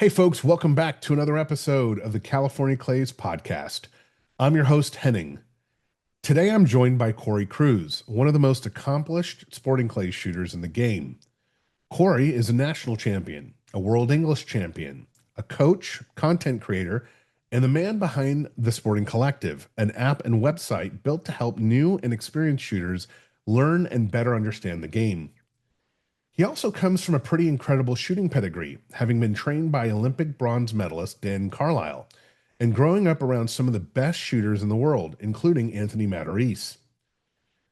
Hey, folks, welcome back to another episode of the California Clays podcast. I'm your host, Henning. Today I'm joined by Cory Kruse, one of the most accomplished sporting clay shooters in the game. Cory is a national champion, a world English champion, a coach, content creator, and the man behind the Sporting Collective, an app and website built to help new and experienced shooters learn and better understand the game. He also comes from a pretty incredible shooting pedigree, having been trained by Olympic bronze medalist Dan Carlisle and growing up around some of the best shooters in the world, including Anthony Matarese.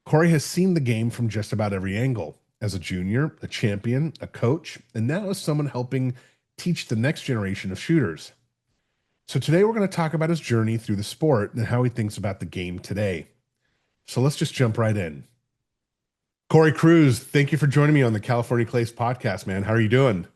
Cory has seen the game from just about every angle, as a junior, a champion, a coach, and now as someone helping teach the next generation of shooters. So today we're going to talk about his journey through the sport and how he thinks about the game today. So let's just jump right in. Cory Kruse, thank you for joining me on the California Clays podcast, man. How are you doing?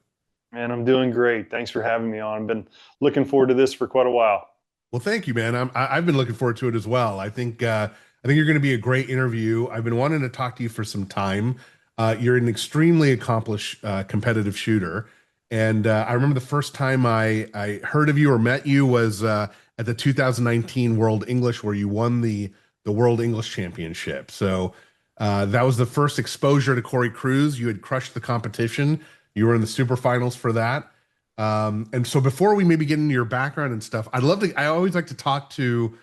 Man, I'm doing great. Thanks for having me on. I've been looking forward to this for quite a while. Well, thank you, man. I've been looking forward to it as well. I think you're going to be a great interview. I've been wanting to talk to you for some time. You're an extremely accomplished competitive shooter, and I remember the first time I heard of you or met you was at the 2019 World English, where you won the World English Championship. So that was the first exposure to Cory Kruse. You had crushed the competition. You were in the super finals for that. And so before we maybe get into your background and stuff, I always like to talk to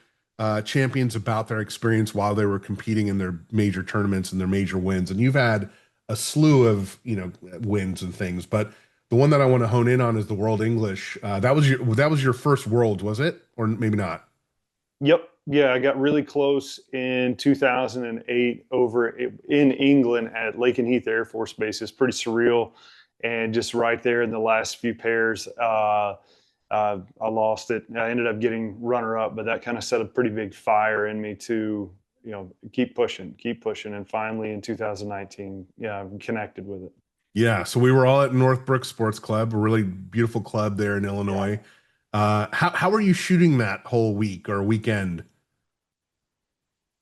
champions about their experience while they were competing in their major tournaments and their major wins. And you've had a slew of, wins and things, but the one that I want to hone in on is the World English. That was your first Worlds, was it? Or maybe not? Yep. Yeah, I got really close in 2008 over in England at Lake and Heath Air Force Base. It's pretty surreal. And just right there in the last few pairs, I lost it. I ended up getting runner up, but that kind of set a pretty big fire in me to, keep pushing. And finally in 2019, yeah, I'm connected with it. Yeah. So we were all at Northbrook Sports Club, a really beautiful club there in Yeah. Illinois. How are you shooting that whole week or weekend?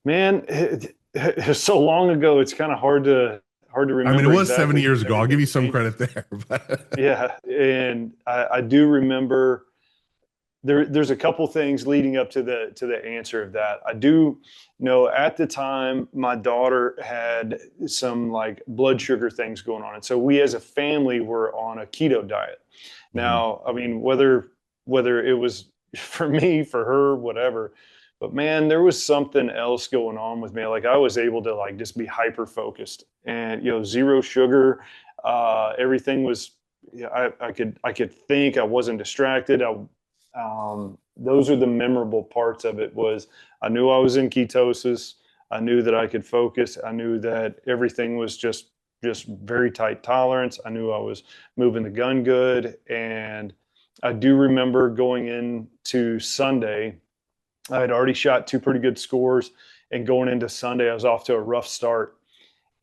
Man, it's so long ago. It's kind of hard to I mean, it remember was 70 exactly years because ago. I'll give you everything some changes. credit there. But Yeah, and I do remember there's a couple things leading up to the answer of that. I do know at the time my daughter had some like blood sugar things going on, and so we as a family were on a keto diet. Mhm. Now, I mean, whether it was for me, for her, whatever, but man, there was something else going on with me. Like I was able to like just be hyper focused and zero sugar. Everything was yeah, I could think. I wasn't distracted. Those are the memorable parts of it. Was I knew I was in ketosis. I knew that I could focus. I knew that everything was just very tight tolerance. I knew I was moving the gun good, and I do remember going into Sunday. I had already shot two pretty good scores, and going into Sunday, I was off to a rough start.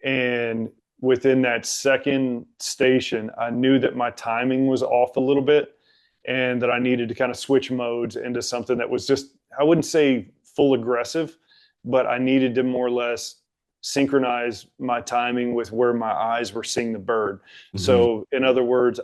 And within that second station, I knew that my timing was off a little bit and that I needed to kind of switch modes into something that was just, I wouldn't say full aggressive, but I needed to more or less synchronize my timing with where my eyes were seeing the bird. Mhm. So, in other words,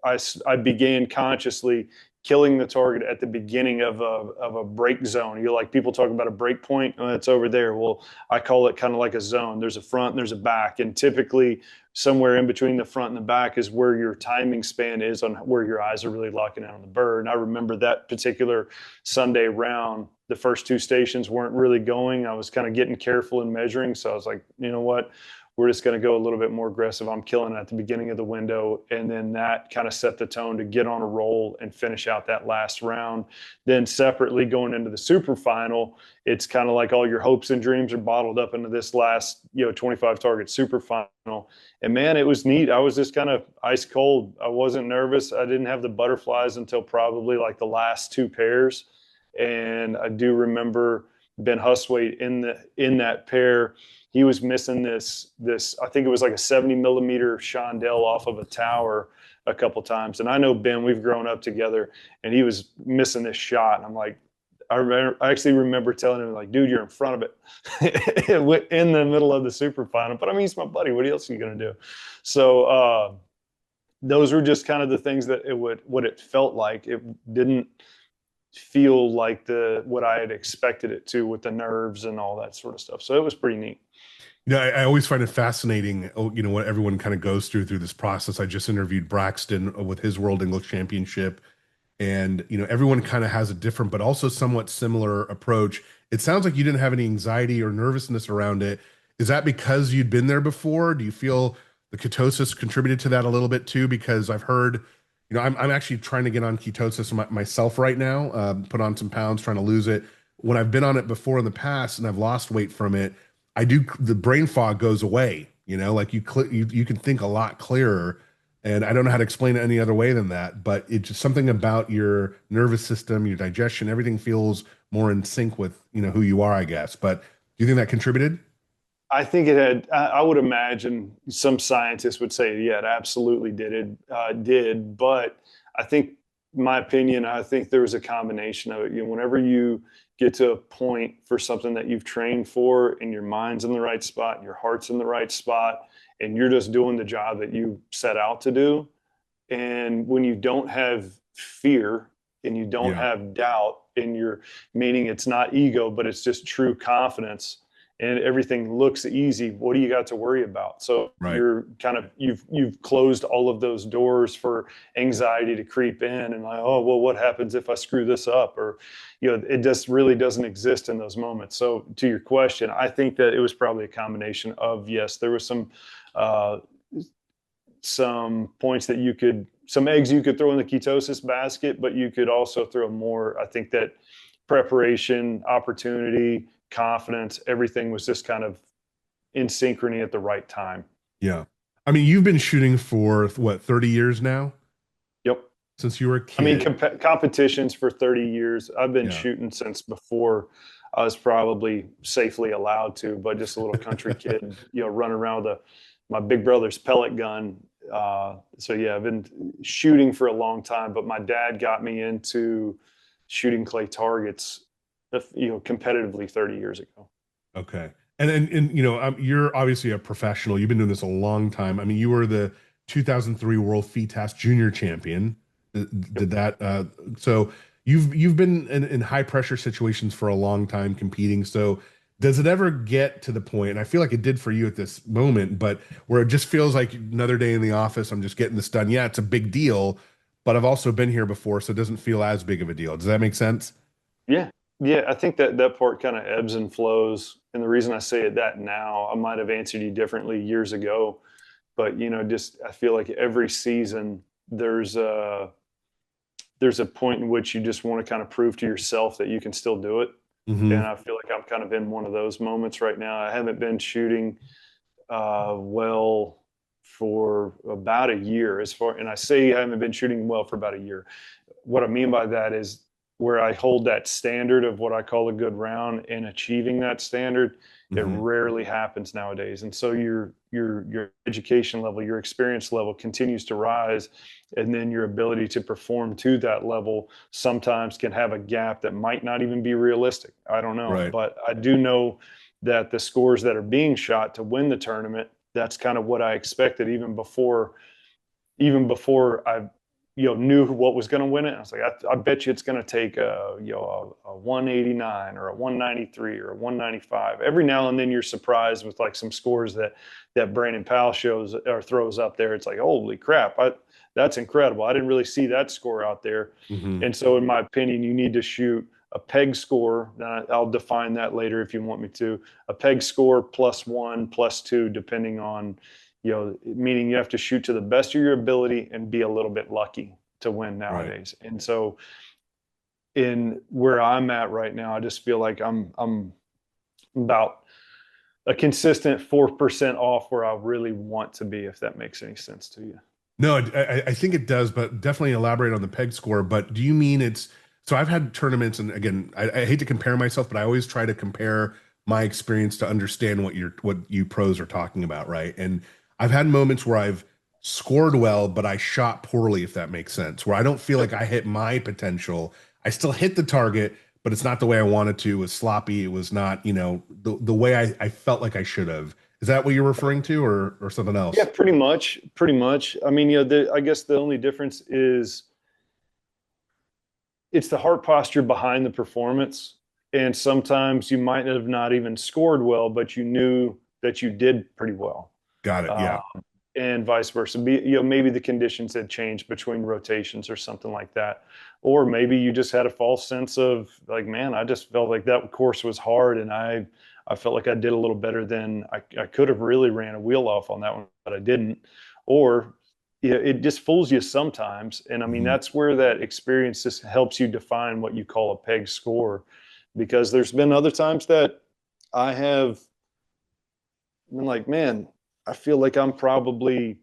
I began consciously killing the target at the beginning of a break zone. You like people talk about a break point, it's over there. Well, I call it kind of like a zone. There's a front and there's a back, and typically somewhere in between the front and the back is where your timing span is on where your eyes are really locking in on the bird. And I remember that particular Sunday round, the first two stations weren't really going. I was kind of getting careful and measuring. So I was like, you know what? We're just going to go a little bit more aggressive. I'm killing at the beginning of the window. And then that kind of set the tone to get on a roll and finish out that last round. Then separately going into the super final, it's kind of like all your hopes and dreams are bottled up into this last, 25 target super final. And man, it was neat. I was just kind of ice cold. I wasn't nervous. I didn't have the butterflies until probably like the last two pairs. And I do remember Ben Huswaite in that pair. He was missing this. I think it was like a 70 millimeter chandelle off of a tower a couple times. And I know Ben. We've grown up together, and he was missing this shot. And I'm like, I actually remember telling him like, dude, you're in front of it in the middle of the super final. But I mean, he's my buddy. What else are you gonna do? So those were just kind of the things that what it felt like. It didn't feel like what I had expected it to, with the nerves and all that sort of stuff. So it was pretty neat. I always find it fascinating, what everyone kind of goes through this process. I just interviewed Braxton with his World English Championship, and everyone kind of has a different but also somewhat similar approach. It sounds like you didn't have any anxiety or nervousness around it. Is that because you'd been there before? Do you feel the ketosis contributed to that a little bit too? Because I've heard, I'm actually trying to get on ketosis myself right now, put on some pounds, trying to lose it. When I've been on it before in the past and I've lost weight from it, the brain fog goes away, like you can think a lot clearer. And I don't know how to explain it any other way than that, but it's just something about your nervous system, your digestion, everything feels more in sync with, who you are, I guess. But do you think that contributed? I think it had. I would imagine some scientists would say, yeah, it absolutely did. But I think, my opinion, I think there was a combination of it. Whenever you get to a point for something that you've trained for, and your mind's in the right spot, and your heart's in the right spot, and you're just doing the job that you set out to do, and when you don't have fear and you don't Yeah, have doubt, and meaning it's not ego, but it's just true confidence, and everything looks easy, what do you got to worry about? So right. you're kind of, you've closed all of those doors for anxiety to creep in, and like, oh, well, what happens if I screw this up? Or, it just really doesn't exist in those moments. So to your question, I think that it was probably a combination of, yes, there was uh, some points some eggs you could throw in the ketosis basket, but you could also throw more. I think that preparation, opportunity, confidence, everything was just kind of in synchrony at the right time. Yeah. I mean, you've been shooting for what, 30 years now? Yep. Since you were a I mean, kid? competitions for 30 years. I've been Yeah. shooting since before I was probably safely allowed to, but just a little country kid, running around with my big brother's pellet gun. So yeah, I've been shooting for a long time, but my dad got me into shooting clay targets, competitively 30 years ago. Okay. And you're obviously a professional. You've been doing this a long time. I mean, you were the 2003 World FITAS Junior Champion. Yep. Did that so you've been in high pressure situations for a long time competing. So does it ever get to the point, and I feel like it did for you at this moment, but where it just feels like another day in the office, I'm just getting this done. Yeah, it's a big deal, but I've also been here before, so it doesn't feel as big of a deal. Does that make sense? Yeah. Yeah. I think that part kind of ebbs and flows. And the reason I say it that now, I might have answered you differently years ago, but just, I feel like every season there's a point in which you just want to kind of prove to yourself that you can still do it. And Hmm. I feel like I'm kind of in one of those moments right now. I haven't been shooting well for about a year, and I say I haven't been shooting well for about a year. What I mean by that is, where I hold that standard of what I call a good round, and achieving that standard, it Hmm. rarely happens nowadays. And so your education level, your experience level continues to rise, and then your ability to perform to that level sometimes can have a gap that might not even be realistic. I don't know, Right. but I do know that the scores that are being shot to win the tournament, that's kind of what I expected even before I knew what was going to win it. I was like, I bet you it's going to take a 189 or a 193 or a 195. Every now and then you're surprised with like some scores that Brandon Powell shows or throws up there. It's like, holy crap, that's incredible. I didn't really see that score out there. Hmm. And so, in my opinion, you need to shoot a peg score. I'll define that later if you want me to. A peg score +1, +2, depending on, meaning you have to shoot to the best of your ability and be a little bit lucky to win Right. nowadays. And so, in where I'm at right now, I just feel like I'm about a consistent 4% off where I really want to be, if that makes any sense to you. No, I think it does, but definitely elaborate on the peg score. But do you mean it's so I've had tournaments, and again, I hate to compare myself, but I always try to compare my experience to understand what you pros are talking about, right? And I've had moments where I've scored well, but I shot poorly, if that makes sense, where I don't feel like Yep. I hit my potential. I still hit the target, but it's not the way I wanted to. It was sloppy. It was not, the way I felt like I should have. Is that what you're referring to, or something Yeah, else? pretty much, pretty much. I mean, I guess the only difference is it's the heart posture behind the performance. And sometimes you might have not even scored well, but you knew that you did pretty well. Got it. Uh, Yeah. and vice versa. Maybe the conditions had changed between rotations or something like that. Or maybe you just had a false sense of like, man, I just felt like that course was hard, and I felt like I did a little better than I could have really ran a wheel off on that one, but I didn't. Or it just fools you sometimes. And I mean, Mhm. that's where that experience just helps you define what you call a peg score. Because there's been other times that I have been like, man, I feel like I'm probably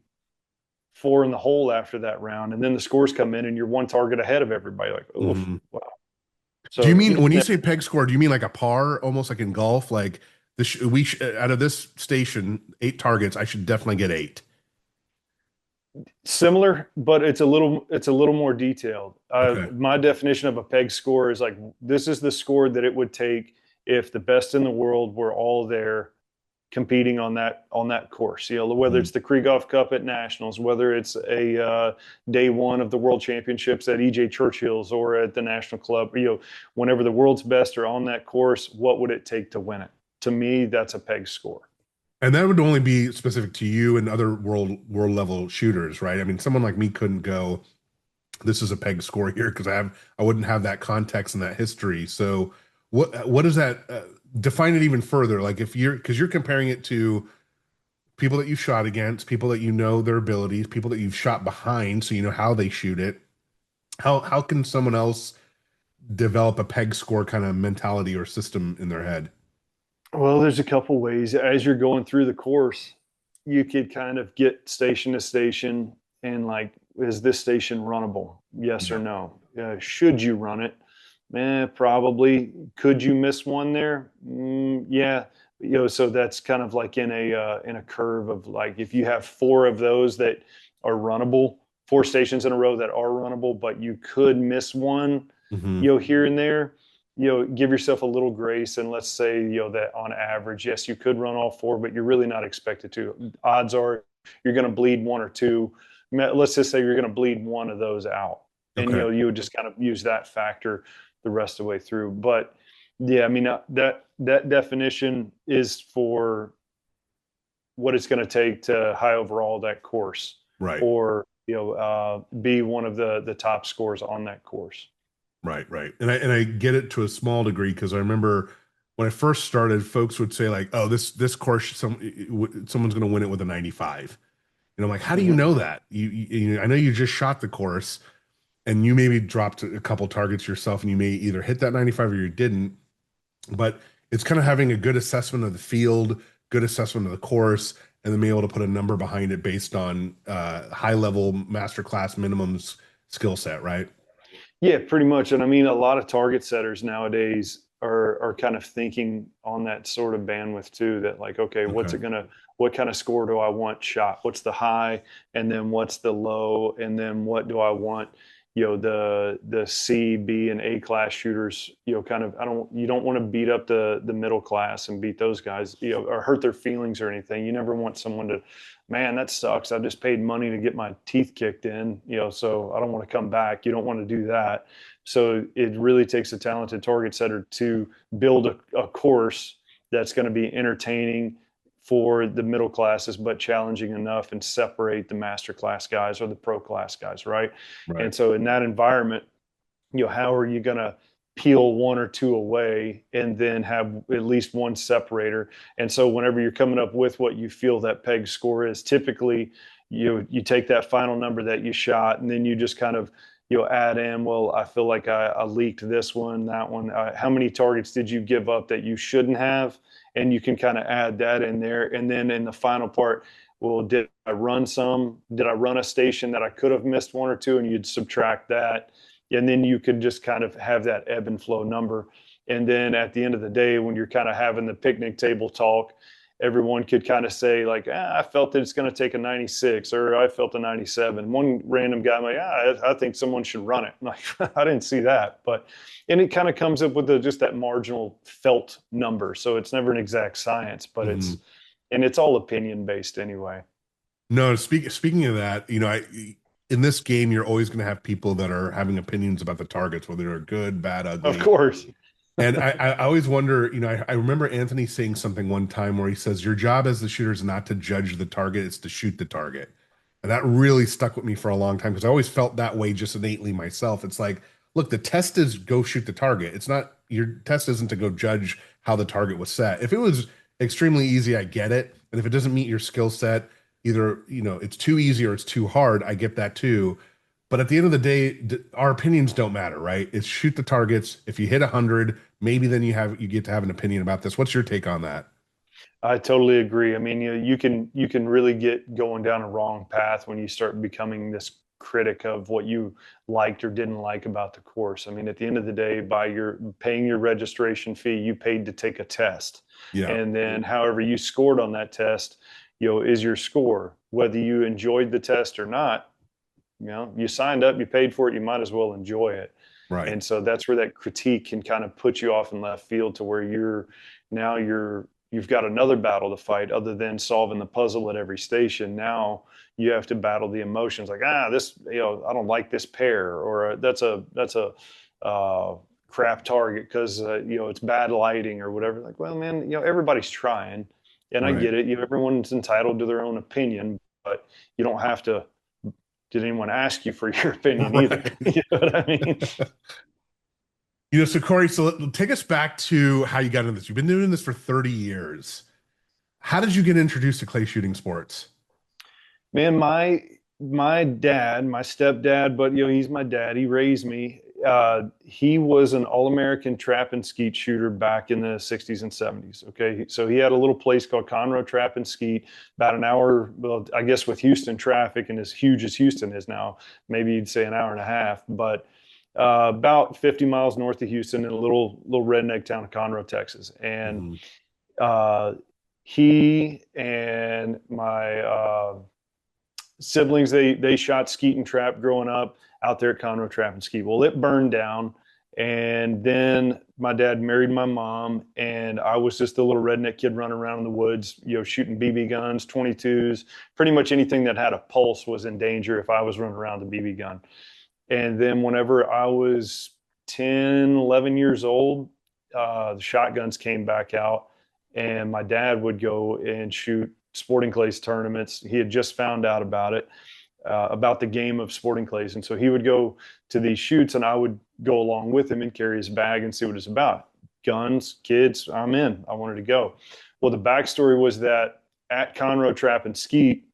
four in the hole after that round. And then the scores come in and you're one target ahead of everybody. Like, oof, Mhm. wow. Do you So, mean when you say peg score? Do you mean like a par, almost like in golf? Like out of this station, 8 targets, I should definitely get 8. similar, but it's a little more detailed. Okay. My definition of a peg score is like, this is the score that it would take if the best in the world were all there competing on that course. Whether Mhm. it's the Krieghoff Cup at Nationals, whether it's a day one of the World Championships at EJ Churchill's or at the National Club. Whenever the world's best are on that course, what would it take to win it? To me, that's a peg score. And that would only be specific to you and other world level shooters, right? I mean, someone like me couldn't go, this is a peg score here because I wouldn't have that context and that history. So what is that? Define it even further. Like if because you're comparing it to people that you shot against, people that you know their abilities, people that you've shot behind, so you know how they shoot it. How can someone else develop a peg score kind of mentality or system in their head? Well, there's a couple ways. As you're going through the course, you could kind of get station to station and like, is this station runnable? Yes or Yeah. no? Should you run it? Probably. Could you miss one there? Yeah. So that's kind of like in a curve of like, if you have four of those that are runnable, four stations in a row that are runnable, but you could miss one, Hmm. here and there, give yourself a little grace. And let's say, that on average, yes, you could run all four, but you're really not expected to. Odds are you're going to bleed one or two. Let's just say you're going to bleed one of those out. And, Okay. you would just kind of use that factor the rest of the way through. But yeah, I mean, that definition is for what it's going to take to high overall that course, Right. or, be one of the top scores on that course. Right. Right. And I get it to a small degree because I remember when I first started, folks would say like, "Oh, this course, someone's going to win it with a 95." And I'm like, "How do you Mhm. know that? I know you just shot the course, and you maybe dropped a couple targets yourself, and you may either hit that 95 or you didn't." But it's kind of having a good assessment of the field, good assessment of the course, and then being able to put a number behind it based on high level master class minimums skill set, right? Yeah, pretty much. And I mean, a lot of target setters nowadays are kind of thinking on that sort of bandwidth too, that like, okay, Okay. what kind of score do I want shot? What's the high? And then what's the low? And then what do I want, the C, B, and A class shooters, kind of, you don't want to beat up the middle class and beat those guys, or hurt their feelings or anything. You never want someone to, man, that sucks. I just paid money to get my teeth kicked in, so I don't want to come back. You don't want to do that. So it really takes a talented target setter to build a course that's going to be entertaining for the middle classes, but challenging enough and separate the master class guys or the pro class guys, right? Right. And so in that environment, how are you going to peel one or two away and then have at least one separator? And so whenever you're coming up with what you feel that peg score is, typically you take that final number that you shot, and then you just kind of add in, well, I feel like I leaked this one, that one. How many targets did you give up that you shouldn't have? And you can kind of add that in there. And then in the final part, well, did I run some? Did I run a station that I could have missed one or two? And you'd subtract that, and then you could just kind of have that ebb and flow number. And then at the end of the day, when you're kind of having the picnic table talk, everyone could kind of say like, I felt that it's going to take a 96, or I felt a 97. One random guy might, I think someone should run it. I'm like, I didn't see that. And it kind of comes up with just that marginal felt number. So it's never an exact science, but Hmm. and it's all opinion based anyway. No, speaking of that, in this game, you're always going to have people that are having opinions about the targets, whether they're good, bad, Of ugly. course. And I always wonder, I remember Anthony saying something one time where he says, your job as the shooter is not to judge the target, it's to shoot the target. And that really stuck with me for a long time because I always felt that way just innately myself. It's like, look, the test is go shoot the target. It's not, your test isn't to go judge how the target was set. If it was extremely easy, I get it. And if it doesn't meet your skill set, either, it's too easy or it's too hard, I get that too. But at the end of the day, our opinions don't matter, right? It's shoot the targets. If you hit 100, maybe then you get to have an opinion about this. What's your take on that? I totally agree. I mean, you can really get going down a wrong path when you start becoming this critic of what you liked or didn't like about the course. I mean, at the end of the day, by your paying your registration fee, you paid to take a test. Yeah, And then however you scored on that test, is your score. Whether you enjoyed the test or not, you signed up, you paid for it, you might as well enjoy it. right, And so that's where that critique can kind of put you off in left field to where you've got another battle to fight other than solving the puzzle at every station. Now you have to battle the emotions like, this, I don't like this pair, or that's a crap target because it's bad lighting or whatever. Like, well, man, everybody's trying, and I right. get it. Everyone's entitled to their own opinion, but you don't have to. Did anyone ask you for your opinion either? Right. You know what I mean? So Cory, take us back to how you got into this. You've been doing this for 30 years. How did you get introduced to clay shooting sports? Man, my dad, my stepdad, but he's my dad. He raised me. He was an all-American trap and skeet shooter back in the 60s and 70s. Okay, so he had a little place called Conroe Trap and Skeet, about an hour. Well, I guess with Houston traffic and as huge as Houston is now, maybe you'd say an hour and a half, but about 50 miles north of Houston in a little redneck town of Conroe, Texas. And Mhm. uh, he and my siblings, they shot skeet and trap growing up out there at Conroe Trap and Skeet. Well, it burned down, and then my dad married my mom, and I was just a little redneck kid running around in the woods, shooting BB guns, 22s, pretty much anything that had a pulse was in danger if I was running around the BB gun. And then whenever I was 10, 11 years old, the shotguns came back out, and my dad would go and shoot sporting clays tournaments. He had just found out about it, about the game of sporting clays. And so he would go to these shoots, and I would go along with him and carry his bag and see what it's about. Guns, kids, I'm in. I wanted to go. Well, the backstory was that at Conroe Trap and Skeet,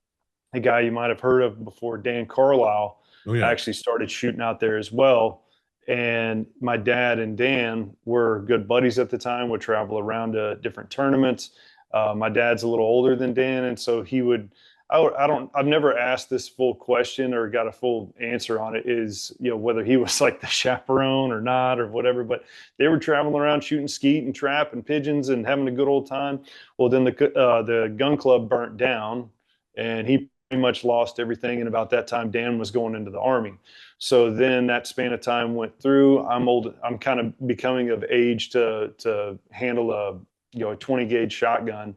a guy you might have heard of before, Dan Carlisle, Oh yeah. actually started shooting out there as well. And my dad and Dan were good buddies at the time, would travel around to different tournaments. My dad's a little older than Dan, and so he would. I've never asked this full question or got a full answer on it. Is whether he was like the chaperone or not or whatever. But they were traveling around shooting skeet and trap and pigeons and having a good old time. Well, then the gun club burnt down, and he pretty much lost everything. And about that time, Dan was going into the army. So then that span of time went through. I'm old. I'm kind of becoming of age to handle a 20 gauge shotgun.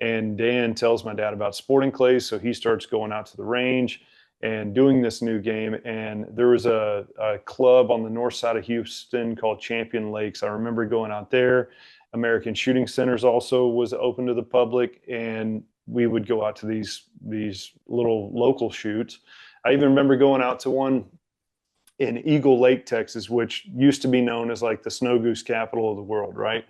And Dan tells my dad about sporting clays, so he starts going out to the range and doing this new game. And there was a club on the north side of Houston called Champion Lakes. I remember going out there. American Shooting Centers also was open to the public, and we would go out to these little local shoots. I even remember going out to one in Eagle Lake, Texas, which used to be known as like the snow goose capital of the world, right?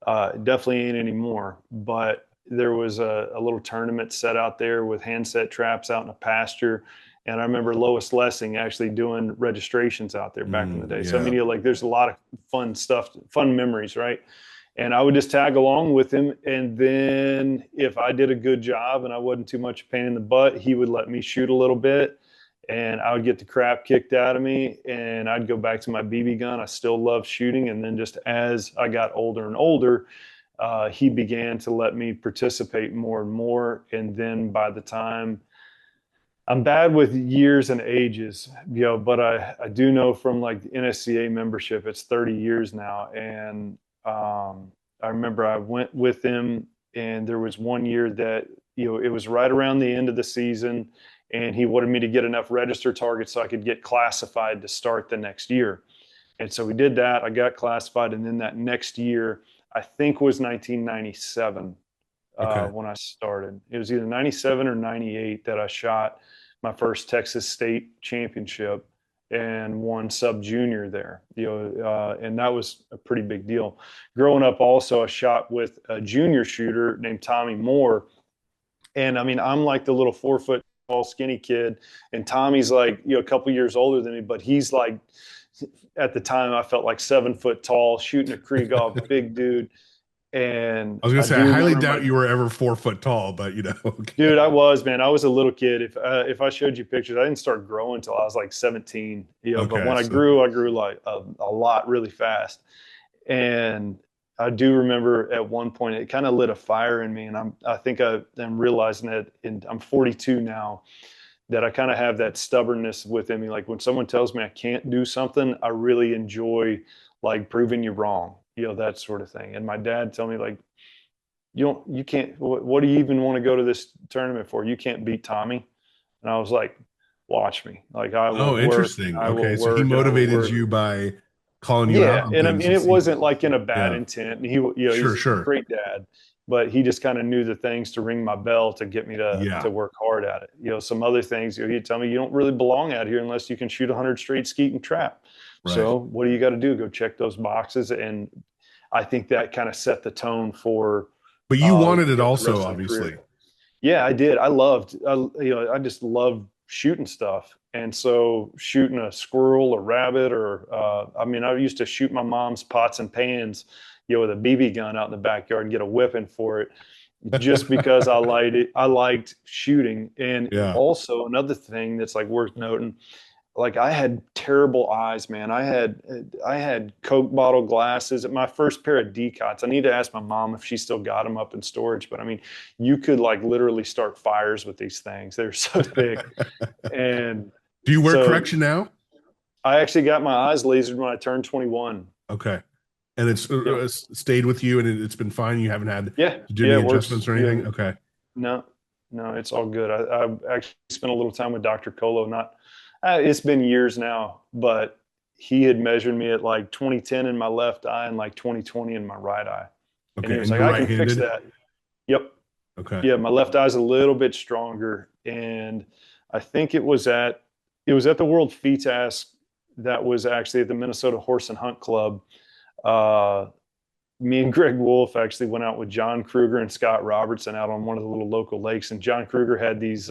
Definitely ain't anymore. But there was a little tournament set out there with handset traps out in a pasture. And I remember Lois Lessing actually doing registrations out there back in the day. So I Yeah. mean, like there's a lot of fun stuff, fun memories, right? And I would just tag along with him. And then if I did a good job and I wasn't too much a pain in the butt, he would let me shoot a little bit, and I would get the crap kicked out of me, and I'd go back to my BB gun. I still love shooting. And then just as I got older and older, he began to let me participate more and more. And then by the time, I'm bad with years and ages, but I do know from like the NSCA membership, it's 30 years now. And I remember I went with him And there was one year that, it was right around the end of the season, and he wanted me to get enough register targets so I could get classified to start the next year. And so we did that. I got classified, and then that next year, I think was 1997 Okay. when I started. It was either 97 or 98 that I shot my first Texas State championship and won sub junior there. And that was a pretty big deal. Growing up, also, I shot with a junior shooter named Tommy Moore. And I mean, I'm like the little 4 foot tall, skinny kid, and Tommy's like, a couple years older than me, but he's like, at the time, I felt like 7 foot tall, shooting a Krieg off, big dude. And I was gonna I say I do highly remember doubt you were ever 4 foot tall, but okay. dude, I was, man. I was a little kid. If I showed you pictures, I didn't start growing until I was like 17. But Okay, when so I grew like a lot really fast. And I do remember at one point it kind of lit a fire in me, and I think I'm realizing that I'm 42 now, that I kind of have that stubbornness within me. Like when someone tells me I can't do something, I really enjoy like proving you wrong, that sort of thing. And my dad told me like, you can't, what do you even want to go to this tournament for? You can't beat Tommy. And I was like, watch me. Like I will oh, work, interesting. I will Okay, so he work, and I will motivated work. you by calling you out Yeah. on And I things mean, and it see. wasn't like in a bad Yeah, intent. And sure, he's a sure. great dad, but he just kind of knew the things to ring my bell to get me Yeah, to work hard at it. Some other things, he'd tell me, you don't really belong out here unless you can shoot 100 straight skeet and trap. right. So what do you got to do? Go check those boxes. And I think that kind of set the tone for, But you wanted it the also, rest of the career. obviously. Yeah, I did. I just loved shooting stuff. And so shooting a squirrel, a rabbit, or, I mean, I used to shoot my mom's pots and pans, with a BB gun out in the backyard and get a whipping for it just because I liked it. I liked shooting. And Yeah. also another thing that's like worth noting, like I had terrible eyes, man. I had Coke bottle glasses. My first pair of Decots. I need to ask my mom if she still got them up in storage. But I mean, you could like literally start fires with these things. They're so thick. And Do you wear so correction now? I actually got my eyes lasered when I turned 21. Okay. And it's Yep. stayed with you and it's been fine. You haven't had Yeah. to do Yeah. any It works. adjustments or anything? Okay. No, no, it's all good. I actually spent a little time with Dr. Colo. Not, it's been years now, but he had measured me at like 2010 in my left eye and like 2020 in my right eye. And he Okay. was And like, you're I can fix right-handed? that. Yep. Okay. Yeah. My left eye's a little bit stronger. And I think it was at the World FITASC that was actually at the Minnesota Horse and Hunt Club. Uh, Me and Greg Wolf actually went out with John Kruger and Scott Robertson out on one of the little local lakes. And John Kruger had these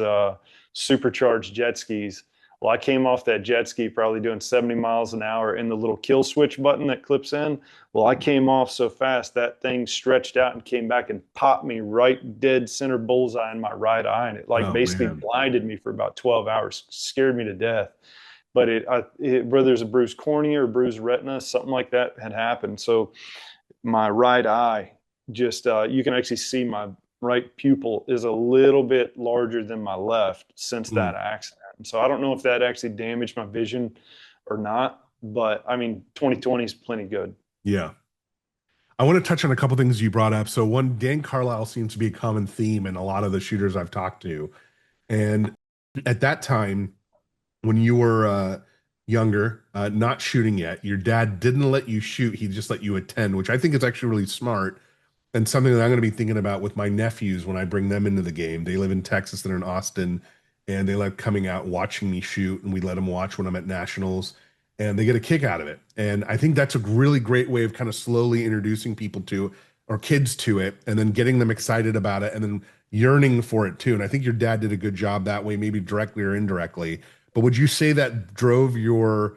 supercharged jet skis. Well, I came off that jet ski probably doing 70 miles an hour in the little kill switch button that clips in. Well, I came off so fast that thing stretched out and came back and popped me right dead center bullseye in my right eye. And it like Oh basically man. blinded me for about 12 hours, scared me to death. But whether there's a bruised cornea or bruised retina, something like that had happened. So my right eye just you can actually see my right pupil is a little bit larger than my left since Mm, that accident. And so I don't know if that actually damaged my vision or not, but I mean 2020 is plenty good. yeah. I want to touch on a couple things you brought up. So one, Dan Carlisle seems to be a common theme in a lot of the shooters I've talked to. And at that time, when you were younger, not shooting yet, your dad didn't let you shoot. He just let you attend, which I think is actually really smart and something that I'm going to be thinking about with my nephews when I bring them into the game. They live in Texas, they're in Austin, and they like coming out watching me shoot, and we let them watch when I'm at nationals, and they get a kick out of it. And I think that's a really great way of kind of slowly introducing people to or kids to it, and then getting them excited about it, and then yearning for it too. And I think your dad did a good job that way, maybe directly or indirectly. But would you say that drove your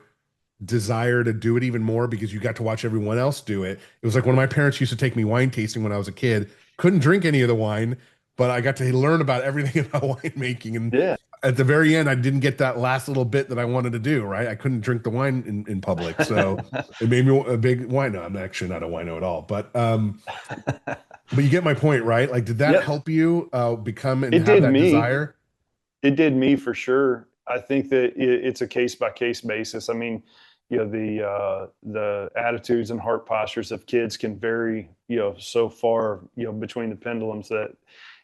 desire to do it even more because you got to watch everyone else do it? It was like when my parents used to take me wine tasting when I was a kid. Couldn't drink any of the wine, but I got to learn about everything about winemaking. And Yeah. at the very end, I didn't get that last little bit that I wanted to do, right? I couldn't drink the wine in public. So it made me a big wino. I'm actually not a wino at all, but you get my point, right? Like, did that Yep. help you become and It have did that me. desire? It did me for sure. I think that it's a case by case basis. I mean, the attitudes and heart postures of kids can vary, so far, between the pendulums that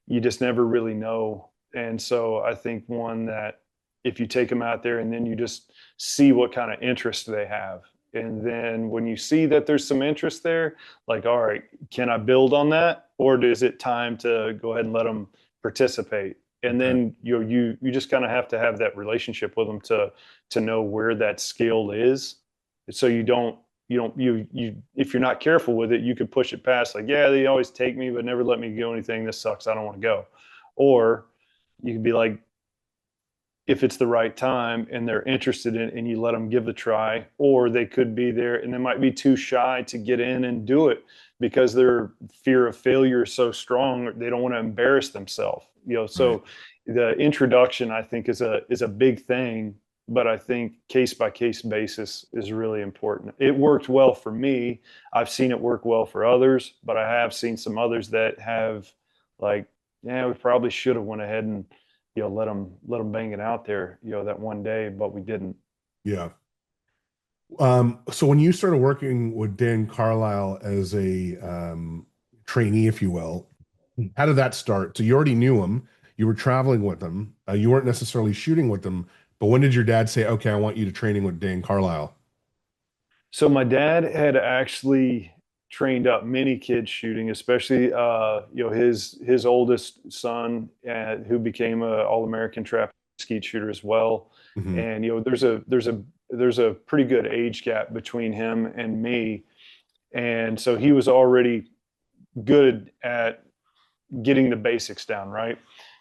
you just never really know. And so I think one that if you take them out there and then you just see what kind of interest they have. And then when you see that there's some interest there, like, all right, can I build on that? Or is it time to go ahead and let them participate? And Okay. then you just kind of have to have that relationship with them to know where that skill is. So you if you're not careful with it, you could push it past, like, yeah, they always take me, but never let me go anything. This sucks. I don't want to go. Or you could be like, if it's the right time and they're interested in it and you let them give it a try, or they could be there and they might be too shy to get in and do it because their fear of failure is so strong. They don't want to embarrass themselves, Right. so the introduction, I think, is a big thing, but I think case by case basis is really important. It worked well for me. I've seen it work well for others, but I have seen some others that have, like, yeah, we probably should have went ahead and let them bang it out there, that one day, but we didn't. Yeah. So when you started working with Dan Carlisle as a trainee, if you will, how did that start? So you already knew him, you were traveling with him, you weren't necessarily shooting with him, but when did your dad say, "Okay, I want you to training with Dan Carlisle"? So my dad had actually trained up many kids shooting, especially his oldest son, who became a All-American trap skeet shooter as well. Hmm. And there's a pretty good age gap between him and me, and so he was already good at getting the basics down, right?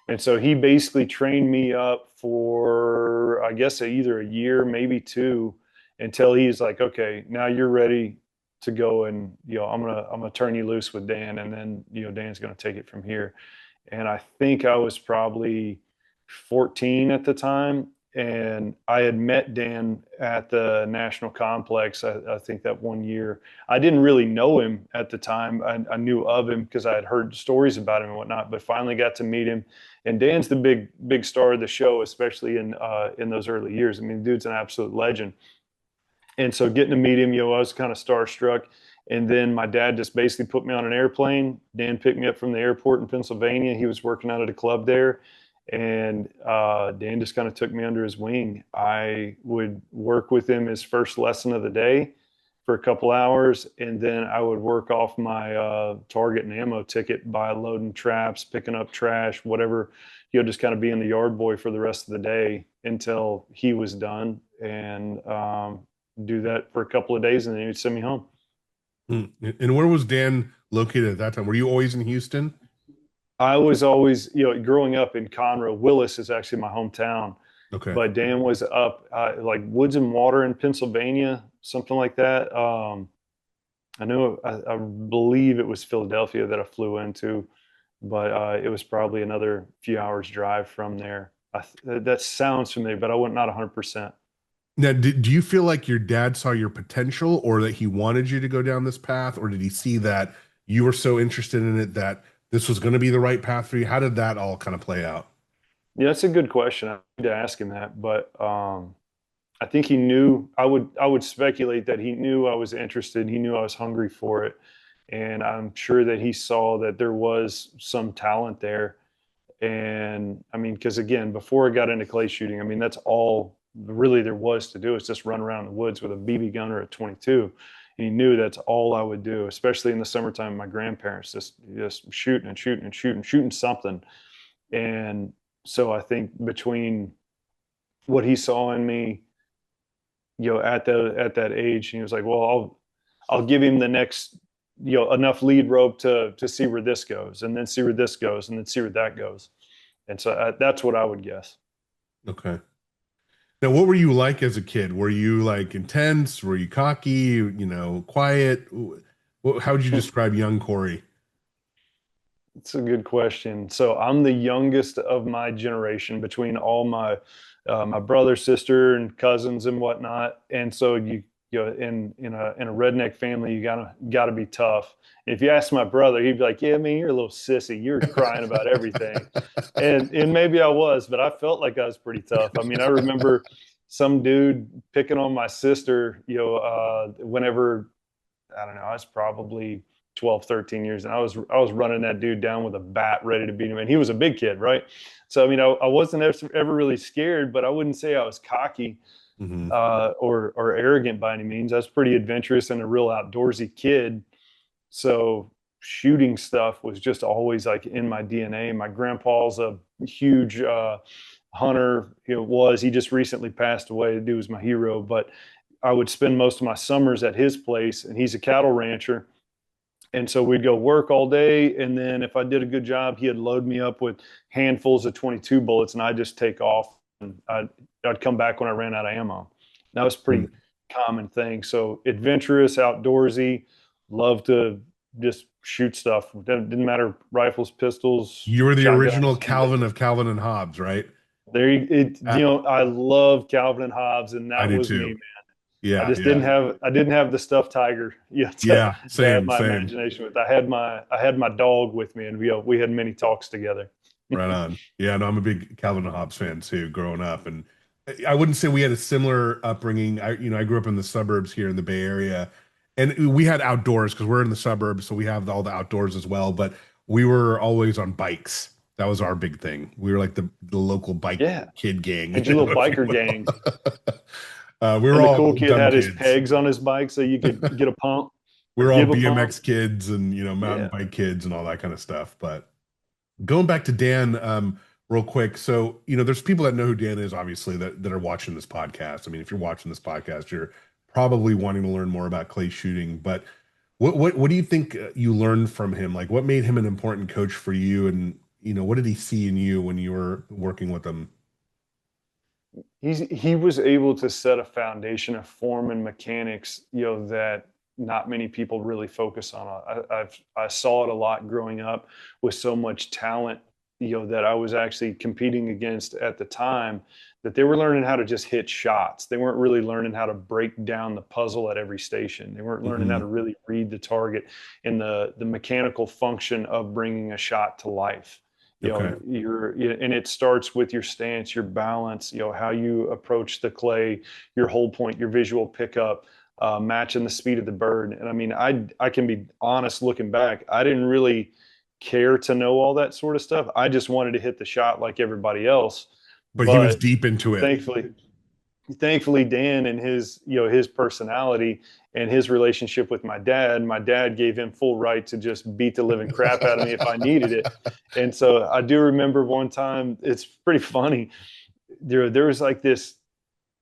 And so he basically trained me up for, I guess, either a year, maybe two, until he's like, okay, now you're ready to go, and I'm gonna turn you loose with Dan, and then Dan's gonna take it from here. And I think I was probably 14 at the time. And I had met Dan at the National Complex, I think that one year. I didn't really know him at the time. I knew of him because I had heard stories about him and whatnot, but finally got to meet him. And Dan's the big star of the show, especially in those early years. I mean, the dude's an absolute legend. And so getting to meet him, I was kind of starstruck. And then my dad just basically put me on an airplane. Dan picked me up from the airport in Pennsylvania. He was working out at a club there. And Dan just kind of took me under his wing. I would work with him his first lesson of the day for a couple hours. And then I would work off my target and ammo ticket by loading traps, picking up trash, whatever, just kind of being the yard boy for the rest of the day until he was done. And do that for a couple of days, and then he'd send me home. Hmm. And where was Dan located at that time? Were you always in Houston? I was always, growing up in Conroe. Willis is actually my hometown, Okay. but Dan was up like Woods and Water in Pennsylvania, something like that. I believe it was Philadelphia that I flew into, but it was probably another few hours drive from there. That sounds familiar, but I wasn't not 100%. Now, do you feel like your dad saw your potential or that he wanted you to go down this path, or did he see that you were so interested in it that this was going to be the right path for you? How did that all kind of play out? Yeah, that's a good question. I need to ask him that, but I think he knew. I would speculate that he knew I was interested. He knew I was hungry for it, and I'm sure that he saw that there was some talent there. And I mean, because again, before I got into clay shooting, I mean, that's all really there was to do, is just run around the woods with a BB gun or a 22. And he knew that's all I would do, especially in the summertime. My grandparents just shooting and shooting and shooting, shooting something. And so I think between what he saw in me, at that age, and he was like, well, I'll give him the next, enough lead rope to see where this goes, and then see where this goes, and then see where that goes. And so that's what I would guess. Okay. Now, what were you like as a kid? Were you like intense? Were you cocky, quiet? How would you describe young Cory? It's a good question. So I'm the youngest of my generation between all my brother, sister, and cousins and whatnot. And so in a redneck family, you gotta be tough. If you ask my brother, he'd be like, "Yeah, man, you're a little sissy. You're crying about everything," and maybe I was, but I felt like I was pretty tough. I mean, I remember some dude picking on my sister, whenever, I don't know, I was probably 12, 13 years, and I was running that dude down with a bat ready to beat him. And he was a big kid, right? So, I mean, I wasn't ever really scared, but I wouldn't say I was cocky Hmm. or arrogant by any means. I was pretty adventurous and a real outdoorsy kid. So shooting stuff was just always like in my DNA. My grandpa's a huge hunter. He just recently passed away. The dude was my hero, but I would spend most of my summers at his place, and he's a cattle rancher. And so we'd go work all day. And then if I did a good job, he'd load me up with handfuls of 22 bullets, and I'd just take off. And I'd come back when I ran out of ammo. That was a pretty common thing. So adventurous, outdoorsy, love to just shoot stuff. Didn't matter, rifles, pistols, You were the original shotguns. Calvin of Calvin and Hobbes, right? You know, I love Calvin and Hobbes, and I that do was me, too. man. I Yeah, just yeah, didn't have the stuffed tiger yet yeah. to have Same, my same. imagination with. I had my dog with me, and we had many talks together. Right on. Yeah, no, I'm a big Calvin and Hobbes fan too, growing up, and I wouldn't say we had a similar upbringing. I grew up in the suburbs here in the Bay Area, and we had outdoors because we're in the suburbs, so we have all the outdoors as well. But we were always on bikes. That was our big thing. We were like the local bike Yeah, kid gang, had your little if you biker will. gangs, We were and the all cool kid dumb had his kids. pegs on his bike so you could get a pump We or were all give a pump. BMX kids and mountain Yeah. bike kids and all that kind of stuff. But going back to Dan, real quick. So, there's people that know who Dan is, obviously, that are watching this podcast. I mean, if you're watching this podcast, you're probably wanting to learn more about clay shooting. But what do you think you learned from him? Like, what made him an important coach for you? And, what did he see in you when you were working with him? He was able to set a foundation of form and mechanics, that not many people really focus on. I saw it a lot growing up with so much talent, that I was actually competing against at the time, that they were learning how to just hit shots. They weren't really learning how to break down the puzzle at every station. They weren't learning how Hmm. to really read the target and the mechanical function of bringing a shot to life. Okay. And it starts with your stance, your balance, how you approach the clay, your hold point, your visual pickup, matching the speed of the bird. And I mean, I can be honest, looking back, I didn't really care to know all that sort of stuff. I just wanted to hit the shot like everybody else. But he was But deep into it. thankfully, Dan and his personality and his relationship with my dad gave him full right to just beat the living crap out of me if I needed it. And so I do remember one time, it's pretty funny. There was like this,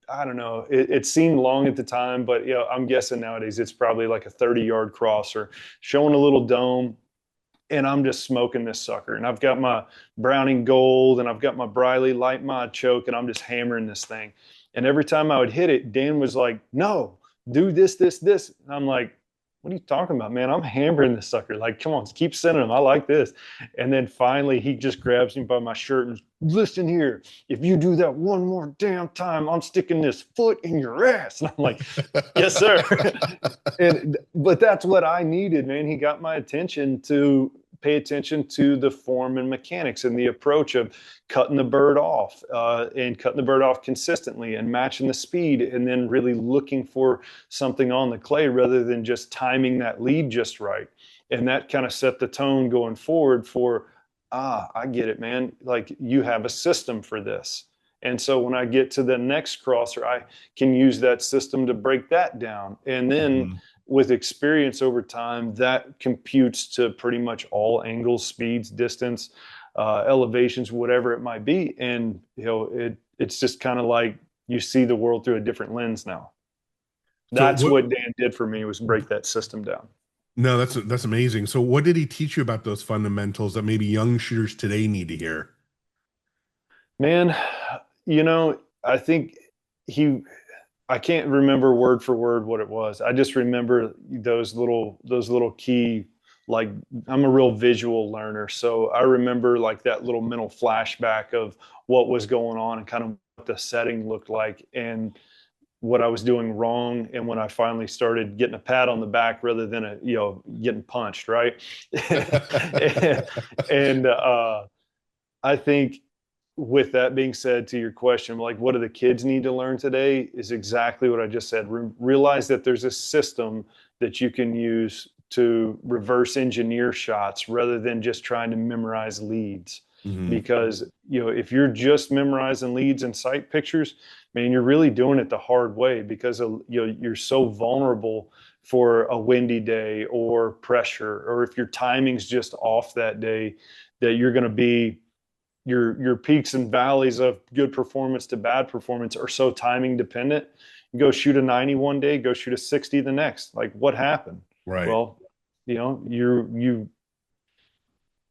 I don't know, it seemed long at the time, but I'm guessing nowadays it's probably like a 30-yard crosser showing a little dome, and I'm just smoking this sucker. And I've got my Browning Gold and I've got my Briley Light Mod choke, and I'm just hammering this thing. And every time I would hit it, Dan was like, "No, do this, this, this." And I'm like, "What are you talking about, man? I'm hammering this sucker. Like, come on, keep sending them. I like this." And then finally, he just grabs me by my shirt and, "Listen here, if you do that one more damn time, I'm sticking this foot in your ass." And I'm like, "Yes, sir." But that's what I needed, man. He got my attention to pay attention to the form and mechanics and the approach of cutting the bird off, and cutting the bird off consistently and matching the speed, and then really looking for something on the clay rather than just timing that lead just right. And that kind of set the tone going forward for, I get it, man. Like, you have a system for this. And so when I get to the next crosser, I can use that system to break that down. And then Mhm. with experience over time, that computes to pretty much all angles, speeds, distance, elevations, whatever it might be. And it's just kind of like you see the world through a different lens now. So That's what? what Dan did for me, was break that system down. No, that's amazing. So what did he teach you about those fundamentals that maybe young shooters today need to hear? Man, I think he I can't remember word for word what it was. I just remember those little key, like, I'm a real visual learner. So I remember like that little mental flashback of what was going on and kind of what the setting looked like and what I was doing wrong. And when I finally started getting a pat on the back rather than getting punched, right? and I think with that being said, to your question, like what do the kids need to learn today is exactly what I just said. Realize that there's a system that you can use to reverse engineer shots rather than just trying to memorize leads. Hmm. Because, if you're just memorizing leads and sight pictures, man, you're really doing it the hard way because you're so vulnerable for a windy day or pressure, or if your timing's just off that day, that you're going to be your peaks and valleys of good performance to bad performance are so timing dependent. You go shoot a 90 one day, go shoot a 60 the next. Like what happened? Right. Well, you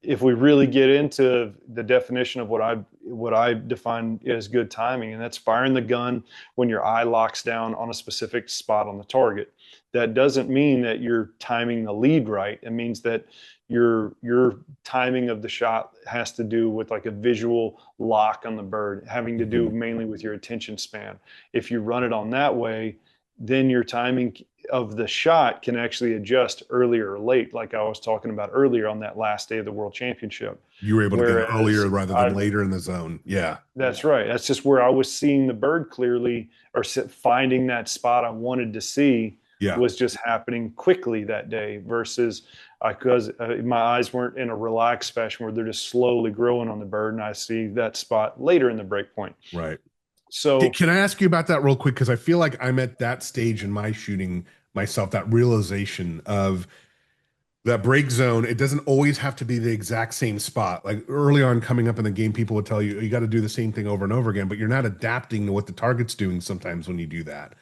if we really get into the definition of what I define as good timing, and that's firing the gun when your eye locks down on a specific spot on the target. That doesn't mean that you're timing the lead right. It means that your timing of the shot has to do with like a visual lock on the bird, having to do Hmm. mainly with your attention span. If you run it on that way, then your timing of the shot can actually adjust earlier or late, like I was talking about earlier on that last day of the World Championship. You were able to get it Whereas earlier rather than I, later in the zone. Yeah. that's right. That's just where I was seeing the bird clearly, or finding that spot I wanted to see Yeah. was just happening quickly that day versus because my eyes weren't in a relaxed fashion where they're just slowly growing on the bird, and I see that spot later in the break point. Right. So Can I ask you about that real quick? Because I feel like I'm at that stage in my shooting myself, that realization of that break zone. It doesn't always have to be the exact same spot. Like early on coming up in the game, people would tell you, you got to do the same thing over and over again, but you're not adapting to what the target's doing sometimes when you do that.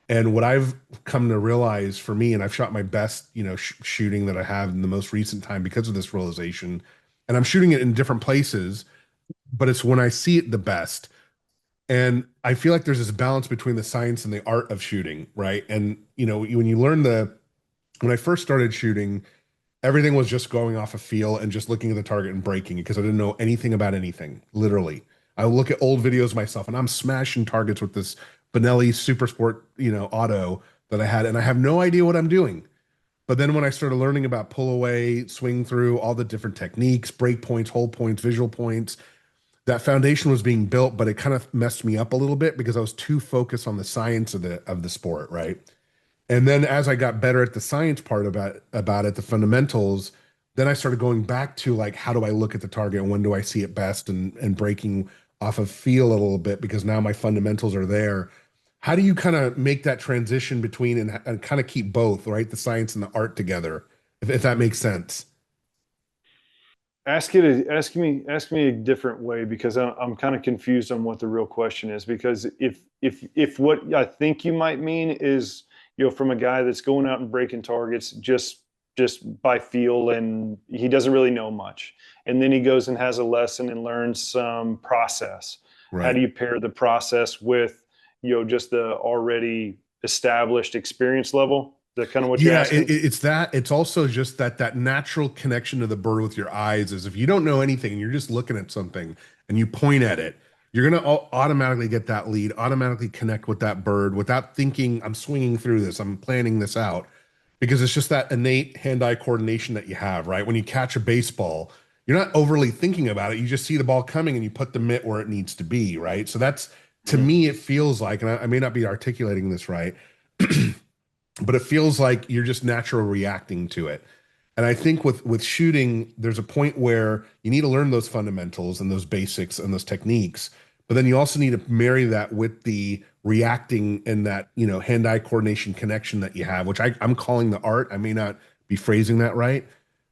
And what I've come to realize for me, and I've shot my best, shooting that I have in the most recent time because of this realization, and I'm shooting it in different places, but it's when I see it the best. And I feel like there's this balance between the science and the art of shooting, right? And when you learn when I first started shooting, everything was just going off a feel and just looking at the target and breaking it because I didn't know anything about anything, literally. I would look at old videos myself and I'm smashing targets with this Benelli Super Sport, auto that I had, and I have no idea what I'm doing. But then when I started learning about pull away, swing through, all the different techniques, break points, hold points, visual points, that foundation was being built, but it kind of messed me up a little bit because I was too focused on the science of the sport, right? And then as I got better at the science part about it, the fundamentals, then I started going back to like how do I look at the target and when do I see it best and breaking off of feel a little bit because now my fundamentals are there. How do you kind of make that transition between and kind of keep both, right? The science and the art together, if that makes sense. ask me a different way because I'm kind of confused on what the real question is. Because if what I think you might mean is, from a guy that's going out and breaking targets just by feel, and he doesn't really know much, and then he goes and has a lesson and learns some process. How Right. do you pair the process with just the already established experience level? Is that kind of what you're Yeah, asking? it's that. It's also just that natural connection to the bird with your eyes is if you don't know anything and you're just looking at something and you point at it, you're gonna automatically get that lead, automatically connect with that bird without thinking, I'm swinging through this, I'm planning this out, because it's just that innate hand-eye coordination that you have, right? When you catch a baseball, you're not overly thinking about it. You just see the ball coming and you put the mitt where it needs to be, right? So that's to Mhm. me, it feels like, and I may not be articulating this right, but it feels like you're just natural reacting to it. And I think with shooting, there's a point where you need to learn those fundamentals and those basics and those techniques, but then you also need to marry that with the reacting and that hand-eye coordination connection that you have, which I'm calling the art. I may not be phrasing that right,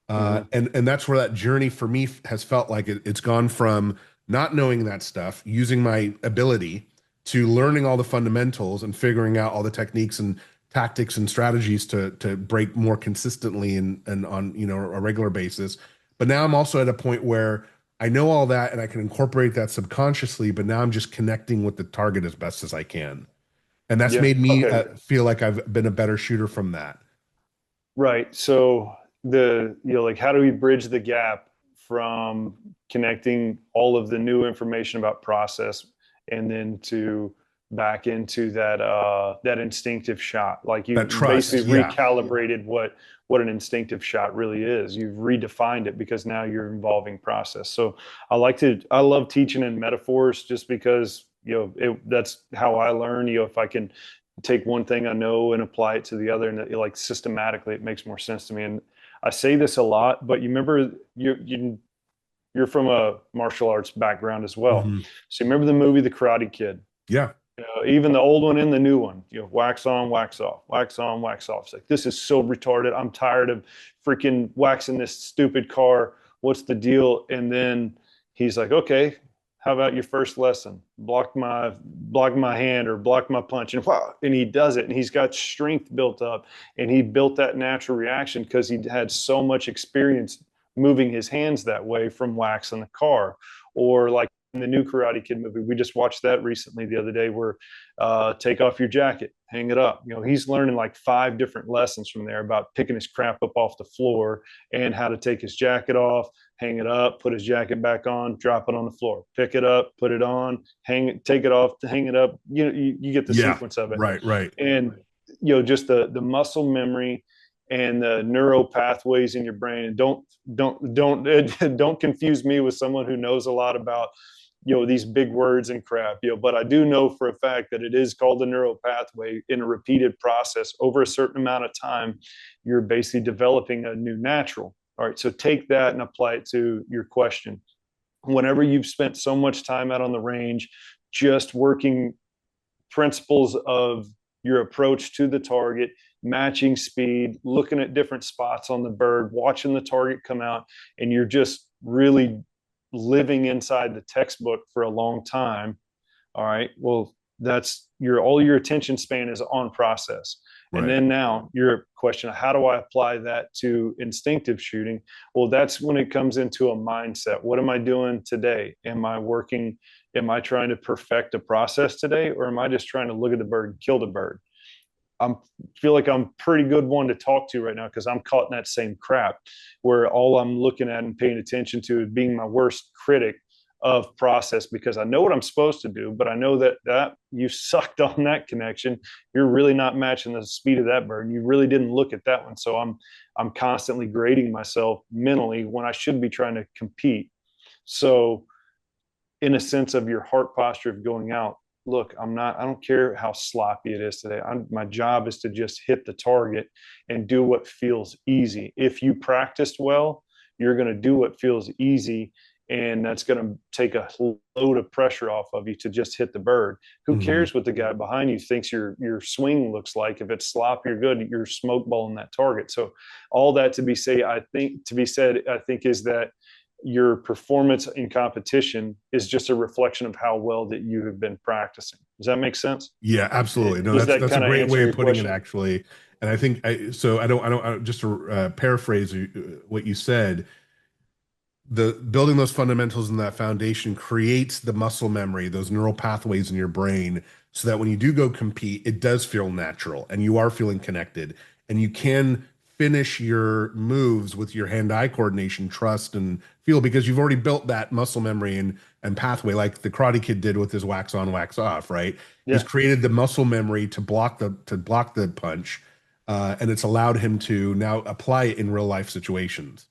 Mhm. and that's where that journey for me has felt like it's gone from not knowing that stuff, using my ability, to learning all the fundamentals and figuring out all the techniques and tactics and strategies to break more consistently and on a regular basis. But now I'm also at a point where I know all that and I can incorporate that subconsciously, but now I'm just connecting with the target as best as I can. And that's Yeah. made me Okay. feel like I've been a better shooter from that. Right. So like how do we bridge the gap from connecting all of the new information about process and then to back into that instinctive shot. Like That you trust. basically Yeah. recalibrated what an instinctive shot really is. You've redefined it because now you're involving process. So I love teaching in metaphors just because, that's how I learn. If I can take one thing I know and apply it to the other, and like systematically, it makes more sense to me. And I say this a lot, but you remember you're from a martial arts background as well. Hmm. So you remember the movie The Karate Kid? Yeah. Even the old one and the new one, wax on, wax off, wax on, wax off. It's like, this is so retarded. I'm tired of freaking waxing this stupid car. What's the deal? And then he's like, okay, how about your first lesson? Block my hand or block my punch. And wow, and he does it. And he's got strength built up. And he built that natural reaction because he had so much experience moving his hands that way from waxing the car. Or like in the new Karate Kid movie, we just watched that recently the other day, where take off your jacket, hang it up. He's learning like 5 different lessons from there about picking his crap up off the floor and how to take his jacket off, hang it up, put his jacket back on, drop it on the floor, pick it up, put it on, hang it, take it off, hang it up. You get the Yeah. sequence of it. Right. Right. And just the muscle memory and the neural pathways in your brain. And don't confuse me with someone who knows a lot about these big words and crap, but I do know for a fact that it is called the neural pathway. In a repeated process over a certain amount of time, you're basically developing a new natural. All right, so take that and apply it to your question. Whenever you've spent so much time out on the range just working principles of your approach to the target, matching speed, looking at different spots on the bird, watching the target come out, and you're just really living inside the textbook for a long time. All right, well, that's all your attention span is on process. And Right. then now your question, how do I apply that to instinctive shooting? Well, that's when it comes into a mindset. What am I doing today? Am I trying to perfect a process today, or am I just trying to look at the bird and kill the bird? I feel like I'm pretty good one to talk to right now, because I'm caught in that same crap where all I'm looking at and paying attention to is being my worst critic of process, because I know what I'm supposed to do, but I know that you sucked on that connection. You're really not matching the speed of that bird. You really didn't look at that one. So I'm constantly grading myself mentally when I should be trying to compete. So in a sense of your heart posture of going out, look, I don't care how sloppy it is today. My job is to just hit the target and do what feels easy. If you practiced well, you're going to do what feels easy, and that's going to take a load of pressure off of you to just hit the bird. Who Hmm. cares what the guy behind you thinks your swing looks like? If it's sloppy or good, you're smoke balling that target. So all that to be said, I think is that your performance in competition is just a reflection of how well that you have been practicing. Does that make sense? Yeah, absolutely. No, Does that's that that's a kind of great answer way of your putting it, question? actually. And I think just to paraphrase what you said, the building those fundamentals and that foundation creates the muscle memory, those neural pathways in your brain, so that when you do go compete, it does feel natural and you are feeling connected, and you can finish your moves with your hand-eye coordination, trust, and feel, because you've already built that muscle memory and pathway, like the Karate Kid did with his wax on, wax off, right? He's Yeah. created the muscle memory to block the punch, and it's allowed him to now apply it in real life situations.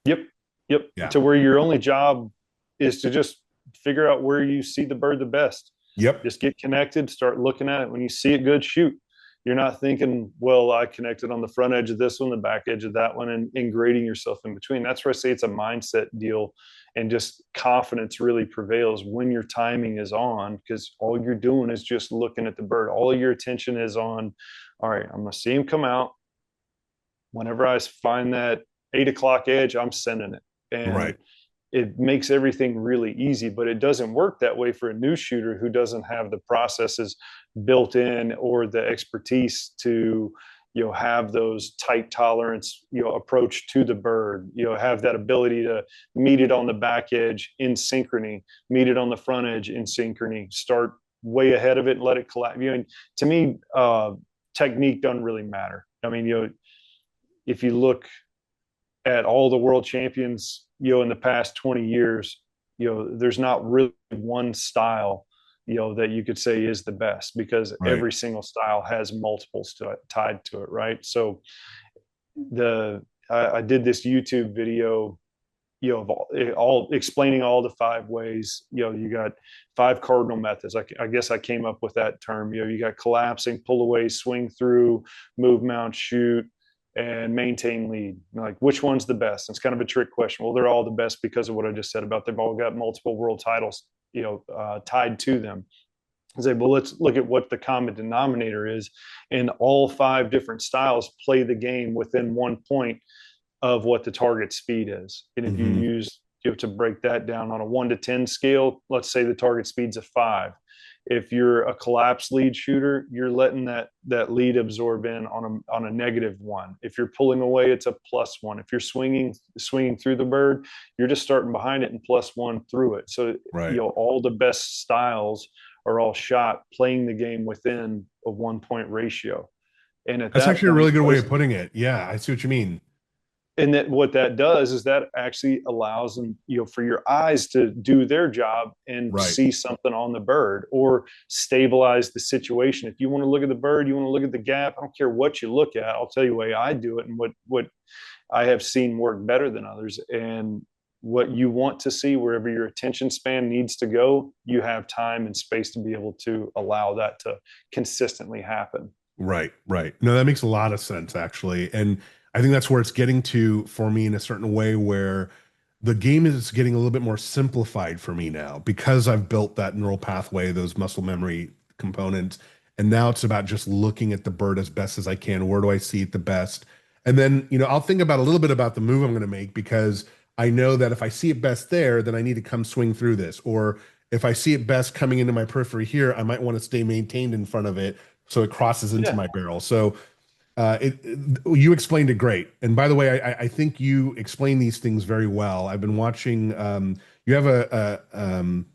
Yep. Yep. Yeah. To where your only job is to just figure out where you see the bird the best. Yep. Just get connected, start looking at it. When you see it good, shoot. You're not thinking, well, I connected on the front edge of this one, the back edge of that one, and grading yourself in between. That's where I say it's a mindset deal, and just confidence really prevails when your timing is on, because all you're doing is just looking at the bird. All of your attention is on, all right, I'm going to see him come out. Whenever I find that 8 o'clock edge, I'm sending it. And Right. it makes everything really easy, but it doesn't work that way for a new shooter who doesn't have the processes built in or the expertise to have those tight tolerance approach to the bird, have that ability to meet it on the back edge in synchrony, meet it on the front edge in synchrony, start way ahead of it and let it collapse. And to me, technique doesn't really matter. I mean, if you look at all the world champions, in the past 20 years, there's not really one style that you could say is the best, because Right. every single style has multiples tied to it, right? So I did this YouTube video, of all explaining all the 5 ways. You got 5 cardinal methods. I guess I came up with that term. You got collapsing, pull away, swing through, move, mount, shoot, and maintain lead. Like, which one's the best? It's kind of a trick question. Well, they're all the best because of what I just said about they've all got multiple world titles, tied to them. I say, well, let's look at what the common denominator is. And all 5 different styles play the game within 1 point of what the target speed is. And if Hmm. you have to break that down on a 1 to 10 scale. Let's say the target speed's a 5. If you're a collapse lead shooter, you're letting that lead absorb in on a -1. If you're pulling away, it's a +1. If you're swinging through the bird, you're just starting behind it and +1 through it. So Right. all the best styles are all shot playing the game within a 1 point ratio. And at That's that actually a really point, good way of putting it. Yeah, I see what you mean. and that what that does is that actually allows them, for your eyes to do their job and Right. see something on the bird or stabilize the situation. If you want to look at the bird, you want to look at the gap, I don't care what you look at. I'll tell you the way I do it and what I have seen work better than others. And what you want to see, wherever your attention span needs to go, you have time and space to be able to allow that to consistently happen. Right, right. No, that makes a lot of sense actually. And I think that's where it's getting to for me in a certain way where the game is getting a little bit more simplified for me now because I've built that neural pathway, those muscle memory components. And now it's about just looking at the bird as best as I can. Where do I see it the best? And then, I'll think about a little bit about the move I'm going to make because I know that if I see it best there, then I need to come swing through this. Or if I see it best coming into my periphery here, I might want to stay maintained in front of it so it crosses into Yeah. my barrel. So you explained it great. And by the way, I think you explain these things very well. I've been watching. You have an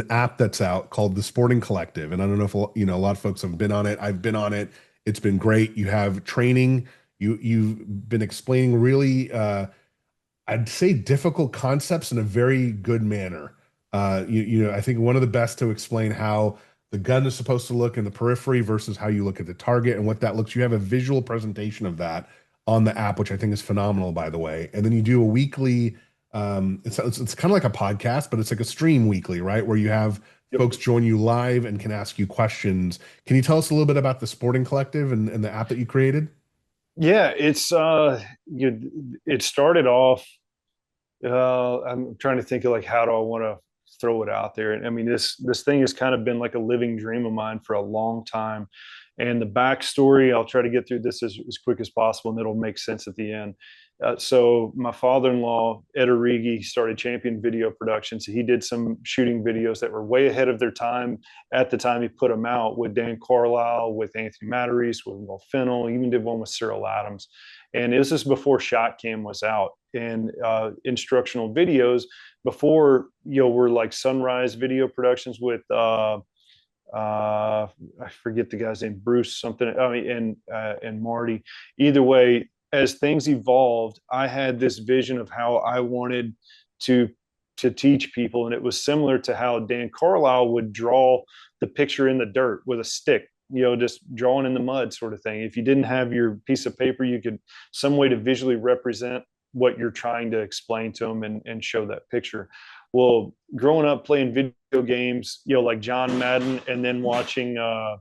app that's out called the Sporting Collective, and I don't know if a lot of folks have been on it. I've been on it. It's been great. You have training. You've been explaining really, I'd say, difficult concepts in a very good manner. I think one of the best to explain how the gun is supposed to look in the periphery versus how you look at the target and what that looks. You have a visual presentation of that on the app, which I think is phenomenal, by the way. And then you do a weekly. It's kind of like a podcast, but it's like a stream weekly, right? Where you have Yep. folks join you live and can ask you questions. Can you tell us a little bit about the Sporting Collective and the app that you created? Yeah, it started off. I'm trying to think of like how do I want to throw it out there. And I mean, this thing has kind of been like a living dream of mine for a long time. And the backstory, I'll try to get through this as quick as possible, and it'll make sense at the end. So my father-in-law, Ed Origi, started Champion Video Productions. He did some shooting videos that were way ahead of their time at the time he put them out, with Dan Carlisle, with Anthony Matarese, with Will Fennell, even did one with Cyril Adams. And this is before ShotCam was out. And instructional videos before, were like Sunrise Video Productions with I forget the guy's name, Bruce something. I mean, and Marty. Either way, as things evolved, I had this vision of how I wanted to teach people, and it was similar to how Dan Carlisle would draw the picture in the dirt with a stick. Just drawing in the mud, sort of thing. If you didn't have your piece of paper, you could some way to visually represent what you're trying to explain to them and show that picture. Well, growing up playing video games, like John Madden, and then watching a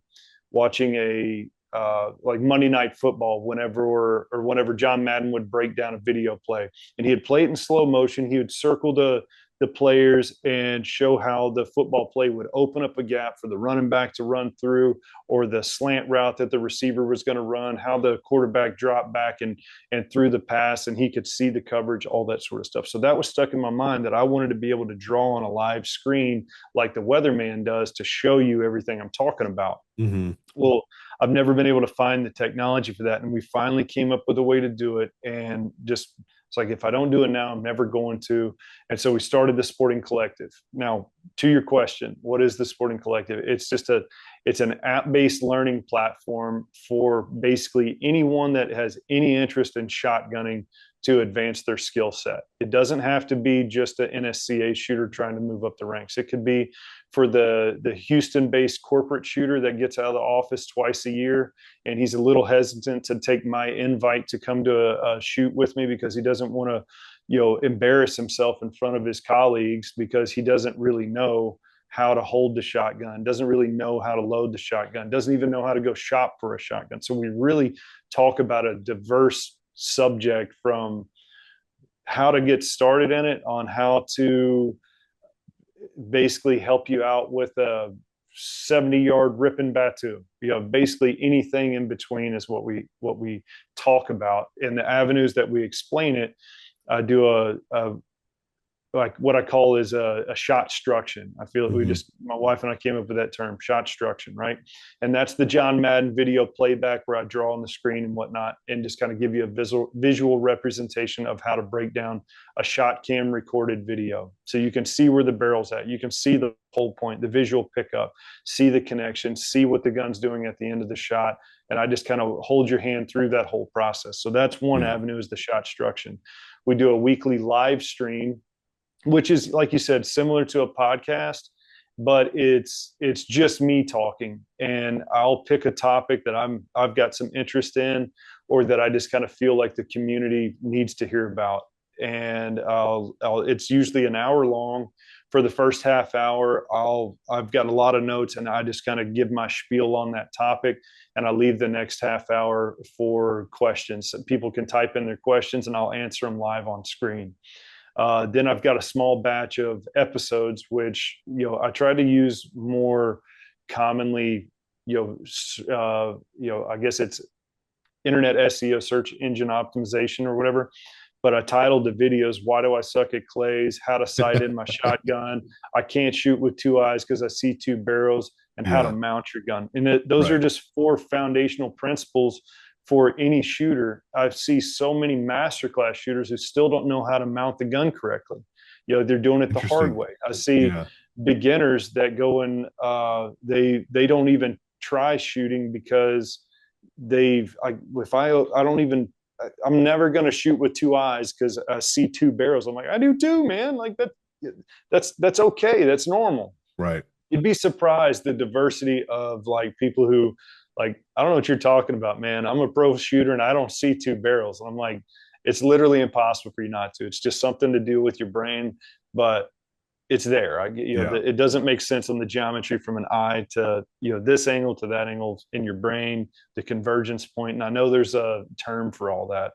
like Monday Night Football whenever John Madden would break down a video play, and he'd play it in slow motion. He would circle the players and show how the football play would open up a gap for the running back to run through, or the slant route that the receiver was going to run, how the quarterback dropped back and threw the pass, and he could see the coverage, all that sort of stuff. So that was stuck in my mind, that I wanted to be able to draw on a live screen like the weatherman does to show you everything I'm talking about. Hmm. Well, I've never been able to find the technology for that. And we finally came up with a way to do it. And just, it's like, if I don't do it now, I'm never going to. And so we started the Sporting Collective. Now, to your question, what is the Sporting Collective? It's an app-based learning platform for basically anyone that has any interest in shotgunning to advance their skill set. It doesn't have to be just an NSCA shooter trying to move up the ranks. It could be for the Houston-based corporate shooter that gets out of the office twice a year, and he's a little hesitant to take my invite to come to a shoot with me because he doesn't want to, embarrass himself in front of his colleagues because he doesn't really know how to hold the shotgun, doesn't really know how to load the shotgun, doesn't even know how to go shop for a shotgun. So we really talk about a diverse subject, from how to get started in it, on how to basically help you out with a 70-yard ripping batu. Basically anything in between is what we talk about. And the avenues that we explain it, I do a like what I call is a shot struction. I feel that my wife and I came up with that term, shot struction, right? And that's the John Madden video playback where I draw on the screen and whatnot, and just kind of give you a visual representation of how to break down a shot cam recorded video. So you can see where the barrel's at. You can see the hold point, the visual pickup, see the connection, see what the gun's doing at the end of the shot. And I just kind of hold your hand through that whole process. So that's one avenue, is the shot struction. We do a weekly live stream, which is, like you said, similar to a podcast, but it's just me talking, and I'll pick a topic that I've got some interest in, or that I just kind of feel like the community needs to hear about. And it's usually an hour long. For the first half hour, I've got a lot of notes, and I just kind of give my spiel on that topic, and I leave the next half hour for questions. So people can type in their questions, and I'll answer them live on screen. Then I've got a small batch of episodes, which, I try to use more commonly, I guess it's internet SEO, search engine optimization or whatever. But I titled the videos, "Why Do I Suck at Clays?" "How to Sight in My Shotgun?" "I Can't Shoot with Two Eyes Because I See Two Barrels?" and "How to Mount Your Gun." And those are just 4 foundational principles for any shooter. I see so many masterclass shooters who still don't know how to mount the gun correctly. They're doing it the hard way. I see beginners that go and they don't even try shooting because I'm never going to shoot with 2 eyes because I see 2 barrels. I'm like, I do too, man. Like that's okay. That's normal. Right. You'd be surprised the diversity of people who, I don't know what you're talking about, man. I'm a pro shooter and I don't see 2 barrels. And I'm like, it's literally impossible for you not to. It's just something to do with your brain, but it's there. It doesn't make sense on the geometry from an eye to, this angle to that angle in your brain, the convergence point. And I know there's a term for all that.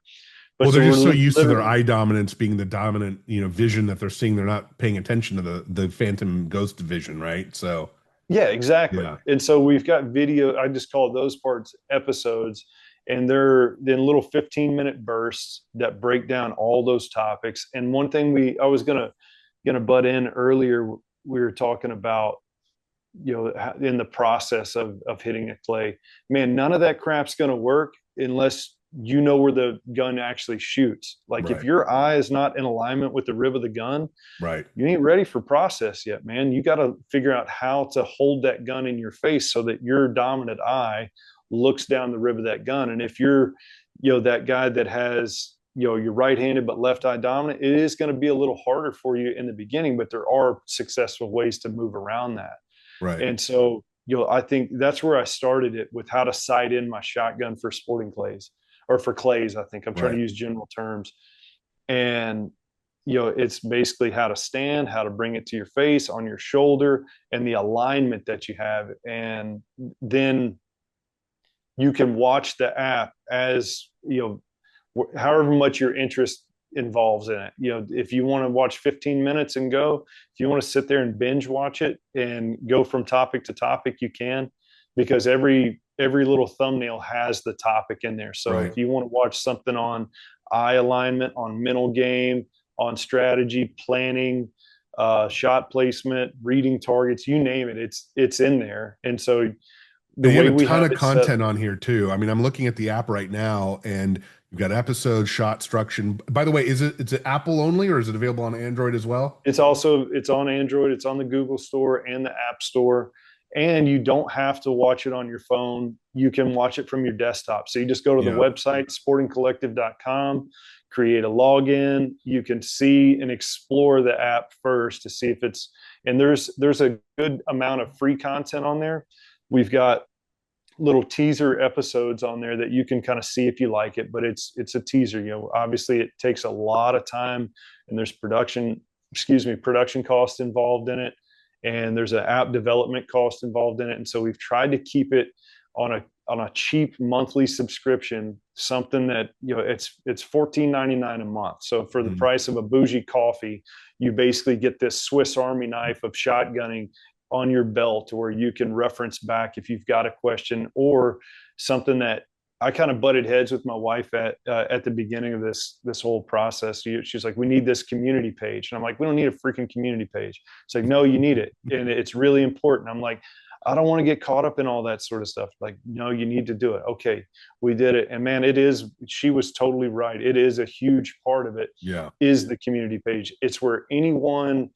But they're just so used to their eye dominance being the dominant, vision that they're seeing. They're not paying attention to the phantom ghost vision, right? So yeah, exactly. Yeah. And so we've got video. I just call those parts episodes, and they're in little 15-minute bursts that break down all those topics. And one thing I was gonna butt in earlier. We were talking about, in the process of hitting a clay, man, none of that crap's gonna work unless you know where the gun actually shoots. If your eye is not in alignment with the rib of the gun, you ain't ready for process yet, man. You got to figure out how to hold that gun in your face so that your dominant eye looks down the rib of that gun. And if you're, that guy that has, you're right-handed but left eye dominant, it is going to be a little harder for you in the beginning, but there are successful ways to move around that. Right. And so, I think that's where I started it, with how to sight in my shotgun for sporting clays. Or for clays, I think I'm trying to use general terms. And, it's basically how to stand, how to bring it to your face, on your shoulder, and the alignment that you have. And then you can watch the app as, however much your interest involves in it. If you want to watch 15 minutes and go, if you want to sit there and binge watch it and go from topic to topic, you can, because every little thumbnail has the topic in there. So if you want to watch something on eye alignment, on mental game, on strategy, planning, shot placement, reading targets, you name it, it's in there. And so they have a ton of content on here too. I mean, I'm looking at the app right now, and you've got episodes, shot struction. By the way, it's Apple only, or is it available on Android as well? It's on Android. It's on the Google Store and the App Store. and you don't have to watch it on your phone. You can watch it from your desktop. So you just go to the Yeah. website, sportingcollective.com, create a login. You can see and explore the app first to see if it's, and there's a good amount of free content on there. We've got little teaser episodes on there that you can kind of see if you like it, but it's a teaser. Obviously it takes a lot of time, and there's production cost involved in it, and there's an app development cost involved in it. And so we've tried to keep it on a cheap monthly subscription, something that, it's $14.99 a month. So for the price of a bougie coffee, you basically get this Swiss Army knife of shotgunning on your belt, where you can reference back if you've got a question, or something that I kind of butted heads with my wife at the beginning of this whole process. She's like, "We need this community page," and I'm like, "We don't need a freaking community page." It's like, "No, you need it, and it's really important." I'm like, "I don't want to get caught up in all that sort of stuff." Like, "No, you need to do it." Okay, we did it, and man, she was totally right. It is a huge part of it. Yeah. Is the community page. It's where anyone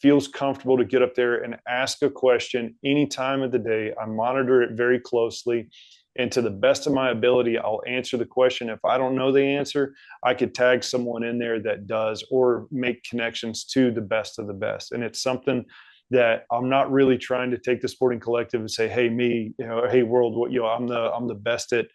feels comfortable to get up there and ask a question any time of the day. I monitor it very closely, and to the best of my ability, I'll answer the question. If I don't know the answer, I could tag someone in there that does, or make connections to the best of the best. And it's something that I'm not really trying to take the Sporting Collective and say, "Hey, me, hey world, what, I'm the best at,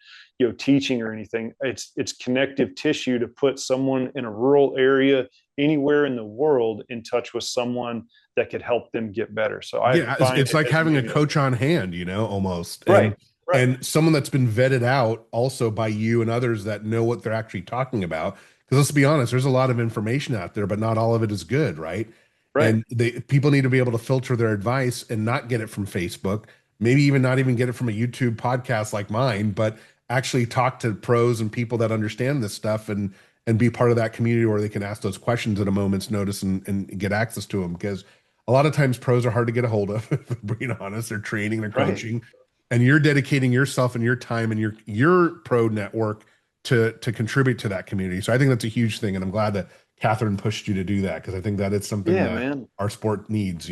teaching or anything." It's connective tissue to put someone in a rural area anywhere in the world in touch with someone that could help them get better. So I find it's like having a coach on hand, almost. Right. And someone that's been vetted out also by you and others that know what they're actually talking about. Because let's be honest, there's a lot of information out there, but not all of it is good, right? Right. And people need to be able to filter their advice and not get it from Facebook, maybe even not even get it from a YouTube podcast like mine, but actually talk to pros and people that understand this stuff, and be part of that community where they can ask those questions at a moment's notice, and get access to them. Because a lot of times pros are hard to get a hold of, if we're being honest. They're training, they're coaching, and you're dedicating yourself and your time and your pro network to contribute to that community. So I think that's a huge thing, and I'm glad that Catherine pushed you to do that, because I think that it's something that man, our sport needs.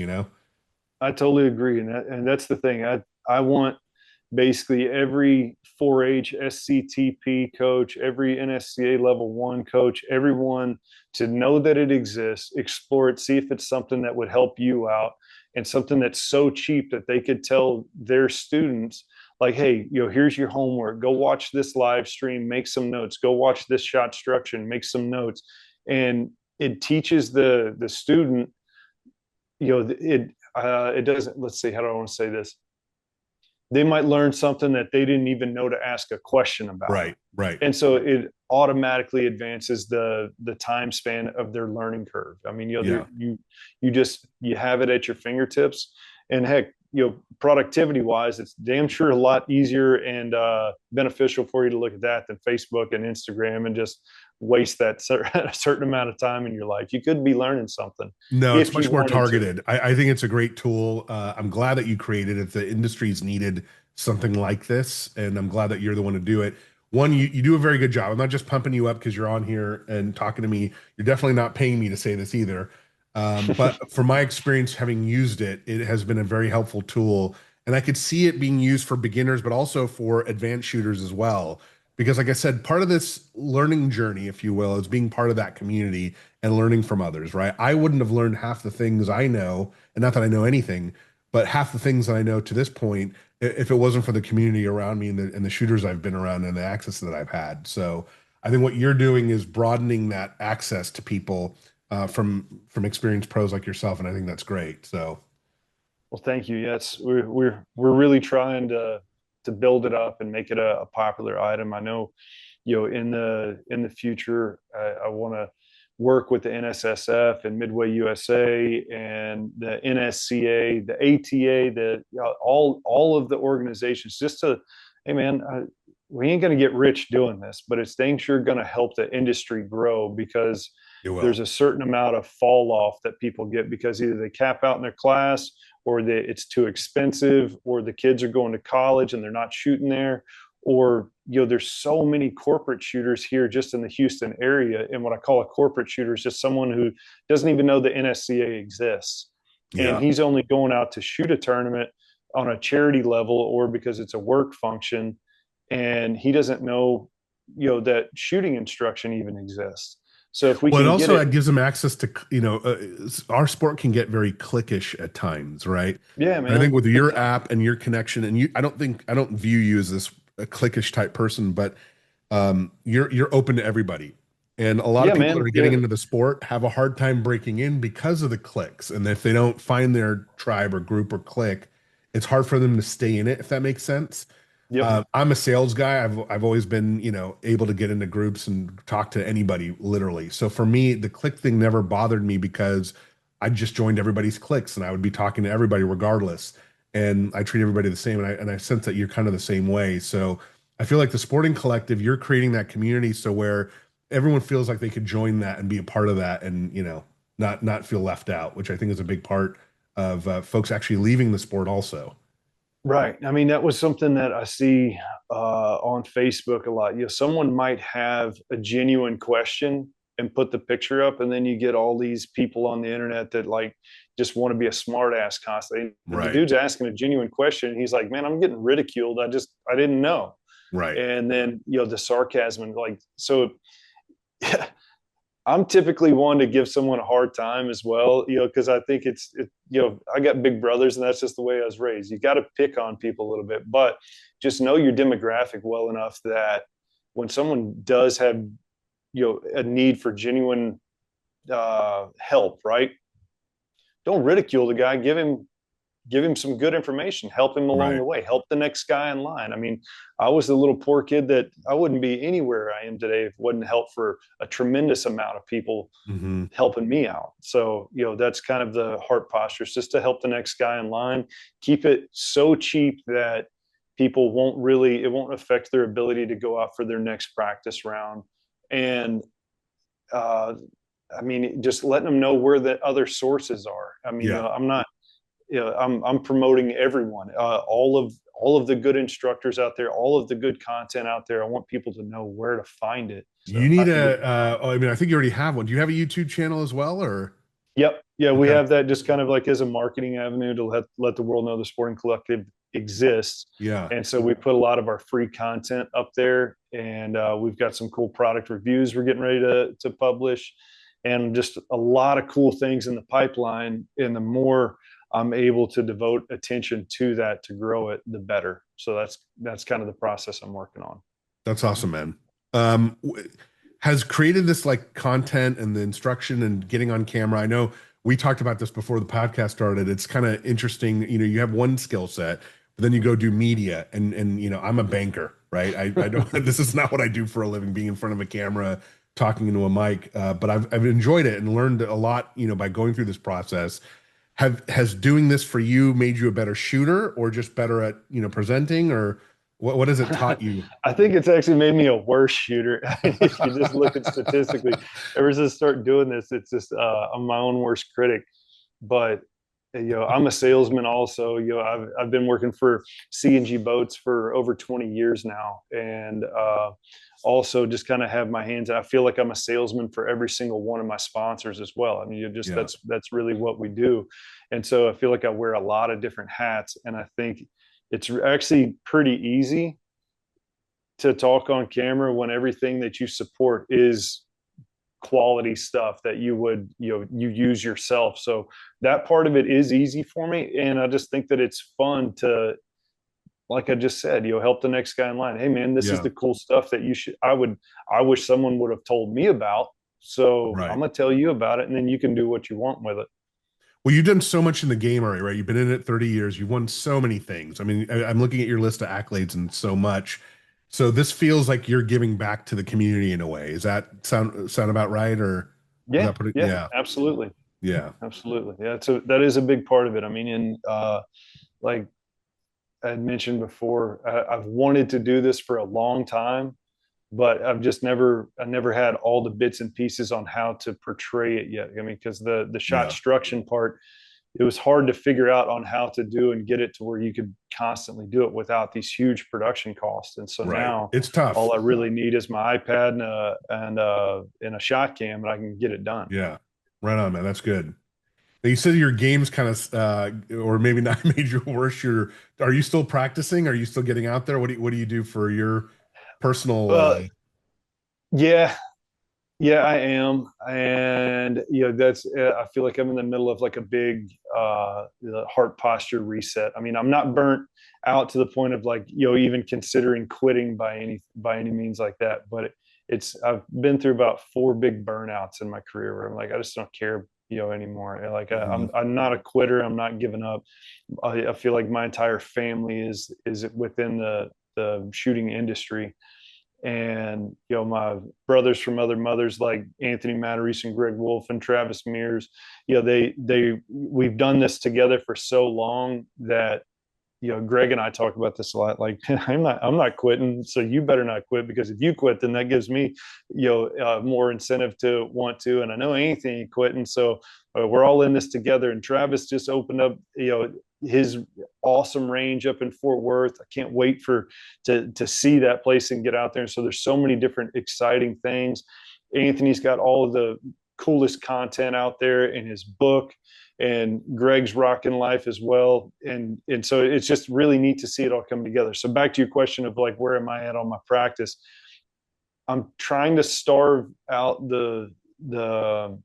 I totally agree, and that's the thing. I want basically every 4-H SCTP coach, every NSCA level 1 coach, everyone to know that it exists, explore it, see if it's something that would help you out, and something that's so cheap that they could tell their students, like, "Hey, here's your homework. Go watch this live stream, make some notes. Go watch this shot structure and make some notes." And it teaches the student, it doesn't, let's see, how do I want to say this? They might learn something that they didn't even know to ask a question about. Right. And so it automatically advances the time span of their learning curve. I mean, you have it at your fingertips, and heck, productivity wise, it's damn sure a lot easier and beneficial for you to look at that than Facebook and Instagram and just waste that a certain amount of time in your life. You could be learning something. No, it's much more targeted. I think it's a great tool. I'm glad that you created it. The industry's needed something like this, and I'm glad that you're the one to do it. One, you do a very good job. I'm not just pumping you up because you're on here and talking to me. You're definitely not paying me to say this either. But from my experience having used it, it has been a very helpful tool. And I could see it being used for beginners, but also for advanced shooters as well. Because like I said, part of this learning journey, if you will, is being part of that community and learning from others, right? I wouldn't have learned half the things I know, and not that I know anything, but half the things that I know to this point, if it wasn't for the community around me and the shooters I've been around and the access that I've had. So I think what you're doing is broadening that access to people from experienced pros like yourself, and I think that's great. So, well, thank you. Yes, we're really trying to build it up and make it a popular item. I know, in the future, I want to work with the NSSF and Midway USA and the NSCA, the ATA, all of the organizations, just to, hey man, we ain't going to get rich doing this, but it's dang sure going to help the industry grow, because there's a certain amount of fall off that people get because either they cap out in their class, or it's too expensive, or the kids are going to college and they're not shooting there, or there's so many corporate shooters here just in the Houston area. And what I call a corporate shooter is just someone who doesn't even know the NSCA exists, and he's only going out to shoot a tournament on a charity level or because it's a work function, and he doesn't know, that shooting instruction even exists. So if we Well, it can get also it, gives them access to, our sport can get very cliquish at times, right? yeah, And I think man, with big your time. app and your connection, and I don't view you as this a cliquish type person, but you're open to everybody. And a lot of Yeah, people that man. are getting into the sport have a hard time breaking in because of the clicks. And if they don't find their tribe or group or click, it's hard for them to stay in it, if that makes sense. Yep. I'm a sales guy. I've always been, able to get into groups and talk to anybody, literally. So for me, the click thing never bothered me because I just joined everybody's clicks and I would be talking to everybody regardless. And I treat everybody the same. And I sense that you're kind of the same way. So I feel like the sporting collective, you're creating that community so where everyone feels like they could join that and be a part of that, and not feel left out, which I think is a big part of folks actually leaving the sport also. Right. I mean, that was something that I see on Facebook a lot. Someone might have a genuine question and put the picture up, and then you get all these people on the internet that like just want to be a smart ass constantly. The Right. dude's asking a genuine question, and he's like, "Man, I'm getting ridiculed. I didn't know." Right. And then the sarcasm and like so. I'm typically one to give someone a hard time as well, because I think I got big brothers and that's just the way I was raised. You got to pick on people a little bit, but just know your demographic well enough that when someone does have, a need for genuine help, right? Don't ridicule the guy. Give him some good information, help him along Right. the way, help the next guy in line. I mean, I was the little poor kid that I wouldn't be anywhere I am today if it wasn't help for a tremendous amount of people Hmm. helping me out. So, that's kind of the heart posture, is just to help the next guy in line, keep it so cheap that it won't affect their ability to go out for their next practice round. And, uh, I mean, just letting them know where the other sources are. I mean, Yeah. I'm not, I'm promoting everyone, all of the good instructors out there, all of the good content out there. I want people to know where to find it. You So I need think it's I mean, I think you already have one. Do you have a YouTube channel as well, or? Yep. Yeah, we Okay. have that just kind of like as a marketing avenue to let the world know the Sporting Collective exists. Yeah. And so we put a lot of our free content up there, and we've got some cool product reviews we're getting ready to publish, and just a lot of cool things in the pipeline. And the more I'm able to devote attention to that to grow it, the better. So that's kind of the process I'm working on. That's awesome, man. Um, w- has created this like content and the instruction and getting on camera. I know we talked about this before the podcast started. It's kind of interesting. You have one skill set, but then you go do media, and I'm a banker, right? I don't. This is not what I do for a living, being in front of a camera, talking into a mic. But I've enjoyed it and learned a lot, by going through this process. Has doing this for you made you a better shooter, or just better at presenting, or what has it taught you? I think it's actually made me a worse shooter. If you just look at statistically, ever since I started doing this, it's just I'm my own worst critic. But I'm a salesman also. I've been working for C&G Boats for over 20 years now, and also just kind of have my hands. I feel like I'm a salesman for every single one of my sponsors as well. I mean, Yeah. that's really what we do, and so I feel like I wear a lot of different hats, and I think it's actually pretty easy to talk on camera when everything that you support is quality stuff that you use yourself. So that part of it is easy for me, and I just think that it's fun to, like I just said, help the next guy in line. Hey man, this is Yeah. the cool stuff that you should I wish someone would have told me about, so I'm Right. gonna tell you about it, and then you can do what you want with it. Well, you've done so much in the game already, right? You've been in it 30 years. You've won so many things. I mean, I'm looking at your list of accolades and so much. So this feels like you're giving back to the community in a way. Is that sound about right? Or is Yeah, that putting, yeah, yeah, absolutely, yeah, absolutely. Yeah, so that is a big part of it. I mean, in like I had mentioned before, I've wanted to do this for a long time, but I never had all the bits and pieces on how to portray it yet. I mean, because the shot yeah, instruction part, it was hard to figure out on how to do and get it to where you could constantly do it without these huge production costs. And so right. now It's tough. all I really need is my iPad and a shot cam, and I can get it done. Yeah. Right on, man. That's good. You said your game's kind of, or maybe not made you worse. Are you still practicing? Are you still getting out there? What do you do for your personal? Well, yeah, yeah, I am, and that's. I feel like I'm in the middle of like a big heart posture reset. I mean, I'm not burnt out to the point of like even considering quitting by any means like that. But it's I've been through about four big burnouts in my career where I'm like I just don't care anymore. Like Mhm. I'm not a quitter. I'm not giving up. I feel like my entire family is within the shooting industry, and my brothers from other mothers like Anthony Matarese and Greg Wolf and Travis Mears, they we've done this together for so long that Greg and I talk about this a lot. Like, I'm not quitting, so you better not quit, because if you quit, then that gives me, more incentive to want to. And I know Anthony ain't quitting, so we're all in this together. And Travis just opened up, his awesome range up in Fort Worth. I can't wait to see that place and get out there. And so there's so many different exciting things. Anthony's got all of the coolest content out there in his book, and Greg's rocking life as well. And so it's just really neat to see it all come together. So back to your question of like, where am I at on my practice? I'm trying to starve out the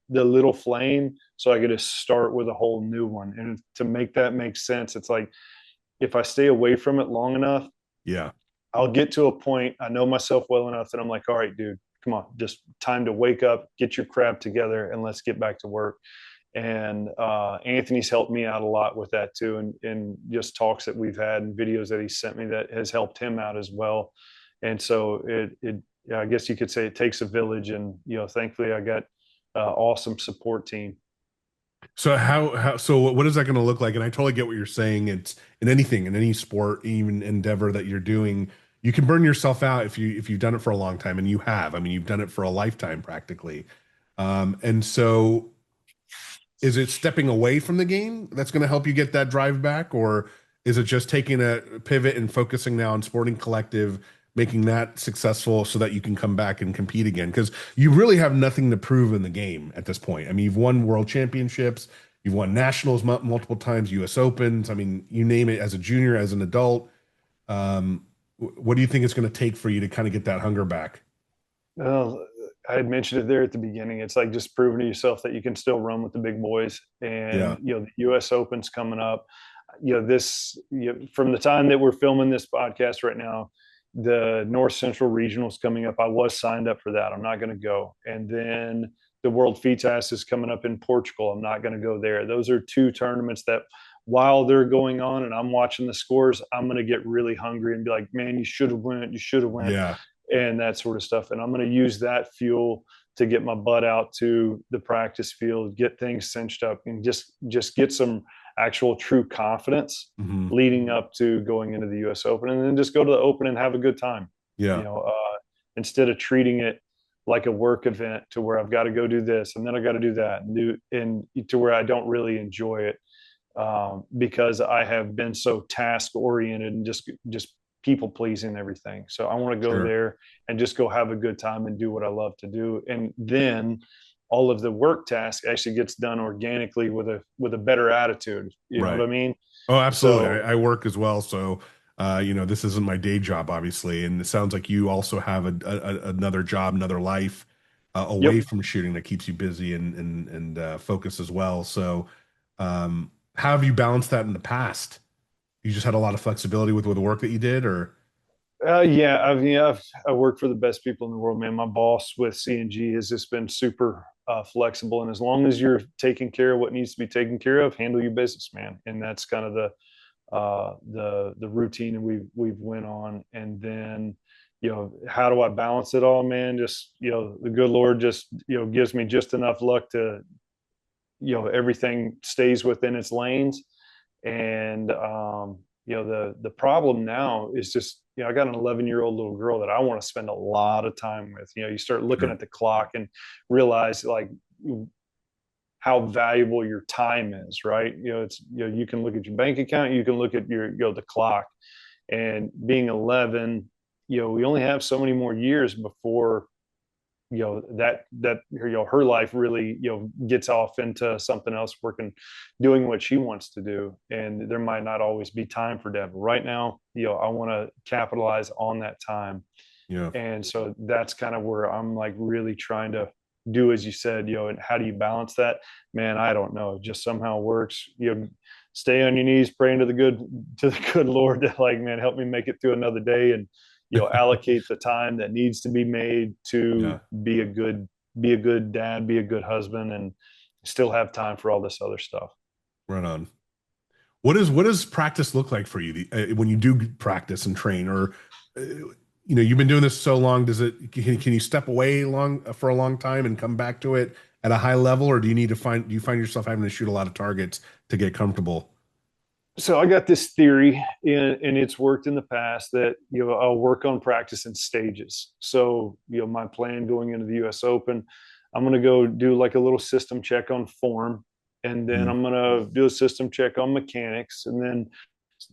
little flame so I get to start with a whole new one. And to make that make sense, it's like if I stay away from it long enough, Yeah, I'll get to a point, I know myself well enough that I'm like, all right, dude, come on, just time to wake up, get your crap together, and let's get back to work. And Anthony's helped me out a lot with that too, and just talks that we've had and videos that he sent me that has helped him out as well. And so I guess you could say it takes a village, and thankfully I got awesome support team. so so what is that going to look like? And I totally get what you're saying. It's in anything, in any sport, even endeavor that you're doing, you can burn yourself out if you've done it for a long time, and you have. I mean, you've done it for a lifetime practically. And so is it stepping away from the game that's going to help you get that drive back, or is it just taking a pivot and focusing now on Sporting Collective, making that successful so that you can come back and compete again? Because you really have nothing to prove in the game at this point. I mean, you've won world championships, you've won nationals multiple times, U.S. Opens. I mean, you name it, as a junior, as an adult. What do you think it's going to take for you to kind of get that hunger back? Well, I had mentioned it there at the beginning. It's like just proving to yourself that you can still run with the big boys. Yeah, And the U.S. Open's coming up. This from the time that we're filming this podcast right now, the North Central Regional's coming up. I was signed up for that. I'm not going to go. And then the World FITAS is coming up in Portugal. I'm not going to go there. Those are two tournaments that, while they're going on and I'm watching the scores, I'm going to get really hungry and be like, man, you should have went. You should have went, yeah, and that sort of stuff. And I'm going to use that fuel to get my butt out to the practice field, get things cinched up, and just get some actual true confidence hmm, leading up to going into the U.S. Open, and then just go to the Open and have a good time. yeah, You know, instead of treating it like a work event to where I've got to go do this and then I got to do that and to where I don't really enjoy it, because I have been so task oriented and just people pleasing everything. So I want to go sure, there and just go have a good time and do what I love to do. And then all of the work task actually gets done organically with a better attitude. You know what right. I mean? Oh, absolutely. So I work as well, so this isn't my day job, obviously, and it sounds like you also have another job, another life away yep. from shooting that keeps you busy and focused as well. So, how have you balanced that in the past? You just had a lot of flexibility with the work that you did, or Yeah, I work for the best people in the world, man. My boss with CNG has just been super flexible, and as long as you're taking care of what needs to be taken care of, handle your business, man. And that's kind of the routine and we've went on. And then how do I balance it all, man? Just the good Lord just gives me just enough luck to everything stays within its lanes. And the problem now is just I got an 11-year-old little girl that I want to spend a lot of time with. You start looking sure, at the clock and realize like how valuable your time is, right? It's you can look at your bank account, you can look at your the clock, and being 11, we only have so many more years before her life really gets off into something else, working, doing what she wants to do, and there might not always be time for that. But right now, I want to capitalize on that time. Yeah. And so that's kind of where I'm like really trying to do, as you said, and how do you balance that? Man, I don't know. It just somehow works. Stay on your knees, praying to the good Lord that, like, man, help me make it through another day, and allocate the time that needs to be made to Yeah. be a good dad, be a good husband, and still have time for all this other stuff. Right on. What does practice look like for you when you do practice and train, or you've been doing this so long? Can you step away for a long time and come back to it at a high level, or do you find yourself having to shoot a lot of targets to get comfortable? So I got this theory, and it's worked in the past, that I'll work on practice in stages. So my plan going into the U.S. Open, I'm going to go do like a little system check on form, and then Mm. I'm going to do a system check on mechanics, and then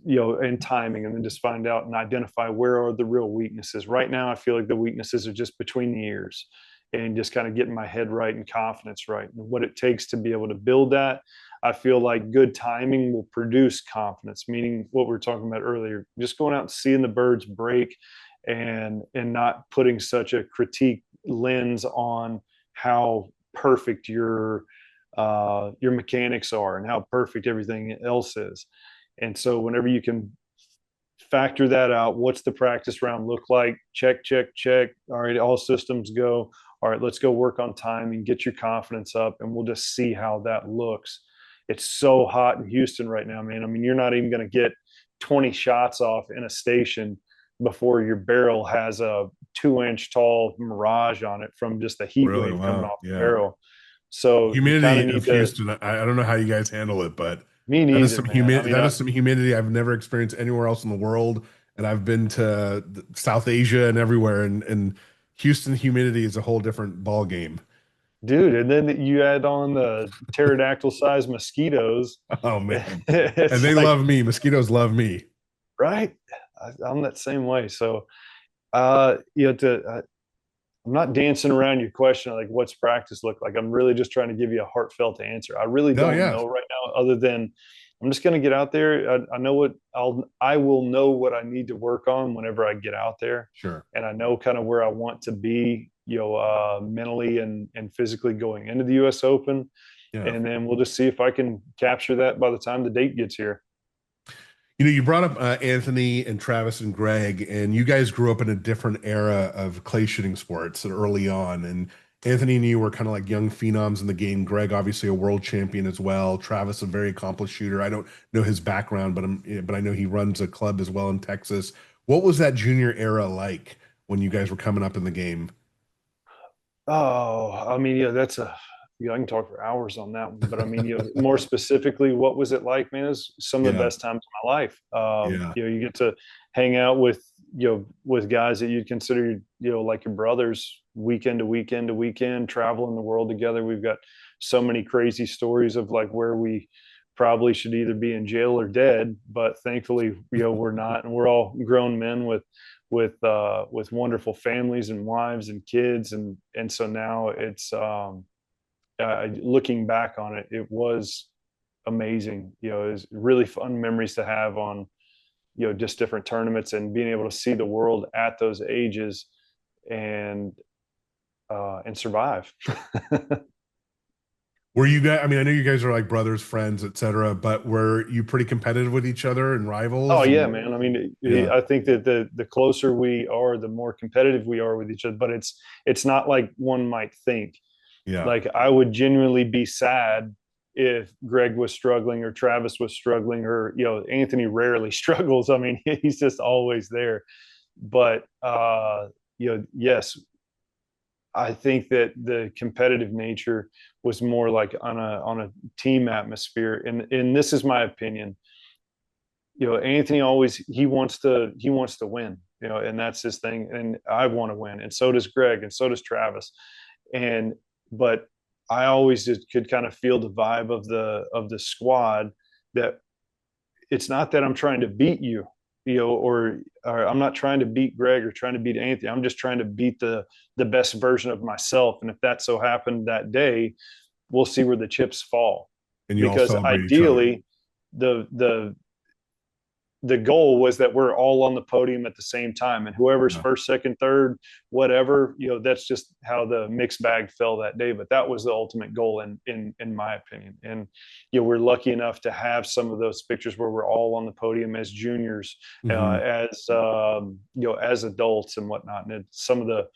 and timing, and then just find out and identify where are the real weaknesses. Right now, I feel like the weaknesses are just between the ears, and just kind of getting my head right and confidence right, and what it takes to be able to build that. I feel like good timing will produce confidence, meaning what we were talking about earlier, just going out and seeing the birds break, and not putting such a critique lens on how perfect your mechanics are and how perfect everything else is. And so whenever you can factor that out, what's the practice round look like? Check, check, check. All right, all systems go. All right, let's go work on time and get your confidence up, and we'll just see how that looks. It's so hot in Houston right now, man. I mean, you're not even going to get 20 shots off in a station before your barrel has a 2-inch tall mirage on it from just the heat Really? wave coming Wow. off the Yeah. barrel. So you kind of Humidity of need to. Houston. I don't know how you guys handle it, but Me neither, man. I mean, that is some humidity I've never experienced anywhere else in the world. And I've been to South Asia and everywhere, and Houston humidity is a whole different ball game. dude, and then you add on the pterodactyl sized mosquitoes. Oh man. And It's they like, love me. Mosquitoes love me. right? I'm that same way. So, I'm not dancing around your question, like what's practice look like. I'm really just trying to give you a heartfelt answer. I really No, don't yeah, know right now, other than I'm just going to get out there. I know what I will know what I need to work on whenever I get out there, sure. and I know kind of where I want to be, mentally and physically going into the U.S. Open, Yeah. and then we'll just see if I can capture that by the time the date gets here. You brought up Anthony and Travis and Greg, and you guys grew up in a different era of clay shooting sports early on. And Anthony and you were kind of like young phenoms in the game. Greg, obviously a world champion as well. Travis, a very accomplished shooter. I don't know his background, but I know he runs a club as well in Texas. What was that junior era like when you guys were coming up in the game? Oh, I mean, that's I can talk for hours on that one, but I mean, more specifically, what was it like, man? It was some of the Yeah, best times of my life. yeah, You get to hang out with guys that you'd consider, like your brothers, weekend to weekend to weekend, traveling the world together. We've got so many crazy stories of like where we probably should either be in jail or dead, but thankfully, we're not, and we're all grown men with wonderful families and wives and kids, and so now it's looking back on it, it was amazing. It was really fun memories to have on just different tournaments, and being able to see the world at those ages, and survive. Were you guys, I mean, I know you guys are like brothers, friends, etc., but were you pretty competitive with each other and Oh rivals? yeah, And man. I mean, yeah, I think that the closer we are, the more competitive we are with each other. But it's not like one might think. yeah. Like, I would genuinely be sad if Greg was struggling or Travis was struggling, or Anthony rarely struggles. I mean, he's just always there. But yes, I think that the competitive nature was more like on a team atmosphere, and this is my opinion. Anthony always, he wants to win, and that's his thing, and I want to win, and so does Greg, and so does Travis, and but I always just could kind of feel the vibe of the squad, that it's not that I'm trying to beat you. or I'm not trying to beat Greg or trying to beat Anthony. I'm just trying to beat the best version of myself. And if that so happened that day, we'll see where the chips fall. And you all Because celebrate each other. ideally, the goal was that we're all on the podium at the same time, and whoever's Yeah. first, second, third, whatever, that's just how the mixed bag fell that day. But that was the ultimate goal in my opinion. And we're lucky enough to have some of those pictures where we're all on the podium as juniors, Mm-hmm. as adults and whatnot. And it's some of the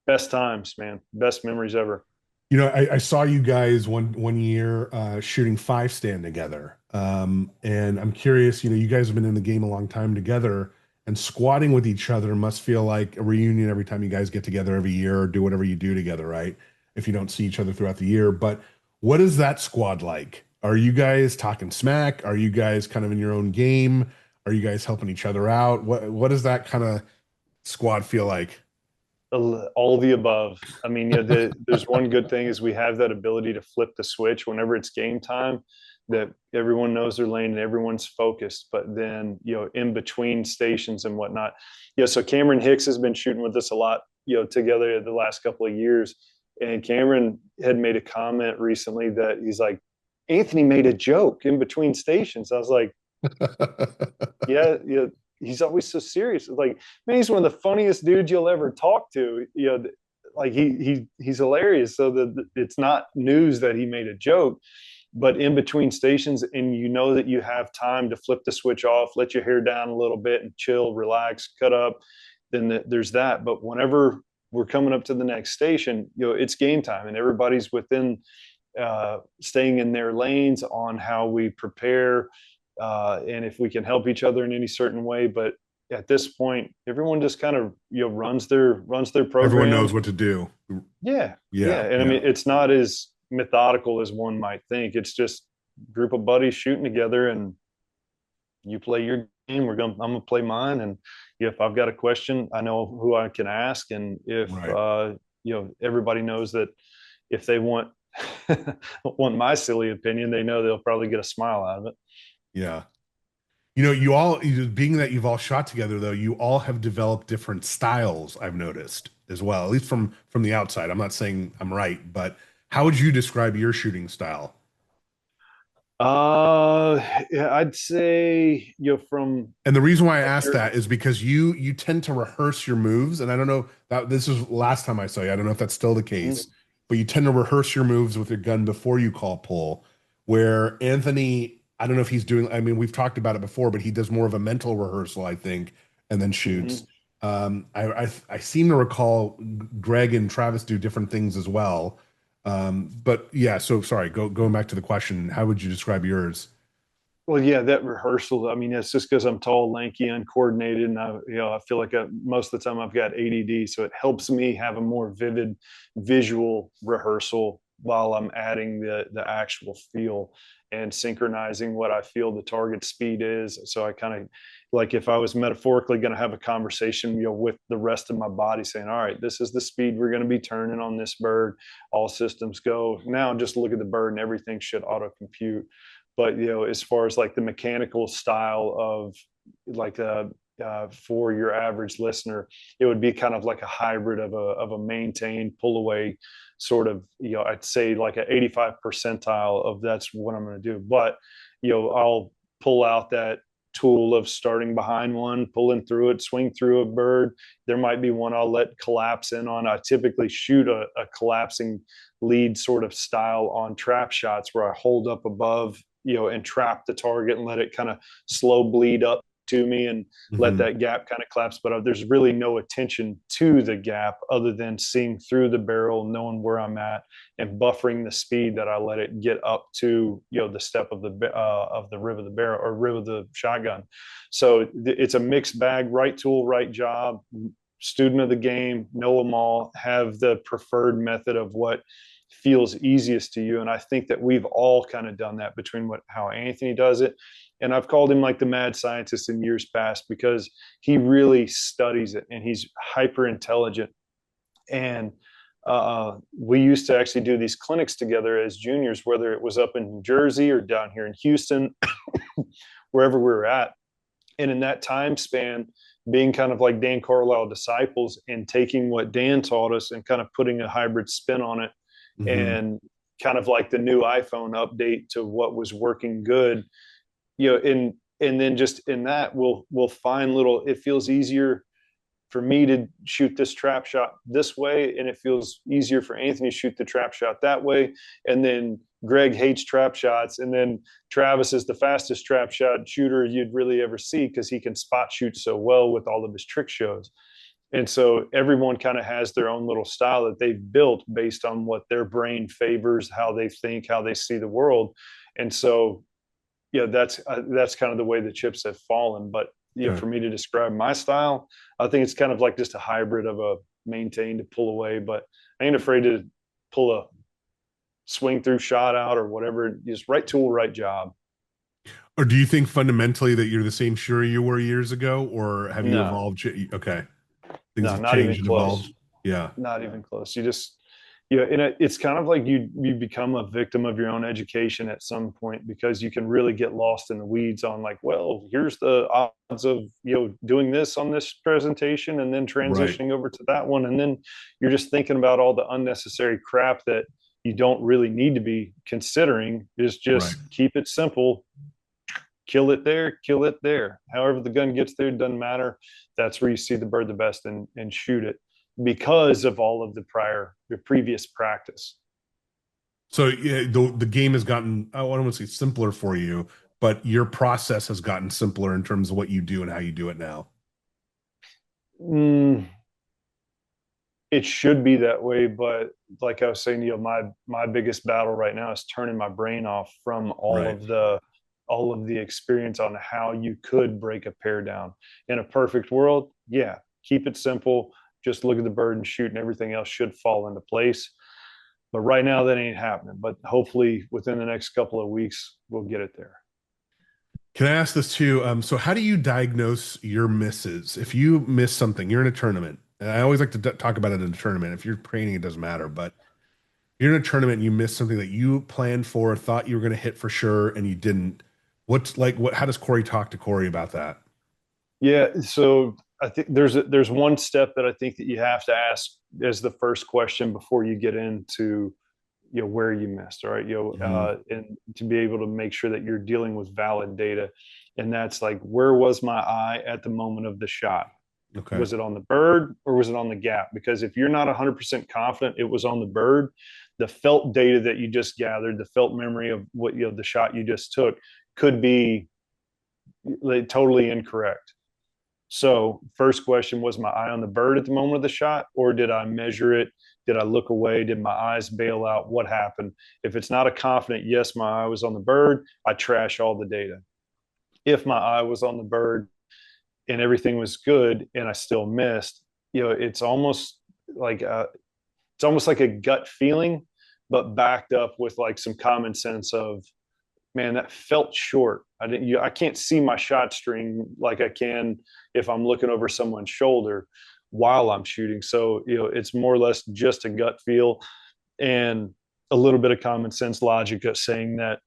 best times, man, best memories ever. I saw you guys one year shooting five stand together. And I'm curious, you guys have been in the game a long time together, and squatting with each other must feel like a reunion every time you guys get together every year or do whatever you do together, right? If you don't see each other throughout the year. But what is that squad like? Are you guys talking smack? Are you guys kind of in your own game? Are you guys helping each other out? What does that kind of squad feel like? All of the above. I mean, there's one good thing is we have that ability to flip the switch whenever it's game time, that everyone knows their lane and everyone's focused. But then, in between stations and whatnot, so Cameron Hicks has been shooting with us a lot, together the last couple of years. And Cameron had made a comment recently that he's like, Anthony made a joke in between stations. I was like, yeah, yeah. He's always so serious. Like, man, he's one of the funniest dudes you'll ever talk to. Like he's hilarious. So that it's not news that he made a joke, but in between stations, and that you have time to flip the switch off, let your hair down a little bit, and chill, relax, cut up. Then there's that. But whenever we're coming up to the next station, it's game time, and everybody's within staying in their lanes on how we prepare, and if we can help each other in any certain way. But at this point, everyone just kind of runs their Everyone program. knows what to do. Yeah, yeah, Yeah, and I yeah. mean, it's not as methodical as one might think. It's just a group of buddies shooting together, and you play your game. I'm gonna play mine, and if I've got a question, I know who I can ask, and if Right. everybody knows that if they want want my silly opinion, they know they'll probably get a smile out of it. Yeah. Being that you've all shot together, though, you all have developed different styles, I've noticed as well, at least from the outside. I'm not saying I'm right, but how would you describe your shooting style? Yeah, I'd say from And the reason why I a asked pure. that is because you tend to rehearse your moves, and I don't know that this is last time I saw you. I don't know if that's still the case, Mhm. but you tend to rehearse your moves with your gun before you call pull. Where Anthony, I don't know if he's doing. I mean, we've talked about it before, but he does more of a mental rehearsal, I think, and then shoots. Mhm. I seem to recall Greg and Travis do different things as well. But yeah, so sorry. Going back to the question, how would you describe yours? Well, yeah, that rehearsal. I mean, it's just because I'm tall, lanky, uncoordinated, and I feel like most of the time I've got ADD, so it helps me have a more vivid visual rehearsal while I'm adding the actual feel and synchronizing what I feel the target speed is. So I kind of like, if I was metaphorically going to have a conversation, with the rest of my body, saying, "All right, this is the speed we're going to be turning on this bird. All systems go." Now, just look at the bird, and everything should auto compute. But as far as like the mechanical style of like for your average listener, it would be kind of like a hybrid of a maintained pull away sort of, I'd say like an 85 percentile of that's what I'm going to do. But I'll pull out that tool of starting behind one, pulling through it, swing through a bird. There might be one I'll let collapse in on. I typically shoot a collapsing lead sort of style on trap shots where I hold up above, and trap the target and let it kind of slow bleed up to me and let Mhm. that gap kind of collapse. But there's really no attention to the gap other than seeing through the barrel, knowing where I'm at, and buffering the speed that I let it get up to, the step of the rib of the barrel or rib of the shotgun. So it's a mixed bag, right tool, right job. Student of the game, know them all, have the preferred method of what feels easiest to you. And I think that we've all kind of done that between how Anthony does it. And I've called him like the mad scientist in years past because he really studies it and he's hyper intelligent. And we used to actually do these clinics together as juniors, whether it was up in New Jersey or down here in Houston, wherever we were at. And in that time span, being kind of like Dan Carlisle disciples and taking what Dan taught us and kind of putting a hybrid spin on it, Mm-hmm. and kind of like the new iPhone update to what was working good, and then just in that we'll find little, it feels easier for me to shoot this trap shot this way, and it feels easier for Anthony to shoot the trap shot that way. And then Greg hates trap shots, and then Travis is the fastest trap shot shooter you'd really ever see because he can spot shoot so well with all of his trick shows. And so everyone kind of has their own little style that they've built based on what their brain favors, how they think, how they see the world. And so, yeah, that's kind of the way the chips have fallen. But Okay. for me to describe my style, I think it's kind of like just a hybrid of a maintain to pull away, but I ain't afraid to pull a swing through shot out or whatever. Just right tool, right job. Or do you think fundamentally that you're the same shooter you were years ago, or have you No, evolved? Okay, things no, have not even changed and close. evolved. Yeah, Not even close. You just, and it's kind of like you become a victim of your own education at some point, because you can really get lost in the weeds on like, well, here's the odds of doing this on this presentation and then right, transitioning over to that one, and then you're just thinking about all the unnecessary crap that you don't really need to be considering. Is right. just keep it simple, kill it there, kill it there. However the gun gets there, it doesn't matter. That's where you see the bird the best, and shoot it because of all of the previous practice. So yeah, the game has gotten, I don't want to say simpler for you, but your process has gotten simpler in terms of what you do and how you do it now. Mm, it should be that way, but like I was saying, my biggest battle right now is turning my brain off from Right. all of the experience on how you could break a pair down. In a perfect world, yeah, keep it simple. Just look at the bird and shoot, and everything else should fall into place. But right now, that ain't happening. But hopefully, within the next couple of weeks, we'll get it there. Can I ask this too? So how do you diagnose your misses? If you miss something, you're in a tournament, and I always like to talk about it in a tournament. If you're training, it doesn't matter, but you're in a tournament and you miss something that you planned for, thought you were going to hit for sure, and you didn't. What's like, what, how does Cory talk to Cory about that? Yeah, so I think there's one step that I think that you have to ask as the first question before you get into where you missed. All right, Hmm. and to be able to make sure that you're dealing with valid data, and that's like, where was my eye at the moment of the shot? Okay. Was it on the bird or was it on the gap? Because if you're not 100% confident it was on the bird, the felt data that you just gathered, the felt memory of what the shot you just took, could be like totally incorrect. So, first question, was my eye on the bird at the moment of the shot, or did I measure it? Did I look away? Did my eyes bail out? What happened? If it's not a confident yes, my eye was on the bird, I trash all the data. If my eye was on the bird and everything was good and I still missed, like it's almost like a gut feeling, but backed up with like some common sense of, man, that felt short. I can't see my shot string like I can if I'm looking over someone's shoulder while I'm shooting. So, it's more or less just a gut feel and a little bit of common sense logic of saying that,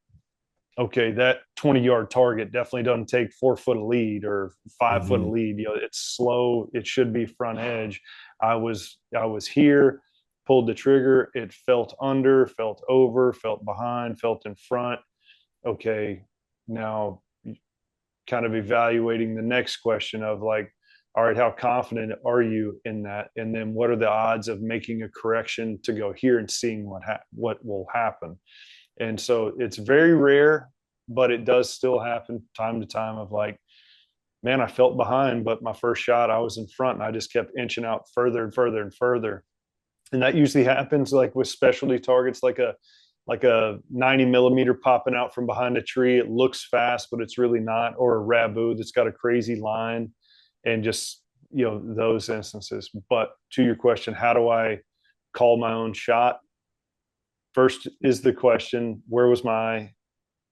okay, that 20-yard target definitely doesn't take 4 foot of lead or 5 foot of Hmm. lead. It's slow. It should be front edge. I was here, pulled the trigger. It felt under, felt over, felt behind, felt in front. Okay, now kind of evaluating the next question of like, all right, how confident are you in that? And then what are the odds of making a correction to go here and seeing what will happen? And so it's very rare, but it does still happen time to time of like, man, I felt behind, but my first shot I was in front and I just kept inching out further and further and further. And that usually happens like with specialty targets, like a 90 millimeter popping out from behind a tree. It looks fast, but it's really not. Or a Rabu that's got a crazy line, and just, those instances. But to your question, how do I call my own shot? First is the question, where was my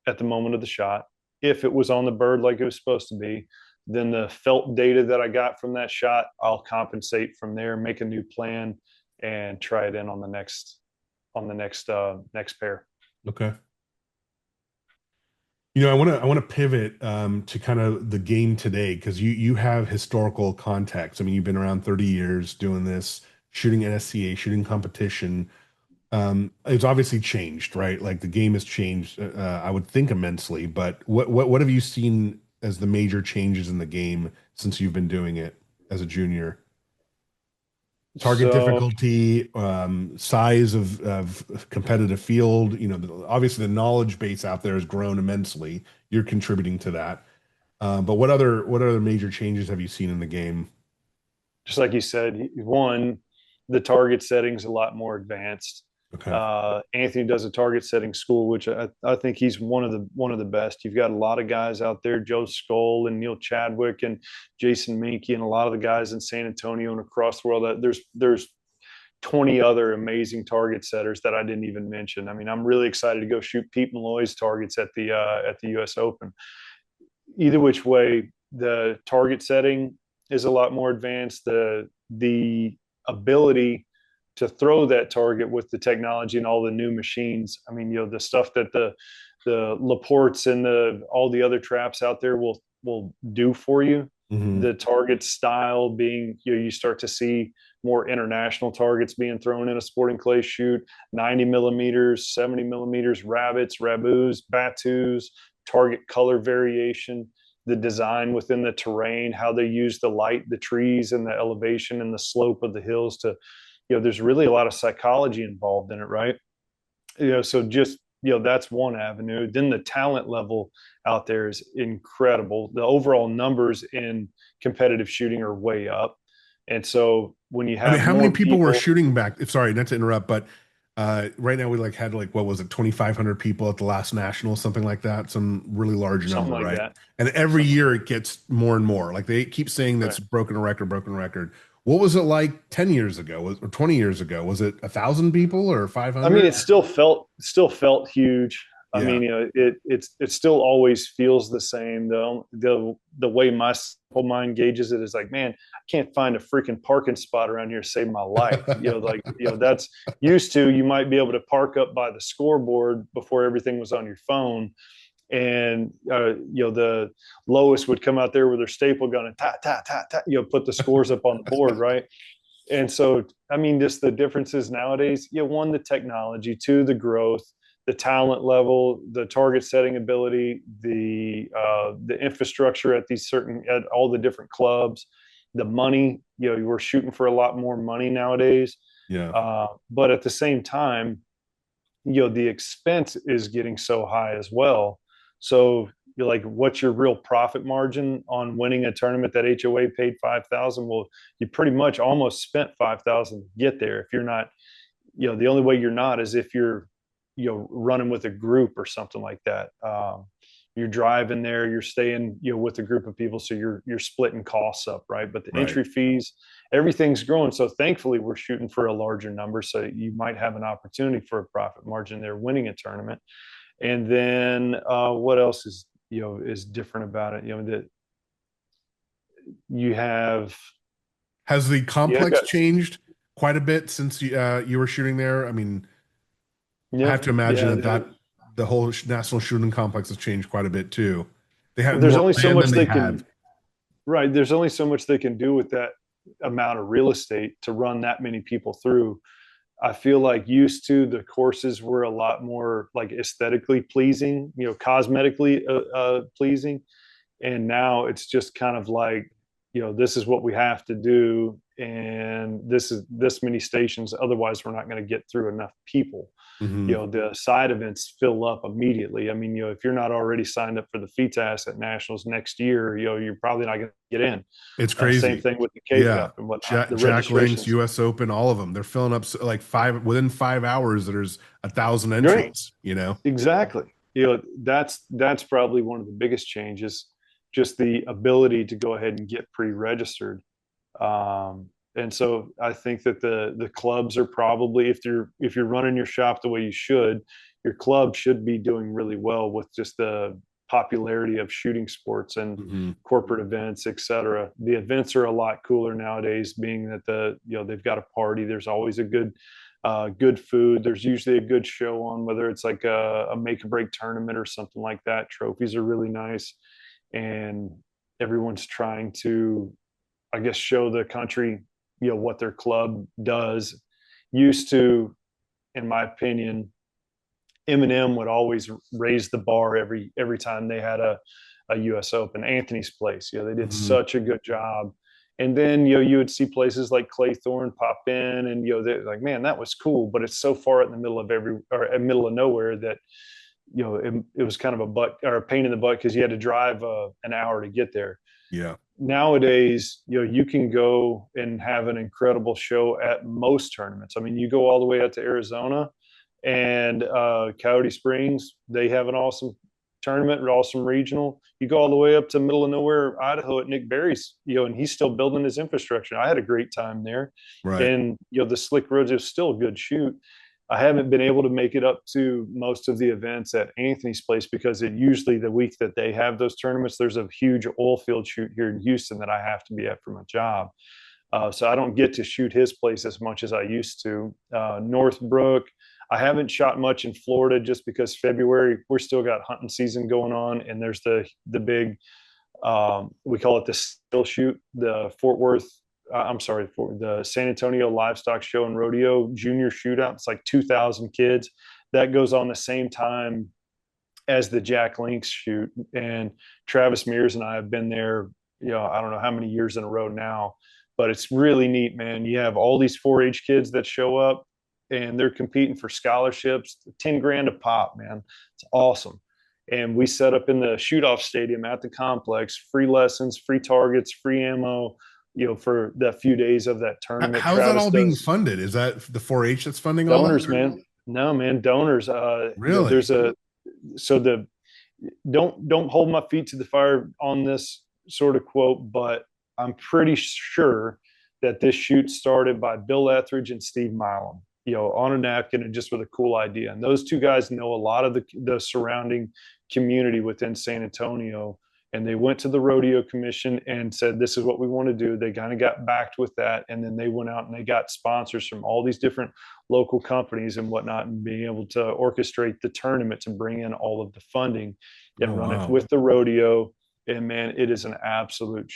at the moment of the shot? If it was on the bird like it was supposed to be, then the felt data that I got from that shot, I'll compensate from there, make a new plan, and try it in on the next pair. Okay. I want to pivot to kind of the game today because you have historical context. I mean, you've been around 30 years doing this, shooting NSCA, shooting competition. It's obviously changed, right? Like the game has changed, I would think immensely. But what have you seen as the major changes in the game since you've been doing it as a junior? Target So difficulty, size of competitive field. Obviously the knowledge base out there has grown immensely. You're contributing to that. But what other major changes have you seen in the game? just like you said, one, the target setting's a lot more advanced. Okay. Anthony does a target setting school, which I think he's one of the best. You've got a lot of guys out there, Joe Skoll and Neil Chadwick and Jason Minke, and a lot of the guys in San Antonio and across the world. That there's 20 other amazing target setters that I didn't even mention. I mean, I'm really excited to go shoot Pete Malloy's targets at the U.S. Open. Either which way, the target setting is a lot more advanced. The ability to throw that target with the technology and all the new machines. I mean, the stuff that the Laportes and all the other traps out there will do for you. Hmm. The target style being, you start to see more international targets being thrown in a sporting clay shoot, 90 millimeters, 70 millimeters, rabbits, rabus, batus, target color variation, the design within the terrain, how they use the light, the trees, and the elevation and the slope of the hills to, there's really a lot of psychology involved in it, right? So just, that's one avenue. Then the talent level out there is incredible. The overall numbers in competitive shooting are way up. And so when you I mean, have how many more people were people, shooting back? Sorry, not to interrupt, but right now we had what was it, 2,500 people at the last national, something like that, some really large something number, like right? that, And every something year like it gets more and more. Like they keep saying that. that's Right. broken a record, broken a record. What was it like 10 years ago, or 20 years ago? Was it 1,000 people or I mean, 500? it still felt huge. I Yeah. mean, it still always feels the same. The way my simple mind gauges it is like, man, I can't find a freaking parking spot around here to save my life. That's used to, you might be able to park up by the scoreboard before everything was on your phone, and the lowest would come out there with their staple gun and tat tat tat tat, put the scores up on the board, right? And so, I mean, just the differences nowadays, one, the technology, two, the growth, the talent level, the target setting ability, the infrastructure at all the different clubs, the money, we're shooting for a lot more money nowadays. Yeah. But at the same time, the expense is getting so high as well. So you're like, what's your real profit margin on winning a tournament that HOA paid 5,000? Well, you pretty much almost spent 5,000 to get there. If you're not, the only way you're not is if you're, running with a group or something like that. You're driving there, you're staying, with a group of people, so you're splitting costs up, right? But the Right. entry fees, everything's growing. So thankfully, we're shooting for a larger number, so you might have an opportunity for a profit margin there, winning a tournament. And then what else is different about it? That you have, Has the complex got, changed quite a bit since you were shooting there? I mean, I yeah, have to imagine yeah. that the whole national shooting complex has changed quite a bit too. They have There's more only so land much than they they had. can Right. There's only so much they can do with that amount of real estate to run that many people through. I feel like used to, the courses were a lot more like aesthetically pleasing, cosmetically pleasing. And now it's just kind of like, this is what we have to do. And this is this many stations. Otherwise, we're not going to get through enough people. Hmm. The side events fill up immediately. I mean, if you're not already signed up for the FITAS at nationals next year, you're probably not going to get in. It's Same crazy. thing with the K Yeah. Cup and whatnot. Jack, The Jack Links, registrations, US Open, all of them. They're filling up like within 5 hours, there's 1,000 right? entries, you know? Exactly. That's probably one of the biggest changes, just the ability to go ahead and get pre-registered. And so I think that the clubs are probably, if you're running your shop the way you should, your club should be doing really well with just the popularity of shooting sports and Hmm. corporate events, et cetera. The events are a lot cooler nowadays, being that they've got a party. There's always a good good food. There's usually a good show on, whether it's like a make or break tournament or something like that. Trophies are really nice, and everyone's trying to, I guess, show the country, what their club does. Used to, in my opinion, Eminem would always raise the bar every time they had a U.S. Open. Anthony's place, they did Mhm. such a good job. And then you would see places like Clay Thorne pop in, and they're like, man, that was cool, but it's so far in the middle of middle of nowhere that it was kind of a butt or a pain in the butt because you had to drive an hour to get there. Yeah. Nowadays, you can go and have an incredible show at most tournaments. I mean, you go all the way out to Arizona and Coyote Springs, they have an awesome tournament, an awesome regional. You go all the way up to middle of nowhere, Idaho at Nick Berry's, and he's still building his infrastructure. I had a great time there. Right. And, the slick roads is still a good shoot. I haven't been able to make it up to most of the events at Anthony's place because it usually the week that they have those tournaments, there's a huge oil field shoot here in Houston that I have to be at for my job. So I don't get to shoot his place as much as I used to. Northbrook, I haven't shot much in Florida just because February we're still got hunting season going on, and there's the big we call it the still shoot, the Fort Worth. I'm sorry, for the San Antonio Livestock Show and Rodeo Junior Shootout. It's like 2,000 kids. That goes on the same time as the Jack Links shoot. And Travis Mears and I have been there, I don't know how many years in a row now, but it's really neat, man. You have all these 4-H kids that show up and they're competing for scholarships, 10 grand a pop, man. It's awesome. And we set up in the shoot off stadium at the complex, free lessons, free targets, free ammo, for that few days of that tournament. How's that Travis all being does funded? Is that the 4-H that's funding all that? donors, man. No, man, donors. Really? There's so the don't hold my feet to the fire on this sort of quote, but I'm pretty sure that this shoot started by Bill Etheridge and Steve Milam, on a napkin and just with a cool idea. And those two guys know a lot of the surrounding community within San Antonio. And they went to the rodeo commission and said, this is what we want to do. They kind of got backed with that. And then they went out and they got sponsors from all these different local companies and whatnot, and being able to orchestrate the tournament to bring in all of the funding Oh, and run it wow. with the rodeo. And man, it is an absolute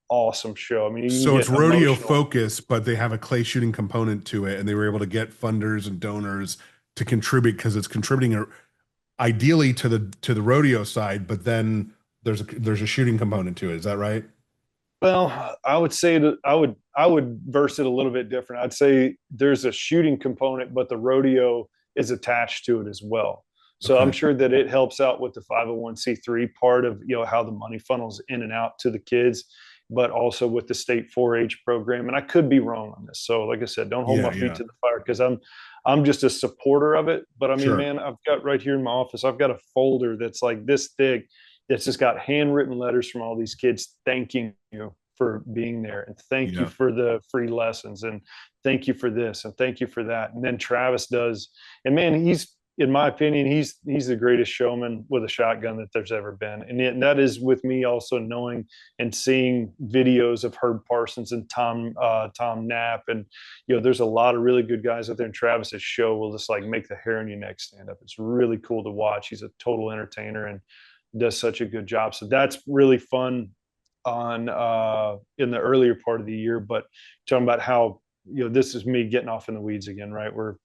awesome show. I mean, you can So it's get rodeo emotional. focus, but they have a clay shooting component to it, and they were able to get funders and donors to contribute because it's contributing ideally to the rodeo side, but then there's a shooting component to it. Is that right? Well, I would say that I would verse it a little bit different. I'd say there's a shooting component, but the rodeo is attached to it as well. So I'm Okay. sure that it helps out with the 501c3 part of how the money funnels in and out to the kids, but also with the state 4-H program. And I could be wrong on this. So like I said, don't hold Yeah, my feet yeah. to the fire because I'm just a supporter of it. But I mean, Sure. man, I've got right here in my office, I've got a folder that's like this thick that's just got handwritten letters from all these kids thanking you for being there and thank you Yeah. for the free lessons and thank you for this and thank you for that. And then Travis does, and man, he's in my opinion, he's the greatest showman with a shotgun that there's ever been. And that is with me also knowing and seeing videos of Herb Parsons and Tom Knapp, and there's a lot of really good guys out there. And Travis's show will just like make the hair on your neck stand up. It's really cool to watch. He's a total entertainer and does such a good job. So that's really fun on in the earlier part of the year. But talking about how this is me getting off in the weeds again, right? We're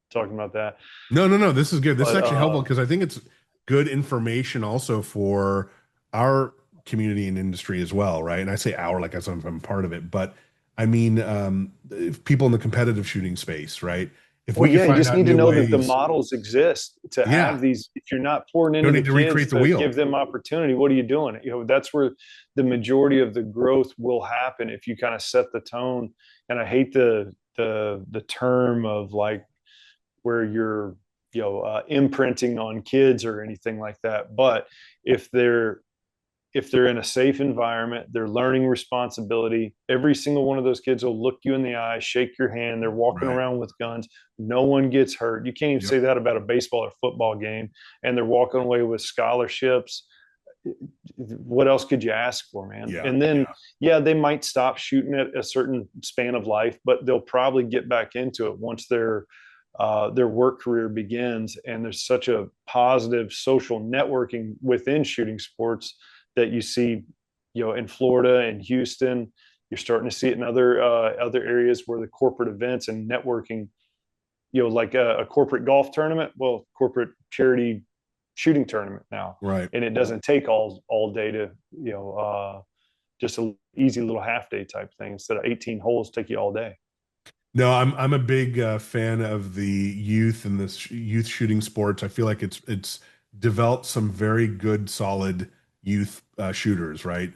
talking about that, No, no, no. This is good. This is but actually helpful because I think it's good information also for our community and industry as well, right? And I say our like as I'm part of it, but I mean, if people in the competitive shooting space, right? If well, we could yeah, you find just out need to new know that the ways, models exist to yeah, have these. If you're not pouring into don't the need to kids recreate the to wheel. give them opportunity, what are you doing? That's where the majority of the growth will happen if you kind of set the tone. And I hate the term of like where you're imprinting on kids or anything like that. But if they're in a safe environment, they're learning responsibility. Every single one of those kids will look you in the eye, shake your hand. They're walking Right. around with guns. No one gets hurt. You can't even Yep. say that about a baseball or football game. And they're walking away with scholarships. what else could you ask for, man? Yeah. And then, yeah, they might stop shooting at a certain span of life, but they'll probably get back into it once their work career begins. And there's such a positive social networking within shooting sports that you see, in Florida and Houston. You're starting to see it in other areas where the corporate events and networking, like a corporate golf tournament, well, corporate charity shooting tournament now, Right. and it doesn't take all day to, just a easy little half day type thing. Instead of 18 holes take you all day. No, I'm a big fan of the youth and this youth shooting sports. I feel like it's developed some very good, solid youth shooters, right?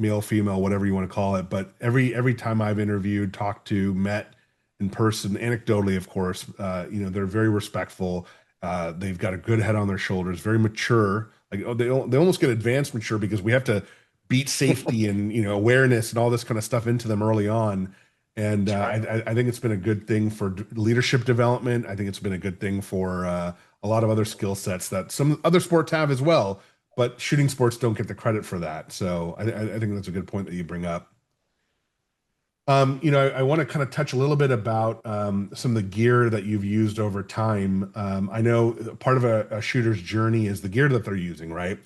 Male, female, whatever you want to call it. But every time I've interviewed, talked to, met in person, anecdotally, of course, they're very respectful. They've got a good head on their shoulders, very mature. Like, oh, they almost get advanced mature because we have to beat safety and awareness and all this kind of stuff into them early on. And Right. I think it's been a good thing for leadership development. I think it's been a good thing for a lot of other skill sets that some other sports have as well. But shooting sports don't get the credit for that. So I think that's a good point that you bring up. I want to kind of touch a little bit about some of the gear that you've used over time. I know part of a shooter's journey is the gear that they're using, right?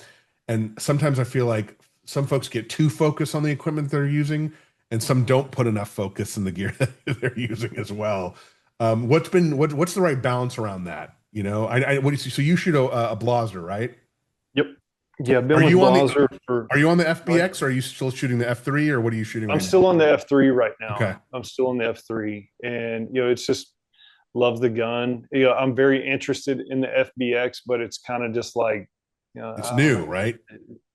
And sometimes I feel like some folks get too focused on the equipment they're using, and some don't put enough focus in the gear that they're using as well. What's the right balance around that? What do you see? So you shoot a Blaser, right? Yep. Yeah, I've been Are with you on Blaser for. are you on the FBX, or are you still shooting the F3, or what are you shooting I'm right now? still on the F3 right now. Okay. I'm still on the F3, and it's just love the gun. I'm very interested in the FBX, but it's kind of just like, It's I don't new, know. right?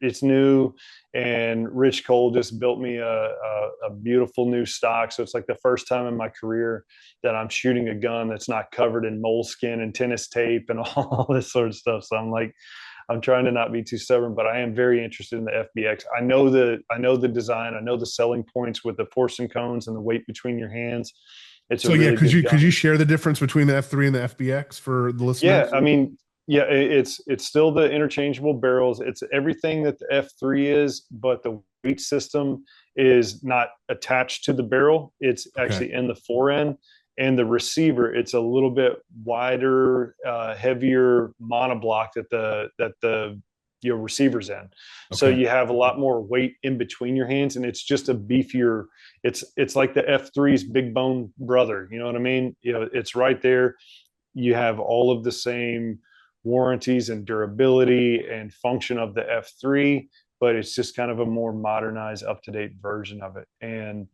It's new, and Rich Cole just built me a beautiful new stock. So it's like the first time in my career that I'm shooting a gun that's not covered in moleskin and tennis tape and all this sort of stuff. So I'm trying to not be too stubborn, but I am very interested in the FBX. I know the design. I know the selling points with the force and cones and the weight between your hands. It's a So yeah, really could good you gun. share the difference between the F3 and the FBX for the Yeah, listeners? I mean, yeah, it's still the interchangeable barrels. It's everything that the F3 is, but the weight system is not attached to the barrel. It's Okay. actually in the forend, and the receiver. It's a little bit wider, heavier monoblock that the your receiver's in. So Okay. you have a lot more weight in between your hands, and it's just a beefier. It's like the F3's big bone brother. You know what I mean? It's right there. You have all of the same warranties and durability and function of the F3, but it's just kind of a more modernized, up to date version of it. And,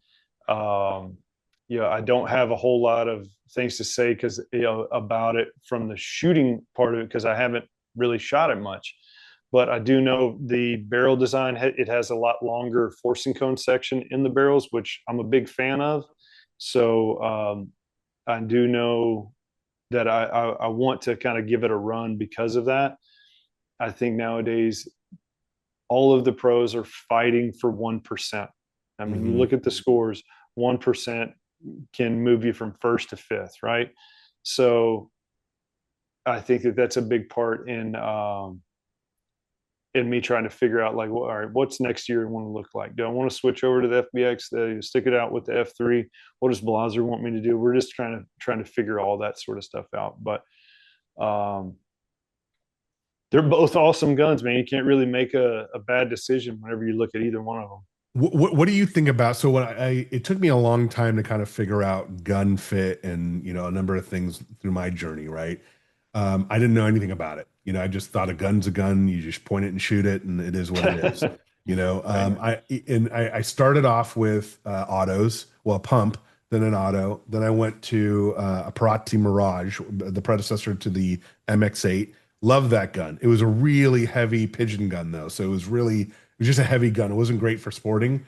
I don't have a whole lot of things to say about it from the shooting part of it, because I haven't really shot it much. But I do know the barrel design, it has a lot longer forcing cone section in the barrels, which I'm a big fan of. So I do know that I want to kind of give it a run because of that. I think nowadays all of the pros are fighting for 1%. I mean, you Hmm. look at the scores, 1% can move you from first to fifth, right? So I think that that's a big part in me trying to figure out, like, well, all right, what's next year want to look like? Do I want to switch over to the FBX, stick it out with the F3? What does Blaser want me to do? We're just trying to figure all that sort of stuff out. But um, they're both awesome guns, man. You can't really make a bad decision whenever you look at either one of them. What do you think about? So it took me a long time to kind of figure out gun fit and a number of things through my journey, right? I didn't know anything about it. I just thought a gun's a gun. You just point it and shoot it, and it is what it is. Right. I started off with autos, well, a pump, then an auto. Then I went to a Parati Mirage, the predecessor to the MX8. Loved that gun. It was a really heavy pigeon gun, though, so it was just a heavy gun. It wasn't great for sporting.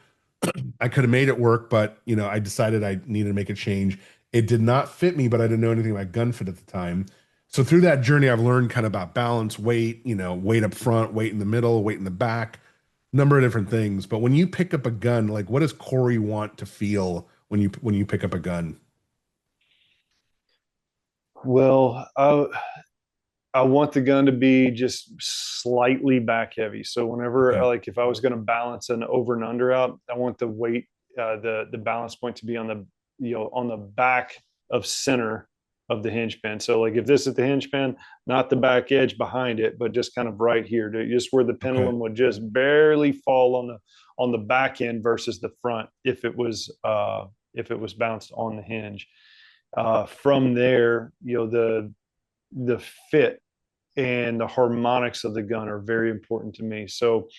I could have made it work, but I decided I needed to make a change. It did not fit me, but I didn't know anything about gun fit at the time. So through that journey, I've learned kind of about balance, weight, weight up front, weight in the middle, weight in the back, number of different things. But when you pick up a gun, like what does Cory want to feel when you pick up a gun? Well, I want the gun to be just slightly back heavy. So whenever, Okay. like, if I was going to balance an over and under out, I want the weight, the balance point to be on the, on the back of center of the hinge pin. So like if this is the hinge pin, not the back edge behind it, but just kind of right here, just where the Okay. pendulum would just barely fall on the back end versus the front if it was bounced on the hinge. From there, the fit and the harmonics of the gun are very important to me. So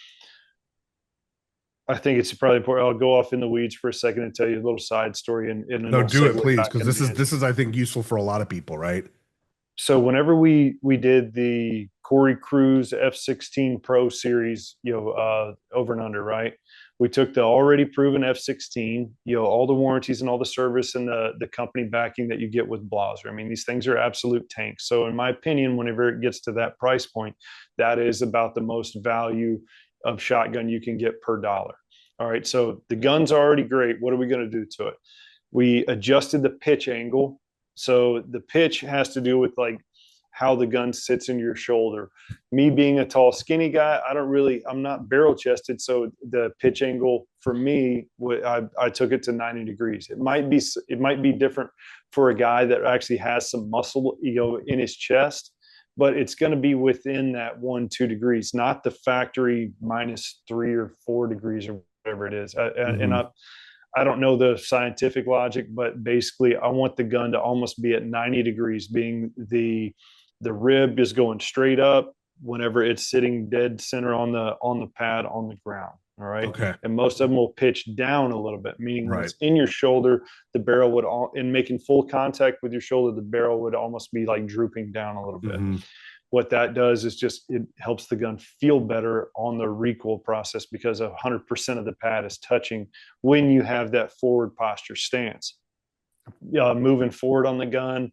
I think it's probably important. I'll go off in the weeds for a second and tell you a little side story, and then No, we'll do it, segue please, back because into this the is answer. I think useful for a lot of people, right? So whenever we did the Cory Kruse F-16 Pro series, over and under, right? We took the already proven F-16, all the warranties and all the service and the company backing that you get with Blaser. I mean, these things are absolute tanks. So in my opinion, whenever it gets to that price point, that is about the most value of shotgun you can get per dollar. All right, so the gun's already great. What are we going to do to it? We adjusted the pitch angle. So the pitch has to do with like how the gun sits in your shoulder. Me being a tall, skinny guy, I'm not barrel chested. So the pitch angle for me, I took it to 90 degrees. It might be different for a guy that actually has some muscle, in his chest, but it's going to be within that 1-2 degrees, not the factory -3 or 4 degrees or whatever it is. And I don't know the scientific logic, but basically I want the gun to almost be at 90 degrees, being the rib is going straight up whenever it's sitting dead center on the pad on the ground. All right. Okay. And most of them will pitch down a little bit, meaning when Right. it's in your shoulder, the barrel would, in making full contact with your shoulder, the barrel would almost be like drooping down a little bit. What that does is just it helps the gun feel better on the recoil process because 100% of the pad is touching when you have that forward posture stance. Moving forward on the gun,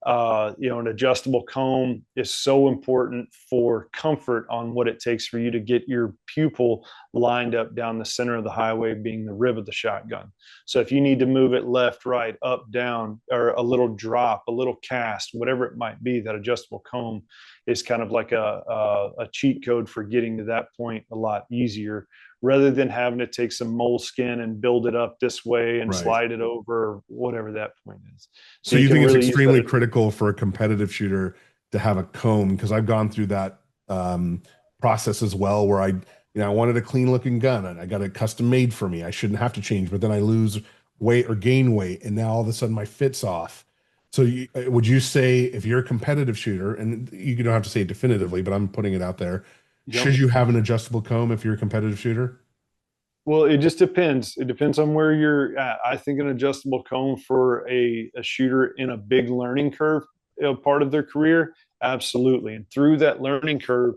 an adjustable comb is so important for comfort on what it takes for you to get your pupil lined up down the center of the highway, being the rib of the shotgun. So if you need to move it left, right, up, down, or a little drop, a little cast, whatever it might be, that adjustable comb is kind of like a cheat code for getting to that point a lot easier, rather than having to take some moleskin and build it up this way and Right. slide it over, whatever that point is. So you think it's extremely critical for a competitive shooter to have a comb? Because I've gone through that process as well, where I wanted a clean looking gun and I got it custom made for me. I shouldn't have to change, but then I lose weight or gain weight, and now all of a sudden my fit's off. So would you say, if you're a competitive shooter, and you don't have to say it definitively, but I'm putting it out there, should you have an adjustable comb if you're a competitive shooter? Well, it just depends. It depends on where you're at. I think an adjustable comb for a shooter in a big learning curve, part of their career, absolutely. And through that learning curve,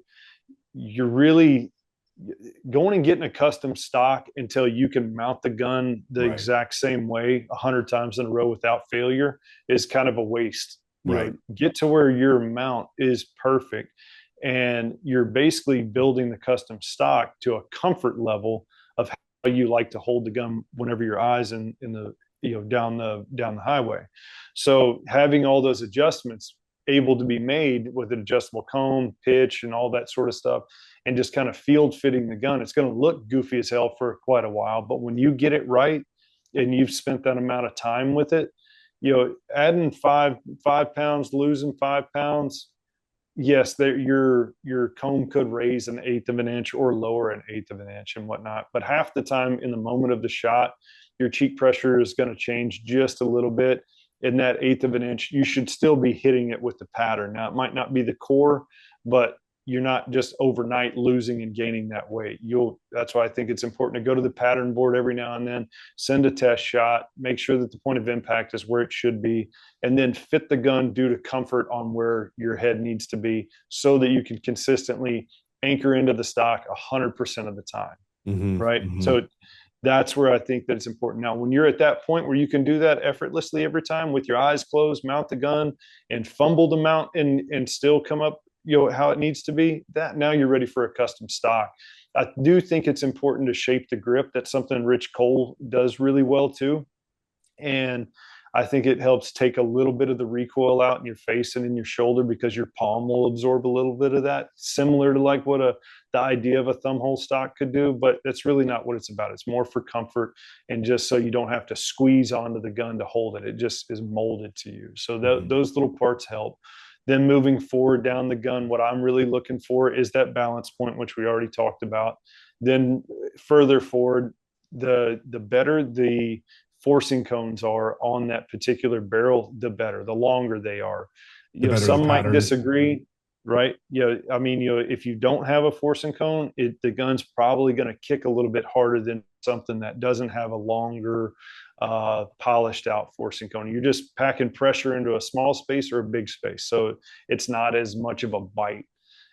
you're really going and getting a custom stock until you can mount the gun the Right. exact same way 100 times in a row without failure is kind of a waste. Right. Get to where your mount is perfect, and you're basically building the custom stock to a comfort level of how you like to hold the gun whenever your eyes in the down the highway. So having all those adjustments able to be made with an adjustable comb, pitch, and all that sort of stuff, and just kind of field fitting the gun, it's going to look goofy as hell for quite a while. But when you get it right and you've spent that amount of time with it, adding 5 pounds, losing 5 pounds, yes, your comb could raise 1/8 of an inch or lower 1/8 of an inch and whatnot. But half the time in the moment of the shot, your cheek pressure is going to change just a little bit. In that 1/8 of an inch, you should still be hitting it with the pattern. Now, it might not be the core, but you're not just overnight losing and gaining that weight. That's why I think it's important to go to the pattern board every now and then, send a test shot, make sure that the point of impact is where it should be, and then fit the gun due to comfort on where your head needs to be so that you can consistently anchor into the stock 100% of the time. Right. So that's where I think that it's important. Now, when you're at that point where you can do that effortlessly every time with your eyes closed, mount the gun and fumble the mount and still come up, how it needs to be, that now you're ready for a custom stock. I do think it's important to shape the grip. That's something Rich Cole does really well too. And I think it helps take a little bit of the recoil out in your face and in your shoulder because your palm will absorb a little bit of that, similar to like what the idea of a thumb hole stock could do, but that's really not what it's about. It's more for comfort and just so you don't have to squeeze onto the gun to hold it. It just is molded to you. So those little parts help. Then moving forward down the gun, what I'm really looking for is that balance point, which we already talked about. Then further forward, the better the forcing cones are on that particular barrel, the better, the longer they are. The better the Some might pattern. disagree, right? I mean, if you don't have a forcing cone, the gun's probably going to kick a little bit harder than something that doesn't have a longer, polished out forcing cone. You're just packing pressure into a small space or a big space. So it's not as much of a bite.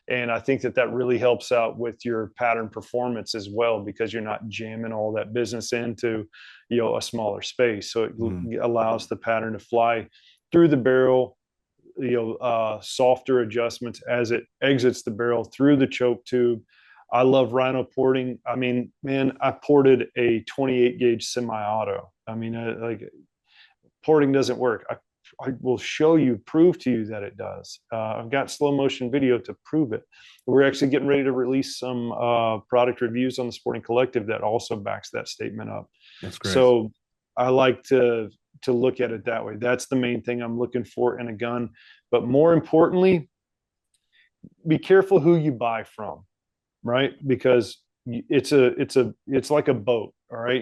And I think that really helps out with your pattern performance as well, because you're not jamming all that business into, a smaller space. So it allows the pattern to fly through the barrel, softer adjustments as it exits the barrel through the choke tube. I love rhino porting. I mean, man, I ported a 28 gauge semi-auto. I mean, like porting doesn't work. I will prove to you that it does. I've got slow motion video to prove it. We're actually getting ready to release some product reviews on the Sporting Collective that also backs that statement up. That's great. So I like to look at it that way. That's the main thing I'm looking for in a gun. But more importantly, be careful who you buy from, right? Because it's like a boat. All right.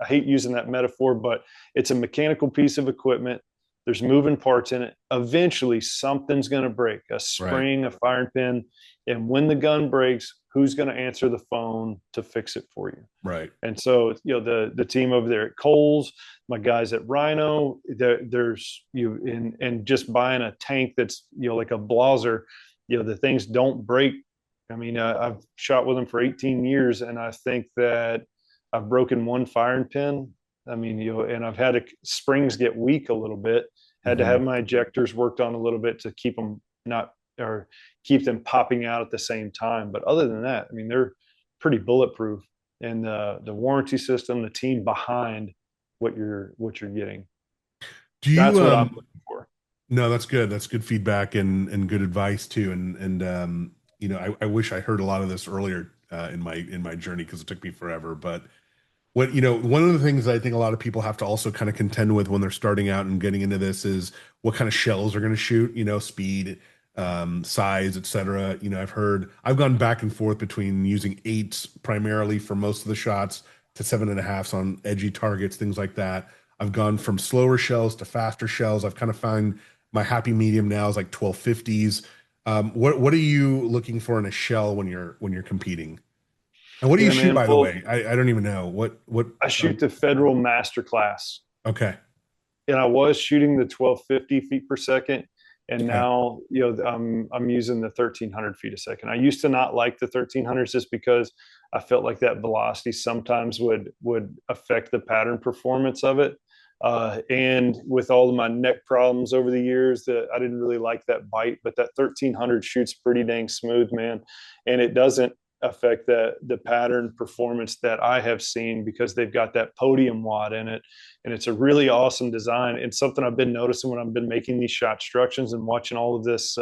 I hate using that metaphor, but it's a mechanical piece of equipment. There's moving parts in it. Eventually something's going to break, a spring, a firing pin. And when the gun breaks, who's going to answer the phone to fix it for you? Right. And so, the team over there at Kohl's, my guys at Rhino, there's and just buying a tank that's, like a Blaser, the things don't break. I mean, I've shot with them for 18 years and I think that I've broken one firing pin. I mean, and I've had springs get weak a little bit, had to have my ejectors worked on a little bit to keep them keep them popping out at the same time. But other than that, I mean, they're pretty bulletproof, and the warranty system, the team behind what you're getting. That's what I'm looking for. No, that's good. That's good feedback and good advice too. And I wish I heard a lot of this earlier in my journey, because it took me forever. But one of the things I think a lot of people have to also kind of contend with when they're starting out and getting into this is what kind of shells they're going to shoot, speed, size, etc. I've gone back and forth between using 8s primarily for most of the shots to 7.5s on edgy targets, things like that. I've gone from slower shells to faster shells. I've kind of found my happy medium now is like 1250s. What are you looking for in a shell when you're competing? And what do you shoot, by the way? I don't even know what. I shoot the Federal Master Class. Okay. And I was shooting the 1250 feet per second, and now I'm using the 1300 feet a second. I used to not like the 1300s just because I felt like that velocity sometimes would affect the pattern performance of it. And with all of my neck problems over the years, that I didn't really like that bite. But that 1300 shoots pretty dang smooth, man, and it doesn't affect the pattern performance that I have seen, because they've got that podium wad in it, and it's a really awesome design. And something I've been noticing when I've been making these shot instructions and watching all of this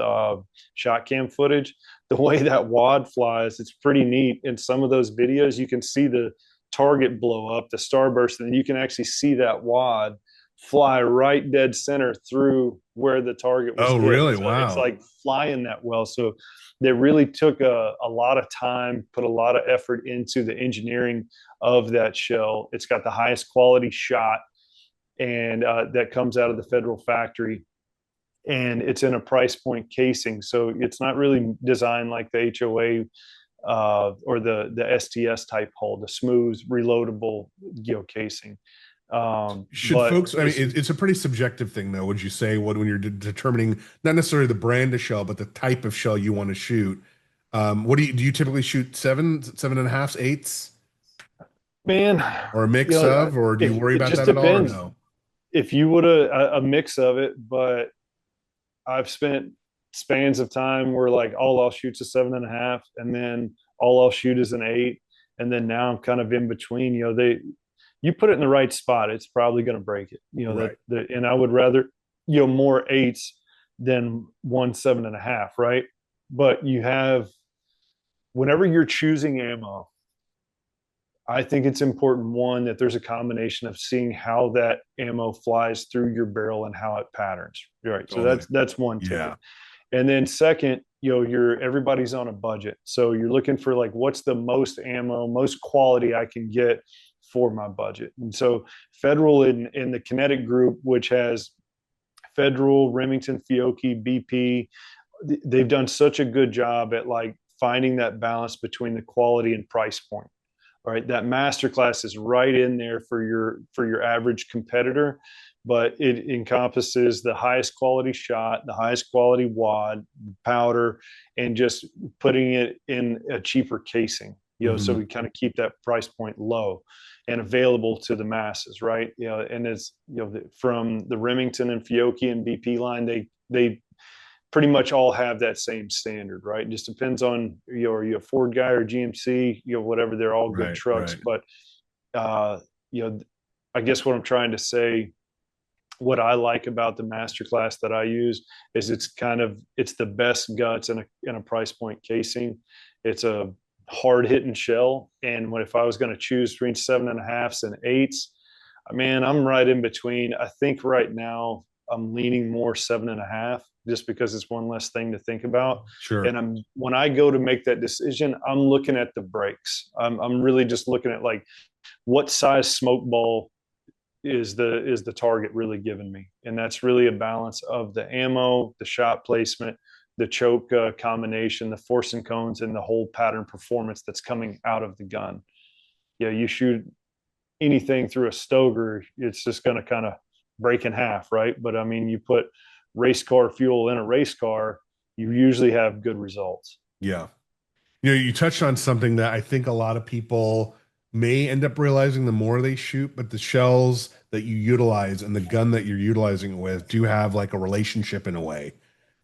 shot cam footage, the way that wad flies, it's pretty neat. In some of those videos, you can see the target blow up, the starburst, and you can actually see that wad fly right dead center through where the target was. Oh, hit. really? So wow. It's like flying that well. So they really took a lot of time, put a lot of effort into the engineering of that shell. It's got the highest quality shot, and that comes out of the Federal factory. And it's in a price point casing. So it's not really designed like the HOA or the STS type hull, the smooth reloadable casing. Should folks, I mean, it's a pretty subjective thing though, would you say, when you're determining not necessarily the brand of shell, but the type of shell you want to shoot? What do you typically shoot? 7.5s, 8s? Man, or a mix of, or do you worry about that at all, or no? If you would a mix of it, but I've spent spans of time where like all I'll shoot's a 7.5, and then all I'll shoot is an 8, and then now I'm kind of in between. you put it in the right spot, it's probably going to break it. Right. And I would rather, more eights than 1 7.5, right? But whenever you're choosing ammo, I think it's important, one, that there's a combination of seeing how that ammo flies through your barrel and how it patterns. Right. So Totally. that's one ticket. Yeah. And then second, everybody's on a budget. So you're looking for like, what's the most ammo, most quality I can get for my budget. And so Federal in the Kinetic group, which has Federal, Remington, Fiocchi, BP, they've done such a good job at like finding that balance between the quality and price point. All right, that masterclass is right in there for your average competitor, but it encompasses the highest quality shot, the highest quality wad, powder, and just putting it in a cheaper casing. So we kind of keep that price point low and available to the masses, right? And it's from the Remington and Fiocchi and BP line, they pretty much all have that same standard, right? It just depends on, are you a Ford guy or GMC, whatever, they're all good Right. trucks. Right. But, I guess what I'm trying to say, what I like about the masterclass that I use is it's the best guts in a price point casing. It's a hard hitting shell. And if I was going to choose between 7.5s and 8s, man, I'm right in between. I think right now I'm leaning more 7.5, just because it's one less thing to think about. Sure. And when I go to make that decision, I'm looking at the brakes. I'm really just looking at like, what size smoke ball is the target really giving me? And that's really a balance of the ammo, the shot placement, the choke combination, the force and cones, and the whole pattern performance that's coming out of the gun. You shoot anything through a Stoger, it's just going to kind of break in half, right? But I mean, you put race car fuel in a race car, you usually have good results. Yeah. You touched on something that I think a lot of people may end up realizing the more they shoot, but the shells that you utilize and the gun that you're utilizing it with do have like a relationship in a way.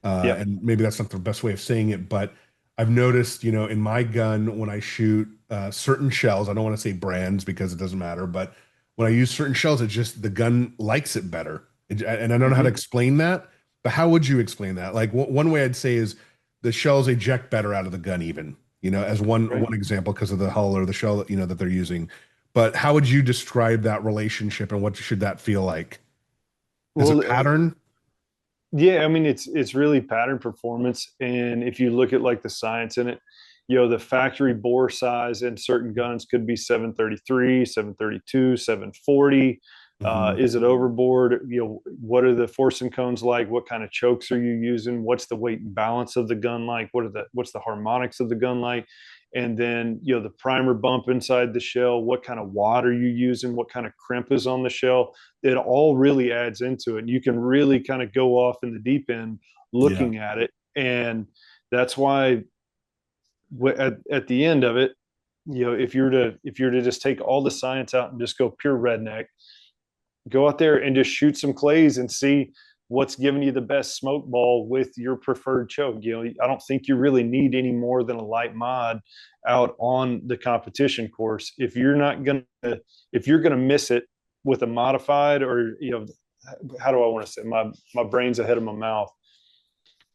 Yep. And maybe that's not the best way of saying it, but I've noticed, in my gun, when I shoot certain shells, I don't want to say brands because it doesn't matter, but when I use certain shells, it just the gun likes it better. And I don't know how to explain that, but how would you explain that? Like one way I'd say is the shells eject better out of the gun, even, as Right. one example because of the hull or the shell that that they're using. But how would you describe that relationship and what should that feel like? As a Well, pattern? yeah, I mean, it's really pattern performance. And if you look at like the science in it, the factory bore size in certain guns could be 733, 732, 740. Hmm. Is it overboard? What are the force and cones like? What kind of chokes are you using? What's the weight and balance of the gun like? What's the harmonics of the gun like? And then, the primer bump inside the shell, what kind of wad are you using? What kind of crimp is on the shell? It all really adds into it. And you can really kind of go off in the deep end Yeah. looking at it. And that's why at the end of it, if you're to just take all the science out and just go pure redneck, go out there and just shoot some clays and see what's giving you the best smoke ball with your preferred choke. I don't think you really need any more than a light mod out on the competition course. If you're gonna miss it with a modified, or how do I want to say, my brain's ahead of my mouth.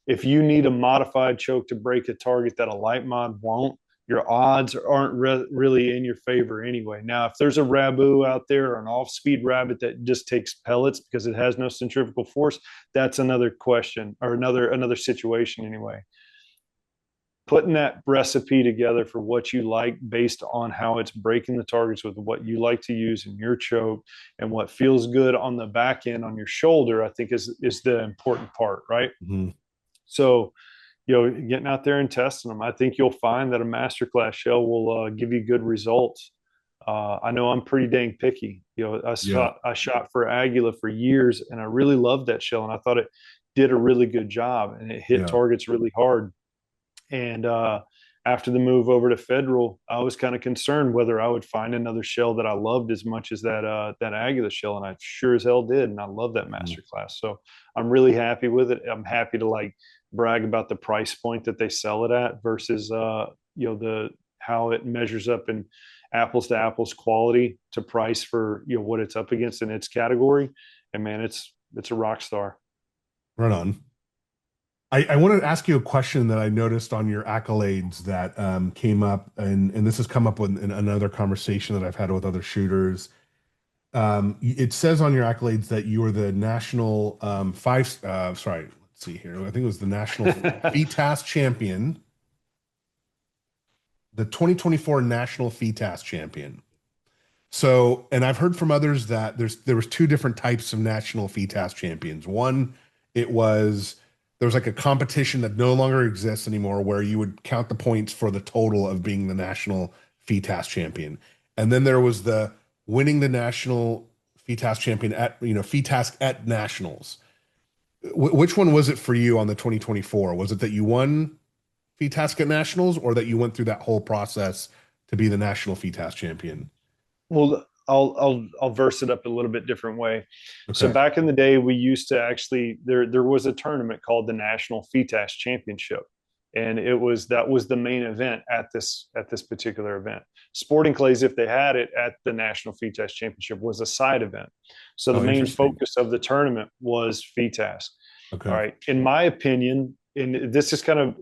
If you need a modified choke to break a target that a light mod won't, your odds aren't really in your favor anyway. Now, if there's a Rabu out there or an off-speed rabbit that just takes pellets because it has no centrifugal force, that's another question, or another situation anyway. Putting that recipe together for what you like based on how it's breaking the targets with what you like to use in your choke and what feels good on the back end on your shoulder, I think is the important part, right? Hmm. So, getting out there and testing them, I think you'll find that a masterclass shell will give you good results. I know I'm pretty dang picky. Yeah. I shot for Aguila for years, and I really loved that shell, and I thought it did a really good job, and it hit Yeah. targets really hard. And after the move over to Federal, I was kind of concerned whether I would find another shell that I loved as much as that Aguila shell, and I sure as hell did, and I love that Mhm. master class. So I'm really happy with it. I'm happy to like brag about the price point that they sell it at versus the how it measures up apples to apples quality to price for what it's up against in its category. And man, it's a rock star. Right on. I wanted to ask you a question that I noticed on your accolades that came up, and this has come up in another conversation that I've had with other shooters. It says on your accolades that you were the national sorry, let's see here. I think it was the national FITAS champion, the 2024 national FITAS champion. So, and I've heard from others that there was two different types of national FITAS champions. One, there was like a competition that no longer exists anymore where you would count the points for the total of being the national FITAS champion. And then there was the winning the national FITAS champion at, FITAS at nationals. Which one was it for you on the 2024? Was it that you won FITAS at nationals or that you went through that whole process to be the national FITAS champion? Well, I'll verse it up a little bit different way. Okay. So back in the day, we used to actually there was a tournament called the National FITAS Championship, and that was the main event at this particular event. Sporting Clays, if they had it at the National FITAS Championship, was a side event. So the main focus of the tournament was FITAS. Okay. All right. In my opinion, and this is kind of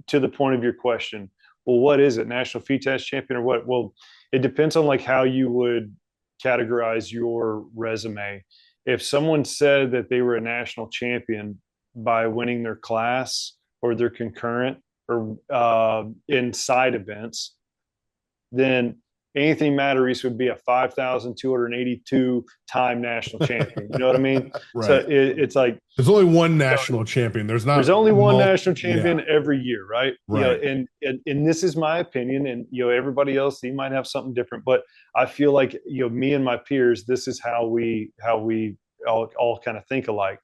to the point of your question. Well, what is it? National FITAS champion or what? Well, it depends on like how you would categorize your resume. If someone said that they were a national champion by winning their class or their concurrent or in side events, then Anthony Matarese would be a 5,282 time national champion. You know what I mean? Right. So it's like there's only one national champion. There's only one national champion every year, right? Right. And this is my opinion, and everybody else, you might have something different, but I feel like me and my peers, this is how we all kind of think alike.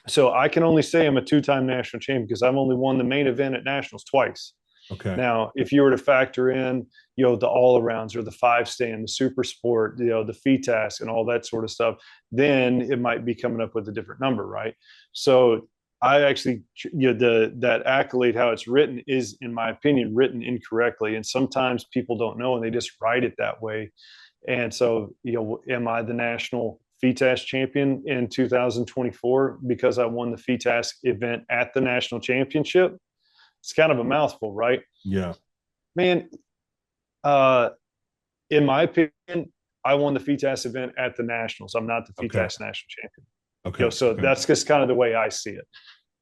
So I can only say I'm a two-time national champion because I've only won the main event at nationals twice. Okay. Now, if you were to factor in, the all-arounds or the five-stand, the super sport, the FITAS and all that sort of stuff, then it might be coming up with a different number, right? So I actually, that accolade, how it's written is, in my opinion, written incorrectly. And sometimes people don't know and they just write it that way. And so, am I the national FITAS champion in 2024 because I won the FITAS event at the national championship? It's kind of a mouthful, right? Yeah. Man, in my opinion, I won the FITAS event at the nationals. I'm not the FITAS national champion. Okay. So that's just kind of the way I see it.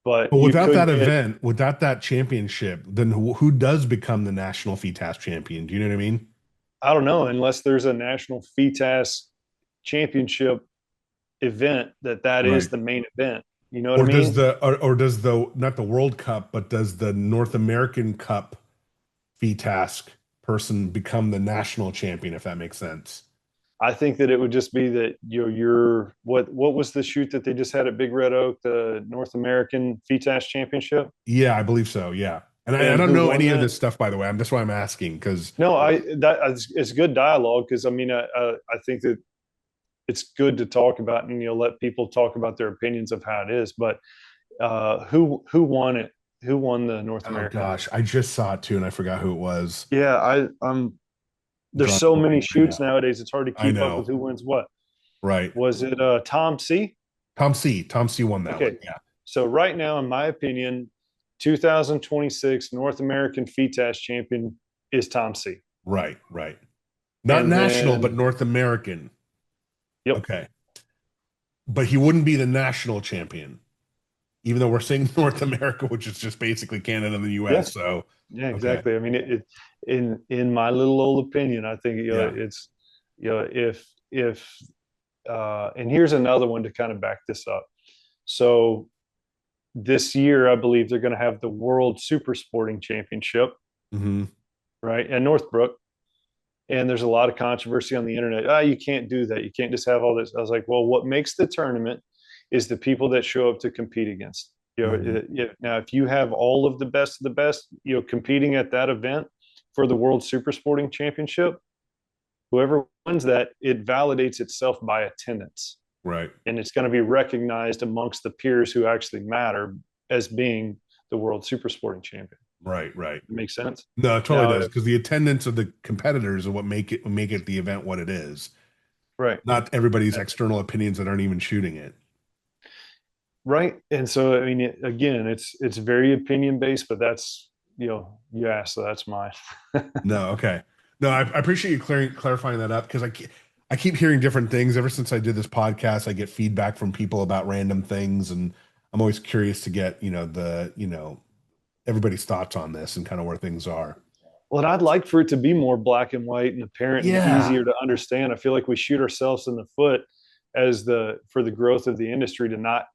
But without that event, without that championship, then who does become the national FITAS champion? Do you know what I mean? I don't know, unless there's a national FITAS championship event that is the main event. You know what I mean? Does the not the World Cup, but does the North American Cup FITAS person become the national champion, if that makes sense? I think that it would just be that you're what was the shoot that they just had at Big Red Oak, the North American FITAS Championship? Yeah, I believe so. Yeah. And I don't know any of this stuff, by the way. That's why I'm asking, because it's good dialogue, because I mean I think that it's good to talk about and let people talk about their opinions of how it is. But who won it? Who won the North American? Oh gosh, I just saw it too, and I forgot who it was. Yeah, there's so many shoots nowadays; it's hard to keep up with who wins what. Right? Was it Tom C? Tom C won that one. Yeah. So right now, in my opinion, 2026 North American FITAS champion is Tom C. Right. Not national, but North American. Yep. Okay. But he wouldn't be the national champion, even though we're saying North America, which is just basically Canada and the U.S. Yeah. So yeah, exactly. Okay. I mean, in my little old opinion, I think it's if and here's another one to kind of back this up. So this year, I believe they're going to have the World Super Sporting Championship, right, at Northbrook. And there's a lot of controversy on the internet. You can't do that. You can't just have all this. I was like, well, what makes the tournament is the people that show up to compete against. Now, if you have all of the best, competing at that event for the World Super Sporting Championship, whoever wins that, it validates itself by attendance. Right. And it's going to be recognized amongst the peers who actually matter as being the World Super Sporting Champion. Right, right. It makes sense. No, it totally Now, does because the attendance of the competitors are what make it the event what it is. right. Not everybody's external opinions that aren't even shooting it. Right. And so, I mean, again, it's very opinion based, but that's, you asked, so that's mine. No, okay. No, I appreciate you clarifying that up because I keep hearing different things. Ever since I did this podcast, I get feedback from people about random things, and I'm always curious to get, everybody's thoughts on this and kind of where things are. Well, and I'd like for it to be more black and white and apparent and Yeah. easier to understand. I feel like we shoot ourselves in the foot for the growth of the industry to not,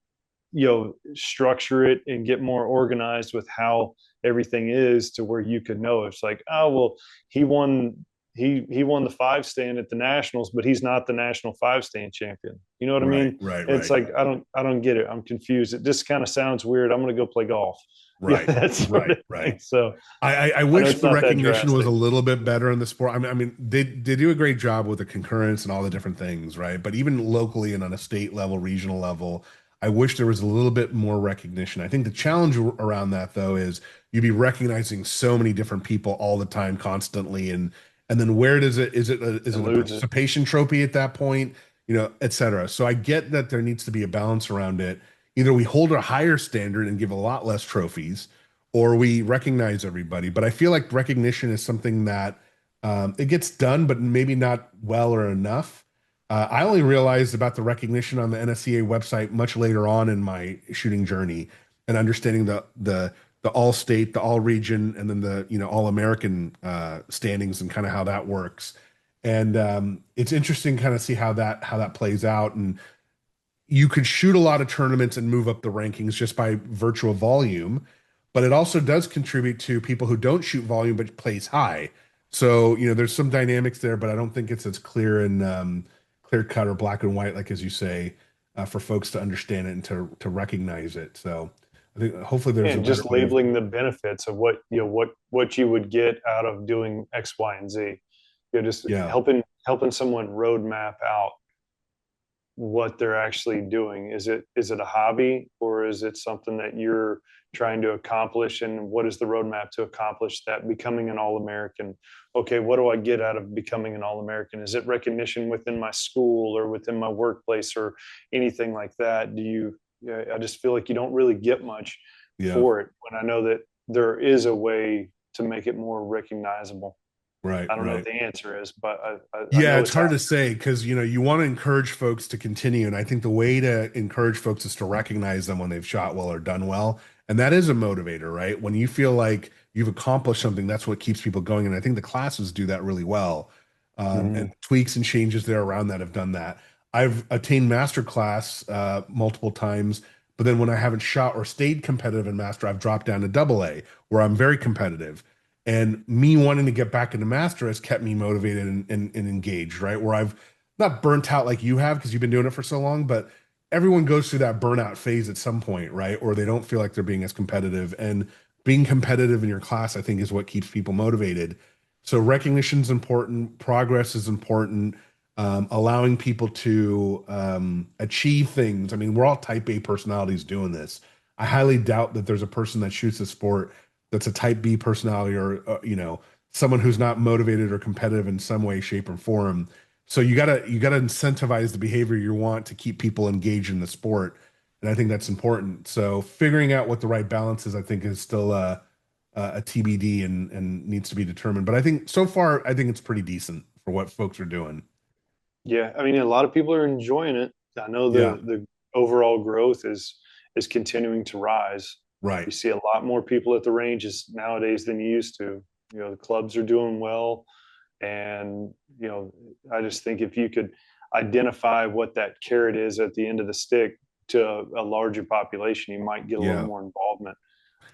structure it and get more organized with how everything is to where you could know. It's like, oh well, he won he won the five stand at the nationals, but he's not the national five stand champion. You know what I Right, mean? right, It's right. like I don't get it. I'm confused. It just kind of sounds weird. I'm gonna go play golf. Yeah, Right, that sort right, of thing. right. So I I know wish it's the not that recognition was a drastic. little bit better in the sport. I mean, they do a great job with the concurrence and all the different things, right? But even locally and on a state level, regional level, I wish there was a little bit more recognition. I think the challenge around that though is you'd be recognizing so many different people all the time, constantly, and then where does it is it a Eludes it. participation trophy at that point, et cetera. So I get that there needs to be a balance around it. Either we hold a higher standard and give a lot less trophies or we recognize everybody. But I feel like recognition is something that it gets done, but maybe not well or enough. I only realized about the recognition on the NSCA website much later on in my shooting journey and understanding the all state, the all region, and then the all American standings and kind of how that works. And it's interesting kind of see how that plays out. And you could shoot a lot of tournaments and move up the rankings just by virtue of volume, but it also does contribute to people who don't shoot volume but plays high. So, there's some dynamics there, but I don't think it's as clear and clear cut or black and white, like as you say, for folks to understand it and to recognize it. So I think hopefully there's a And better just way of, labeling the benefits of what you would get out of doing X, Y, and Z. Just yeah, helping someone roadmap out what they're actually doing. Is it a hobby, or is it something that you're trying to accomplish, and what is the roadmap to accomplish that? Becoming an all-American. Okay, what do I get out of becoming an all-American? Is it recognition within my school or within my workplace or anything like that? I just feel like you don't really get much yeah. for it, when I know that there is a way to make it more recognizable. Right, I don't know what right. the answer is, but I Yeah, know it's it's out hard to say because you want to encourage folks to continue, and I think the way to encourage folks is to recognize them when they've shot well or done well, and that is a motivator, right? When you feel like you've accomplished something, that's what keeps people going, and I think the classes do that really well. there. And tweaks and changes there around that have done that. I've attained master class multiple times, but then when I haven't shot or stayed competitive in master, I've dropped down to double A, where I'm very competitive. And me wanting to get back into master has kept me motivated and engaged, right? Where I've not burnt out like you have because you've been doing it for so long, but everyone goes through that burnout phase at some point, right? Or they don't feel like they're being as competitive. And being competitive in your class, I think, is what keeps people motivated. So recognition is important, progress is important, allowing people to achieve things. I mean, we're all type A personalities doing this. I highly doubt that there's a person that shoots a sport that's a type B personality or someone who's not motivated or competitive in some way, shape, or form. So you gotta incentivize the behavior you want to keep people engaged in the sport, and I think that's important. So figuring out what the right balance is, I think, is still a TBD and needs to be determined. But I think so far, I think it's pretty decent for what folks are doing. Yeah, I mean, a lot of people are enjoying it. I know Yeah, the overall growth is continuing to rise. right. You see a lot more people at the ranges nowadays than you used to. The clubs are doing well, and I just think if you could identify what that carrot is at the end of the stick to a larger population, you might get a little Yeah. more involvement.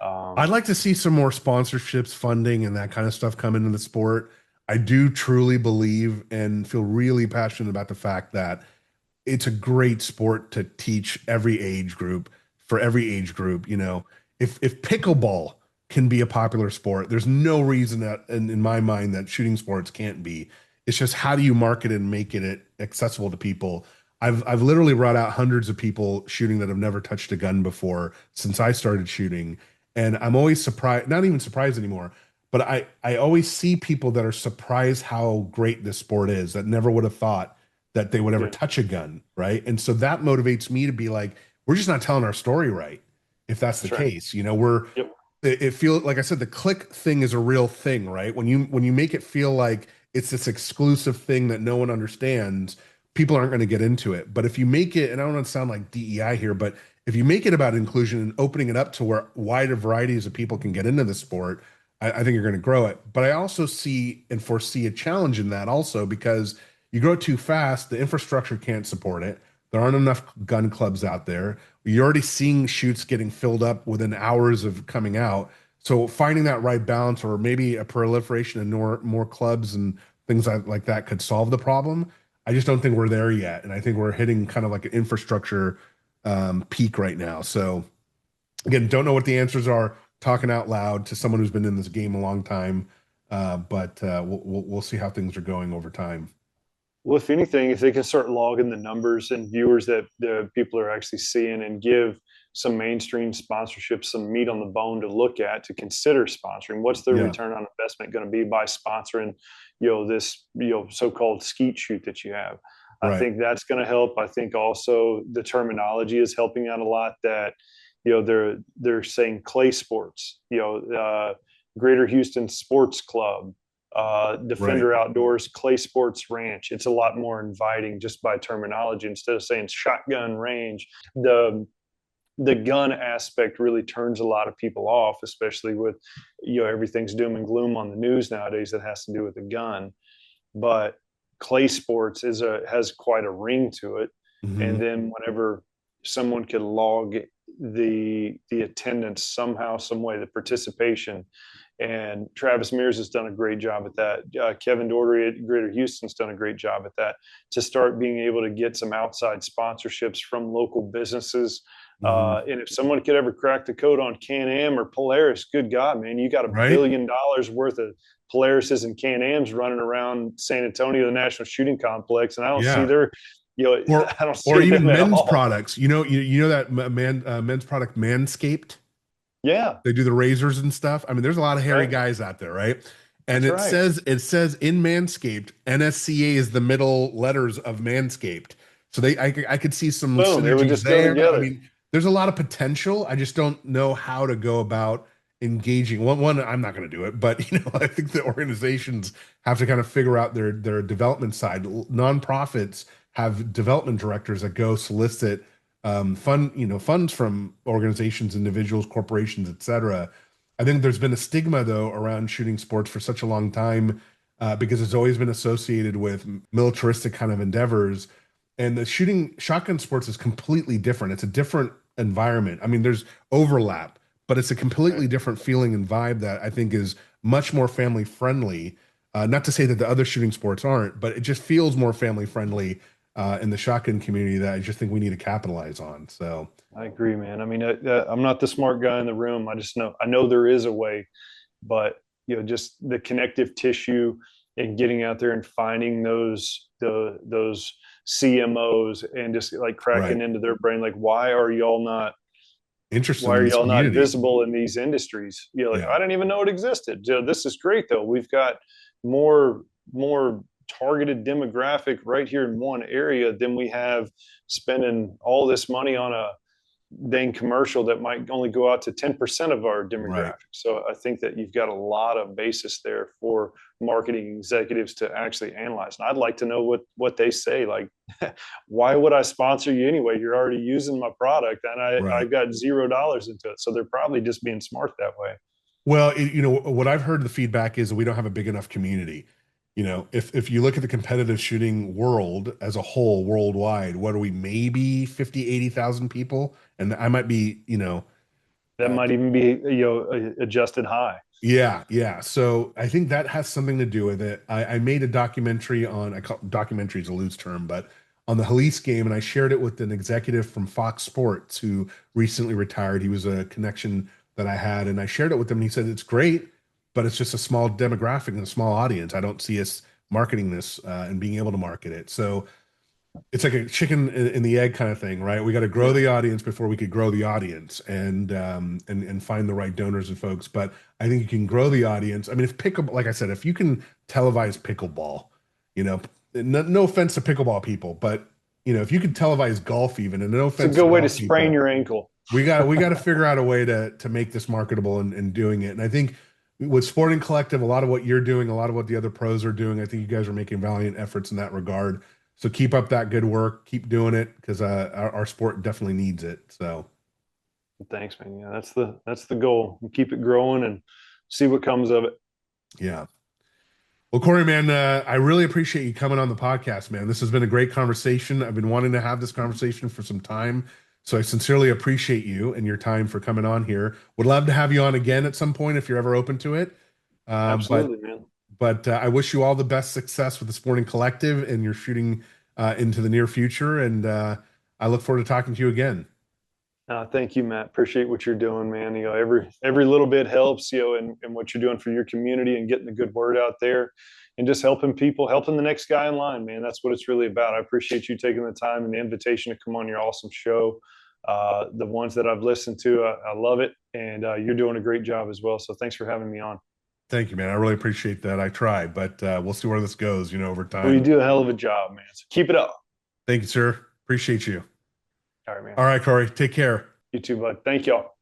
I'd Um, like to see some more sponsorships, funding, and that kind of stuff come into the sport. I do truly believe and feel really passionate about the fact that it's a great sport to teach every age group for every age group. If pickleball can be a popular sport, there's no reason that in my mind that shooting sports can't be. It's just how do you market it and make it accessible to people. I've literally brought out hundreds of people shooting that have never touched a gun before since I started shooting. And I'm always surprised, not even surprised anymore, but I always see people that are surprised how great this sport is that never would have thought that they would ever Yeah, touch a gun, right? And so that motivates me to be like, we're just not telling our story right if that's the that's right. case. You know, we're Yep. it feels like I said, the click thing is a real thing, right? When you make it feel like it's this exclusive thing that no one understands, people aren't going to get into it. But if you make it, and I don't want to sound like DEI here, but if you make it about inclusion and opening it up to where wider varieties of people can get into the sport, I think you're going to grow it. But I also see and foresee a challenge in that also because you grow too fast, the infrastructure can't support it. There aren't enough gun clubs out there. You're already seeing shoots getting filled up within hours of coming out. So finding that right balance, or maybe a proliferation of more clubs and things like that could solve the problem. I just don't think we're there yet, and I think we're hitting kind of like an infrastructure peak right now. So again, don't know what the answers are. Talking out loud to someone who's been in this game a long time, but we'll see how things are going over time. Well, if anything, if they can start logging the numbers and viewers that the people are actually seeing and give some mainstream sponsorships some meat on the bone to look at to consider sponsoring, what's their Yeah, return on investment going to be by sponsoring, this, so-called skeet shoot that you have? I right, think that's going to help. I think also the terminology is helping out a lot that, they're saying clay sports, Greater Houston Sports Club, right, Defender Outdoors, Clay Sports Ranch. It's a lot more inviting just by terminology instead of saying shotgun range. The gun aspect really turns a lot of people off, especially with everything's doom and gloom on the news nowadays that has to do with the gun. But clay sports has quite a ring to it. hmm And then whenever someone could log the attendance somehow, some way, the participation, and Travis Mears has done a great job at that. Kevin Doherty at Greater Houston's done a great job at that, to start being able to get some outside sponsorships from local businesses. hmm And if someone could ever crack the code on Can-Am or Polaris, good God, man, you got $1 right. billion worth of Polarises and Can-Ams running around San Antonio, the National Shooting Complex, and I don't see Yeah, their, or I don't or see them even at men's all. products. You know that men's product Manscaped. Yeah, They do the razors and stuff. I mean, there's a lot of hairy right. guys out there, right? And That's right. it says in Manscaped, NSCA is the middle letters of Manscaped. So I could see some Boom, they would synergies just go there. I together. mean, there's a lot of potential. I just don't know how to go about engaging. One, I'm not going to do it, but I think the organizations have to kind of figure out their development side. Nonprofits have development directors that go solicit funds from organizations, individuals, corporations, etc. I think there's been a stigma though around shooting sports for such a long time because it's always been associated with militaristic kind of endeavors, and the shooting shotgun sports is completely different. It's a different environment. I mean, there's overlap, but it's a Right. completely different feeling and vibe that I think is much more family friendly. Not to say that the other shooting sports aren't, but it just feels more family friendly in the shotgun community that I just think we need to capitalize on. So, I agree, man. I mean, I'm not the smart guy in the room. I know there is a way, but just the connective tissue and getting out there and finding those CMOs and just like right. cracking into their brain, like Interested why in are this y'all not community. visible in these industries? Like, Yeah. I didn't even know it existed. This is great though. We've got more targeted demographic right here in one area than we have spending all this money on a dang commercial that might only go out to 10% of our Right. demographic. So I think that you've got a lot of basis there for marketing executives to actually analyze. And I'd like to know what they say. Like, why would I sponsor you anyway? You're already using my product and Right. I've got $0 into it. So they're probably just being smart that way. Well, what I've heard the feedback is that we don't have a big enough community. If you look at the competitive shooting world as a whole worldwide, what are we, maybe 50, 80,000 people? And I might be, That uh, might even be, adjusted high. yeah, yeah. So I think that has something to do with it. I made a documentary I call documentary is a loose term, but on the Halise game, and I shared it with an executive from Fox Sports who recently retired. He was a connection that I had, and I shared it with him. And he said it's great, but it's just a small demographic and a small audience. I don't see us marketing this and being able to market it. So it's like a chicken in the egg kind of thing, right? We got to grow Yeah. the audience before we could grow the audience and find the right donors and folks. But I think you can grow the audience. I mean, if pickle, like I said, if you can televise pickleball, you know, no offense to pickleball people, but if you can televise golf even, and no It's a offense to good way to golf sprain people, your ankle. we got to figure out a way to make this marketable and doing it. And I think with Sporting Collective, a lot of what you're doing, a lot of what the other pros are doing, I think you guys are making valiant efforts in that regard. So keep up that good work, keep doing it because our sport definitely needs it. So Thanks, man. Yeah, that's the goal. Keep it growing and see what comes of it. yeah. Well, Cory, man, I really appreciate you coming on the podcast, man. This has been a great conversation. I've been wanting to have this conversation for some time. So I sincerely appreciate you and your time for coming on here. Would love to have you on again at some point if you're ever open to it. Uh, but Absolutely, man. but I wish you all the best success with the Sporting Collective and your shooting into the near future. And I look forward to talking to you again. Thank you, Matt. Appreciate what you're doing, man. Every little bit helps, in what you're doing for your community and getting the good word out there and just helping people, helping the next guy in line, man. That's what it's really about. I appreciate you taking the time and the invitation to come on your awesome show. The ones that I've listened to, I love it. And you're doing a great job as well. So thanks for having me on. Thank you, man. I really appreciate that. I try, but we'll see where this goes, over Well, you time. do a hell of a job, man. So keep it up. Thank you, sir. Appreciate you. All right, man. All right, Cory, take care. You too, bud. Thank y'all.